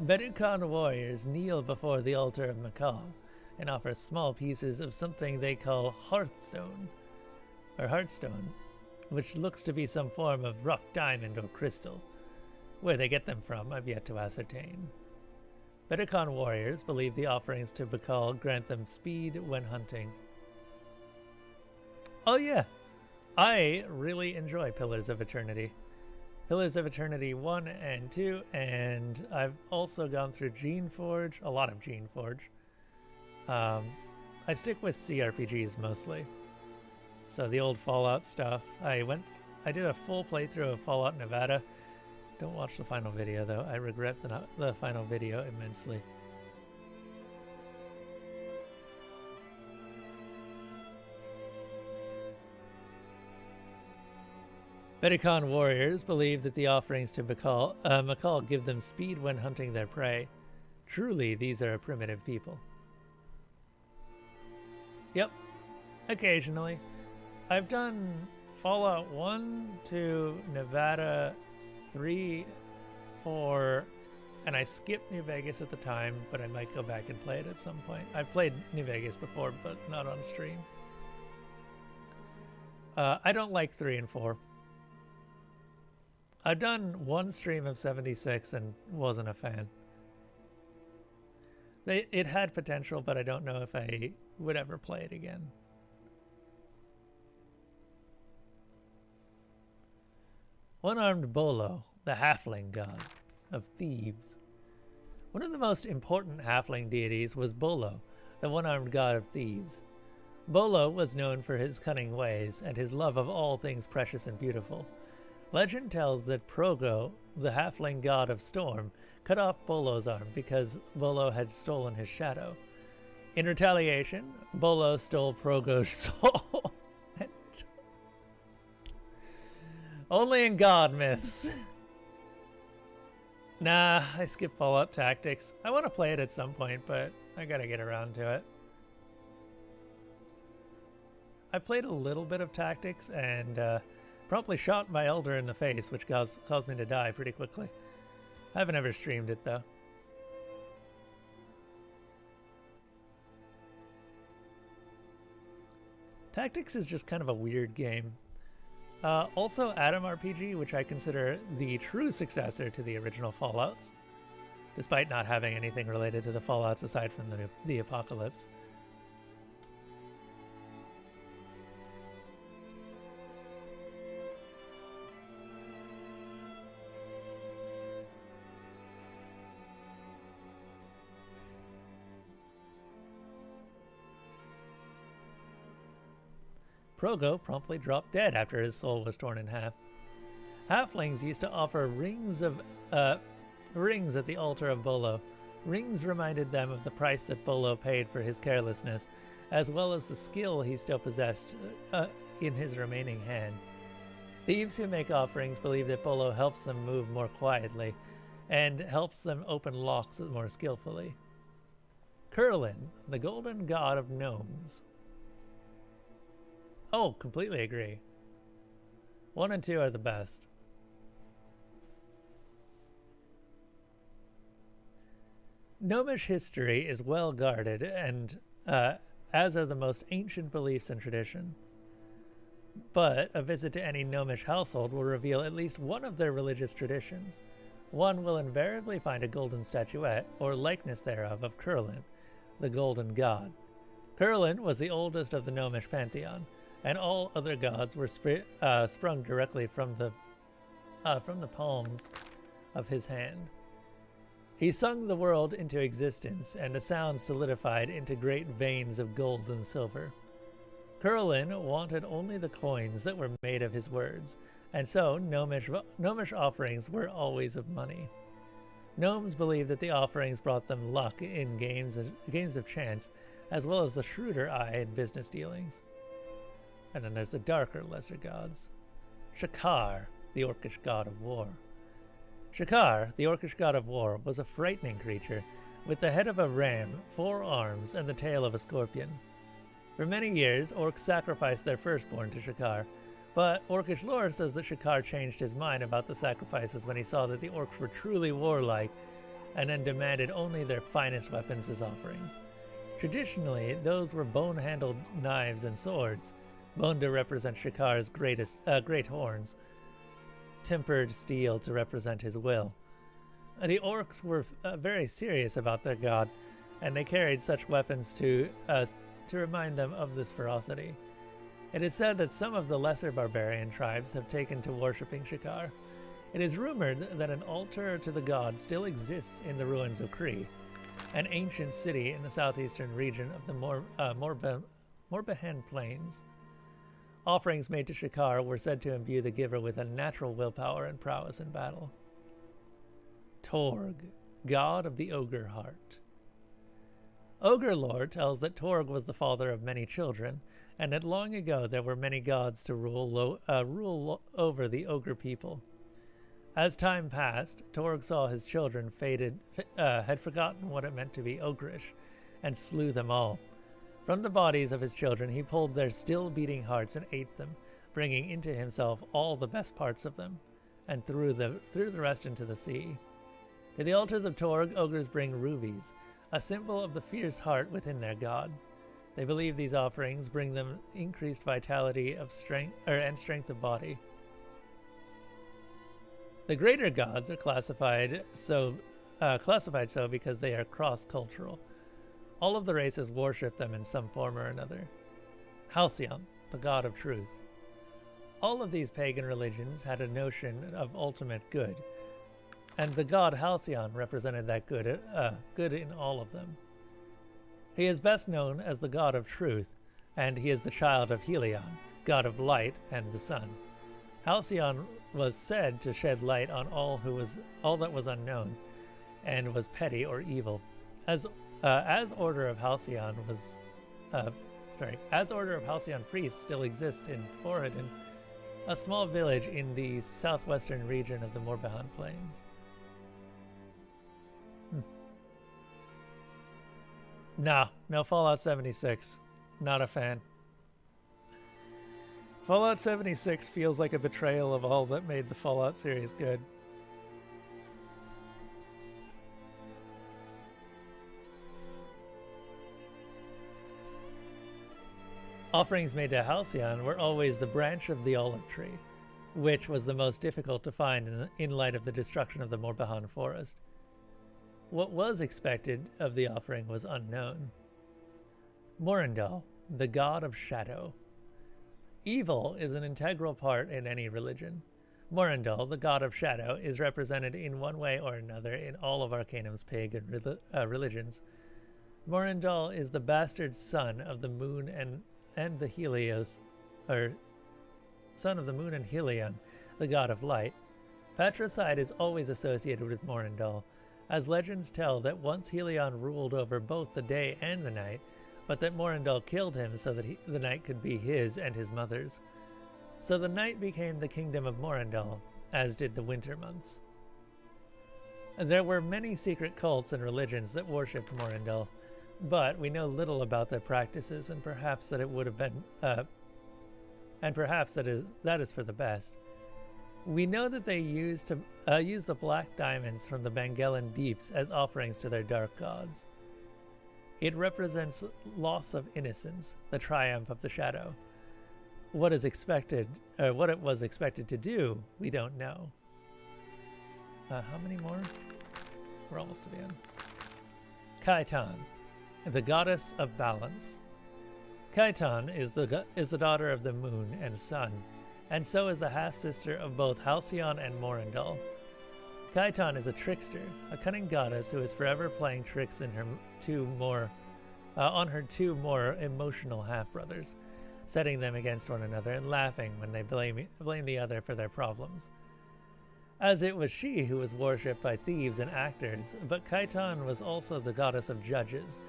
Berukan warriors kneel before the altar of Makal and offer small pieces of something they call heartstone, which looks to be some form of rough diamond or crystal. Where they get them from, I've yet to ascertain. Berukan warriors believe the offerings to Bakal grant them speed when hunting. Oh yeah, I really enjoy Pillars of Eternity. Pillars of Eternity 1 and 2, and I've also gone through Geneforge, a lot of Geneforge. I stick with CRPGs mostly. So the old Fallout stuff. I did a full playthrough of Fallout Nevada. Don't watch the final video though. I regret the final video immensely. Berukan warriors believe that the offerings to Makal give them speed when hunting their prey. Truly, these are a primitive people. Yep, occasionally. I've done Fallout 1 to Nevada 3, 4, and I skipped New Vegas at the time, but I might go back and play it at some point. I've played New Vegas before, but not on stream. I don't like 3 and 4. I've done one stream of 76 and wasn't a fan. It had potential, but I don't know if I would ever play it again. One-armed Bolo, the halfling god of thieves. One of the most important halfling deities was Bolo, the one-armed god of thieves. Bolo was known for his cunning ways and his love of all things precious and beautiful. Legend tells that Progo, the halfling god of storm, cut off Bolo's arm because Bolo had stolen his shadow. In retaliation, Bolo stole Progo's soul. Only in god myths. Nah, I skipped Fallout Tactics. I want to play it at some point, but I gotta get around to it. I played a little bit of Tactics and promptly shot my elder in the face, which caused me to die pretty quickly. I haven't ever streamed it though. Tactics is just kind of a weird game. Also Atom RPG, which I consider the true successor to the original Fallouts, despite not having anything related to the Fallouts aside from the apocalypse. Progo promptly dropped dead after his soul was torn in half. Halflings used to offer rings at the altar of Bolo. Rings reminded them of the price that Bolo paid for his carelessness, as well as the skill he still possessed in his remaining hand. Thieves who make offerings believe that Bolo helps them move more quietly, and helps them open locks more skillfully. Curlin, the golden god of gnomes. Oh, completely agree. 1 and 2 are the best. Gnomish history is well guarded, and as are the most ancient beliefs and tradition. But a visit to any Gnomish household will reveal at least one of their religious traditions. One will invariably find a golden statuette, or likeness thereof, of Curlin, the golden god. Curlin was the oldest of the Gnomish pantheon, and all other gods were sprung directly from the palms of his hand. He sung the world into existence, and the sound solidified into great veins of gold and silver. Curlin wanted only the coins that were made of his words, and so gnomish offerings were always of money. Gnomes believed that the offerings brought them luck in games of chance, as well as the shrewder eye in business dealings. And then there's the darker lesser gods. Shakar, the orcish god of war. Shakar, the orcish god of war, was a frightening creature, with the head of a ram, 4 arms, and the tail of a scorpion. For many years, orcs sacrificed their firstborn to Shakar, but orcish lore says that Shakar changed his mind about the sacrifices when he saw that the orcs were truly warlike, and then demanded only their finest weapons as offerings. Traditionally, those were bone-handled knives and swords, bone to represent Shakar's great horns, tempered steel to represent his will. The orcs were very serious about their god, and they carried such weapons to remind them of this ferocity. It is said that some of the lesser barbarian tribes have taken to worshipping Shakar. It is rumored that an altar to the god still exists in the ruins of Kree, an ancient city in the southeastern region of the Morbihan Plains. Offerings made to Shakar were said to imbue the giver with unnatural willpower and prowess in battle. Torg, god of the ogre heart. Ogre lore tells that Torg was the father of many children, and that long ago there were many gods to rule over the ogre people. As time passed, Torg saw his children had forgotten what it meant to be ogreish, and slew them all. From the bodies of his children he pulled their still-beating hearts and ate them, bringing into himself all the best parts of them, and threw the rest into the sea. To the altars of Torg, ogres bring rubies, a symbol of the fierce heart within their god. They believe these offerings bring them increased vitality of and strength of body. The greater gods are classified so because they are cross-cultural. All of the races worship them in some form or another. Halcyon, the god of truth. All of these pagan religions had a notion of ultimate good, and the god Halcyon represented that good in all of them. He is best known as the god of truth, and he is the child of Helion, god of light and the sun. Halcyon was said to shed light on all that was unknown, and was petty or evil. As Order of Halcyon priests still exist in Forhidden, a small village in the southwestern region of the Morbihan Plains. Nah, no Fallout 76. Not a fan. Fallout 76 feels like a betrayal of all that made the Fallout series good. Offerings made to Halcyon were always the branch of the olive tree, which was the most difficult to find in light of the destruction of the Morbihan forest. What was expected of the offering was unknown. Morindal, the god of shadow. Evil is an integral part in any religion. Morindal, the god of shadow, is represented in one way or another in all of Arcanum's pagan religions. Morindal is the bastard son of the moon and the Helios, or son of the moon and Helion, the god of light. Patricide is always associated with Morindal, as legends tell that once Helion ruled over both the day and the night, but that Morindal killed him so that the night could be his and his mother's. So the night became the kingdom of Morindal, as did the winter months. There were many secret cults and religions that worshipped Morindal, but we know little about their practices, and perhaps that is for the best. We know that they used the black diamonds from the Bangellan Deeps as offerings to their dark gods. It represents loss of innocence, the triumph of the shadow. What it was expected to do, we don't know. How many more? We're almost to the end. Kaitan, the goddess of balance. Kaitan is the daughter of the moon and sun, and so is the half-sister of both Halcyon and Morindal. Kaitan is a trickster, a cunning goddess who is forever playing tricks on her two more emotional half-brothers, setting them against one another and laughing when they blame the other for their problems. As it was she who was worshipped by thieves and actors, but Kaitan was also the goddess of judges,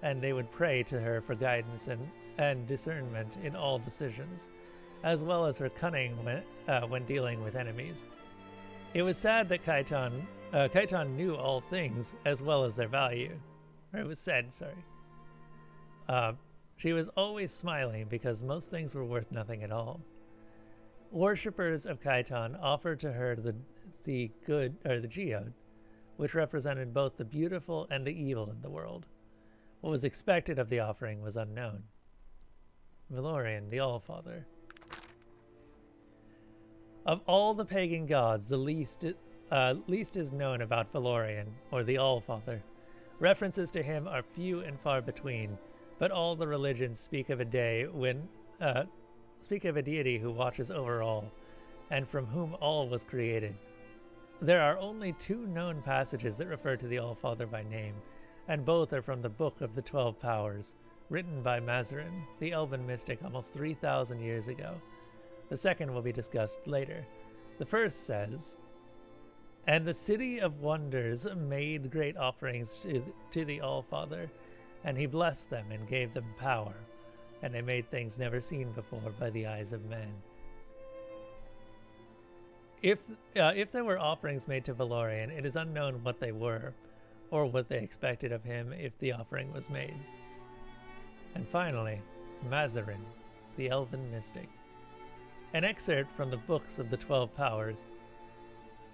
and they would pray to her for guidance and discernment in all decisions, as well as her cunning when dealing with enemies. It was said that Kaitan knew all things as well as their value. Or it was said, sorry. She was always smiling because most things were worth nothing at all. Worshippers of Kaitan offered to her the geode, which represented both the beautiful and the evil in the world. What was expected of the offering was unknown. Valorian, the Allfather. Of all the pagan gods, the least is known about Valorian, or the Allfather. References to him are few and far between, but all the religions speak of a deity who watches over all, and from whom all was created. There are only 2 known passages that refer to the Allfather by name, and both are from the Book of the 12 Powers, written by Mazarin, the elven mystic, almost 3,000 years ago. The second will be discussed later. The first says, "And the City of Wonders made great offerings to the Allfather, and he blessed them and gave them power, and they made things never seen before by the eyes of men." If there were offerings made to Valorian, it is unknown what they were, or what they expected of him if the offering was made. And finally, Mazarin, the elven mystic. An excerpt from the books of the 12 Powers.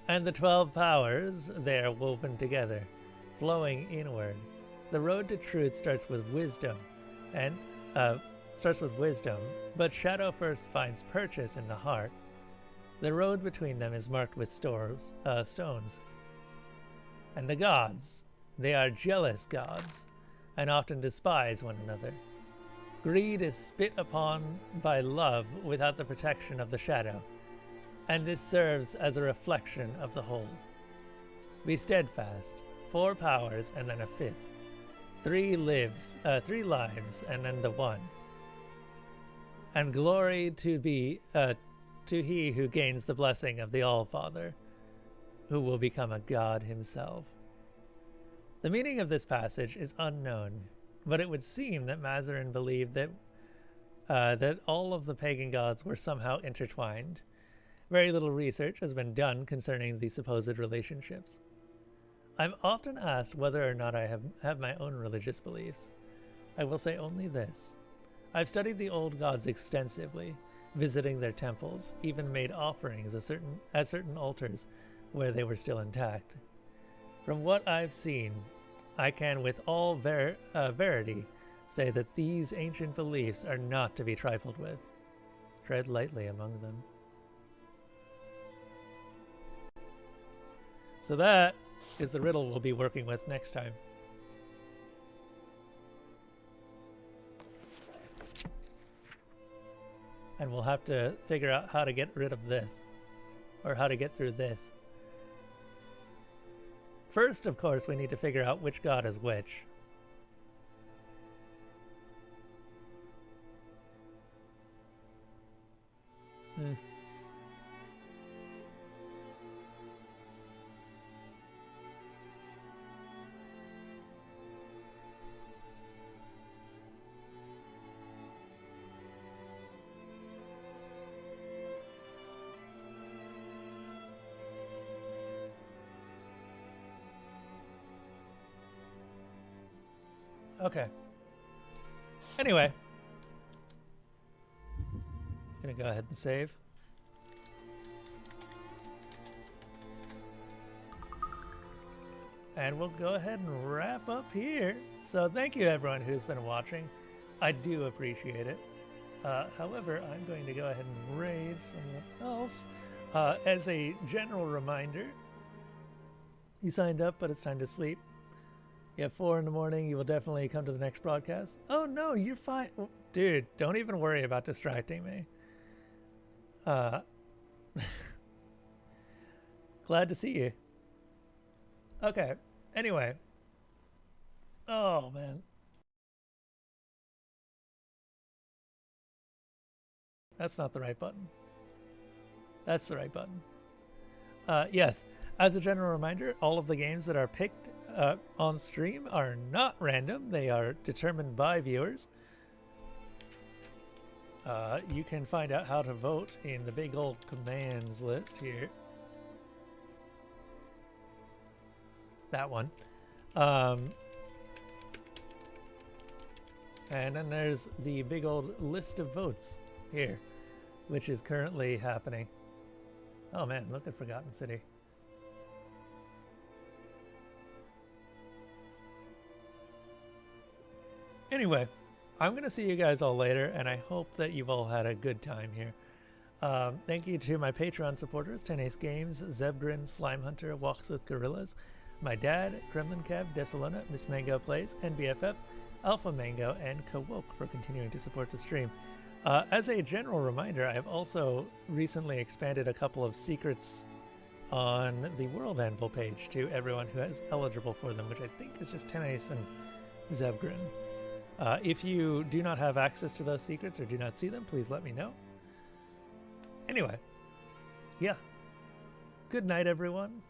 "And the 12 powers, they are woven together, flowing inward. The road to truth starts with wisdom, but shadow first finds purchase in the heart. The road between them is marked with stones. And the gods, they are jealous gods, and often despise one another. Greed is spit upon by love without the protection of the shadow, and this serves as a reflection of the whole. Be steadfast, 4 powers and then a 5th, 3 lives, and then the one. And glory to he who gains the blessing of the Allfather, who will become a god himself." The meaning of this passage is unknown, but it would seem that Mazarin believed that all of the pagan gods were somehow intertwined. Very little research has been done concerning the supposed relationships. I'm often asked whether or not I have my own religious beliefs. I will say only this. I've studied the old gods extensively, visiting their temples, even made offerings at certain altars where they were still intact. From what I've seen, I can with all verity say that these ancient beliefs are not to be trifled with. Tread lightly among them. So that is the riddle we'll be working with next time. And we'll have to figure out how to get rid of this, or how to get through this. First, of course, we need to figure out which god is which. Okay. Anyway. I'm gonna go ahead and save. And we'll go ahead and wrap up here. So thank you everyone who's been watching. I do appreciate it. However, I'm going to go ahead and raid someone else. As a general reminder, you signed up, but it's time to sleep. You have 4 in the morning. You will definitely come to the next broadcast. Oh no, you're fine. Dude, don't even worry about distracting me. Glad to see you. Okay, anyway. Oh, man. That's not the right button. That's the right button. Yes, as a general reminder, all of the games that are picked on stream are not random. They are determined by viewers. You can find out how to vote in the big old commands list here. That one. And then there's the big old list of votes here, which is currently happening. Oh man, look at Forgotten City. Anyway, I'm going to see you guys all later, and I hope that you've all had a good time here. Thank you to my Patreon supporters, Tenace Games, Zebgrin, Slime Hunter, Walks with Gorillas, my dad, Kremlin Cab, Desalona, Miss Mango Plays, NBFF, Alpha Mango, and Kawoke for continuing to support the stream. As a general reminder, I have also recently expanded a couple of secrets on the World Anvil page to everyone who is eligible for them, which I think is just Tenace and Zebgrin. If you do not have access to those secrets or do not see them, please let me know. Anyway, yeah. Good night, everyone.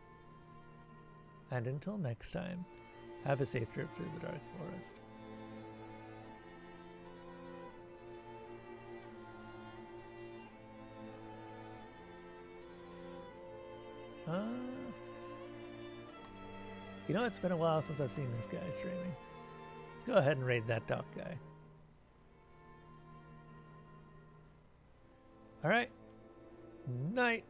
And until next time, have a safe trip through the dark forest. You know, it's been a while since I've seen this guy streaming. Let's go ahead and raid that dock guy. All right. Night.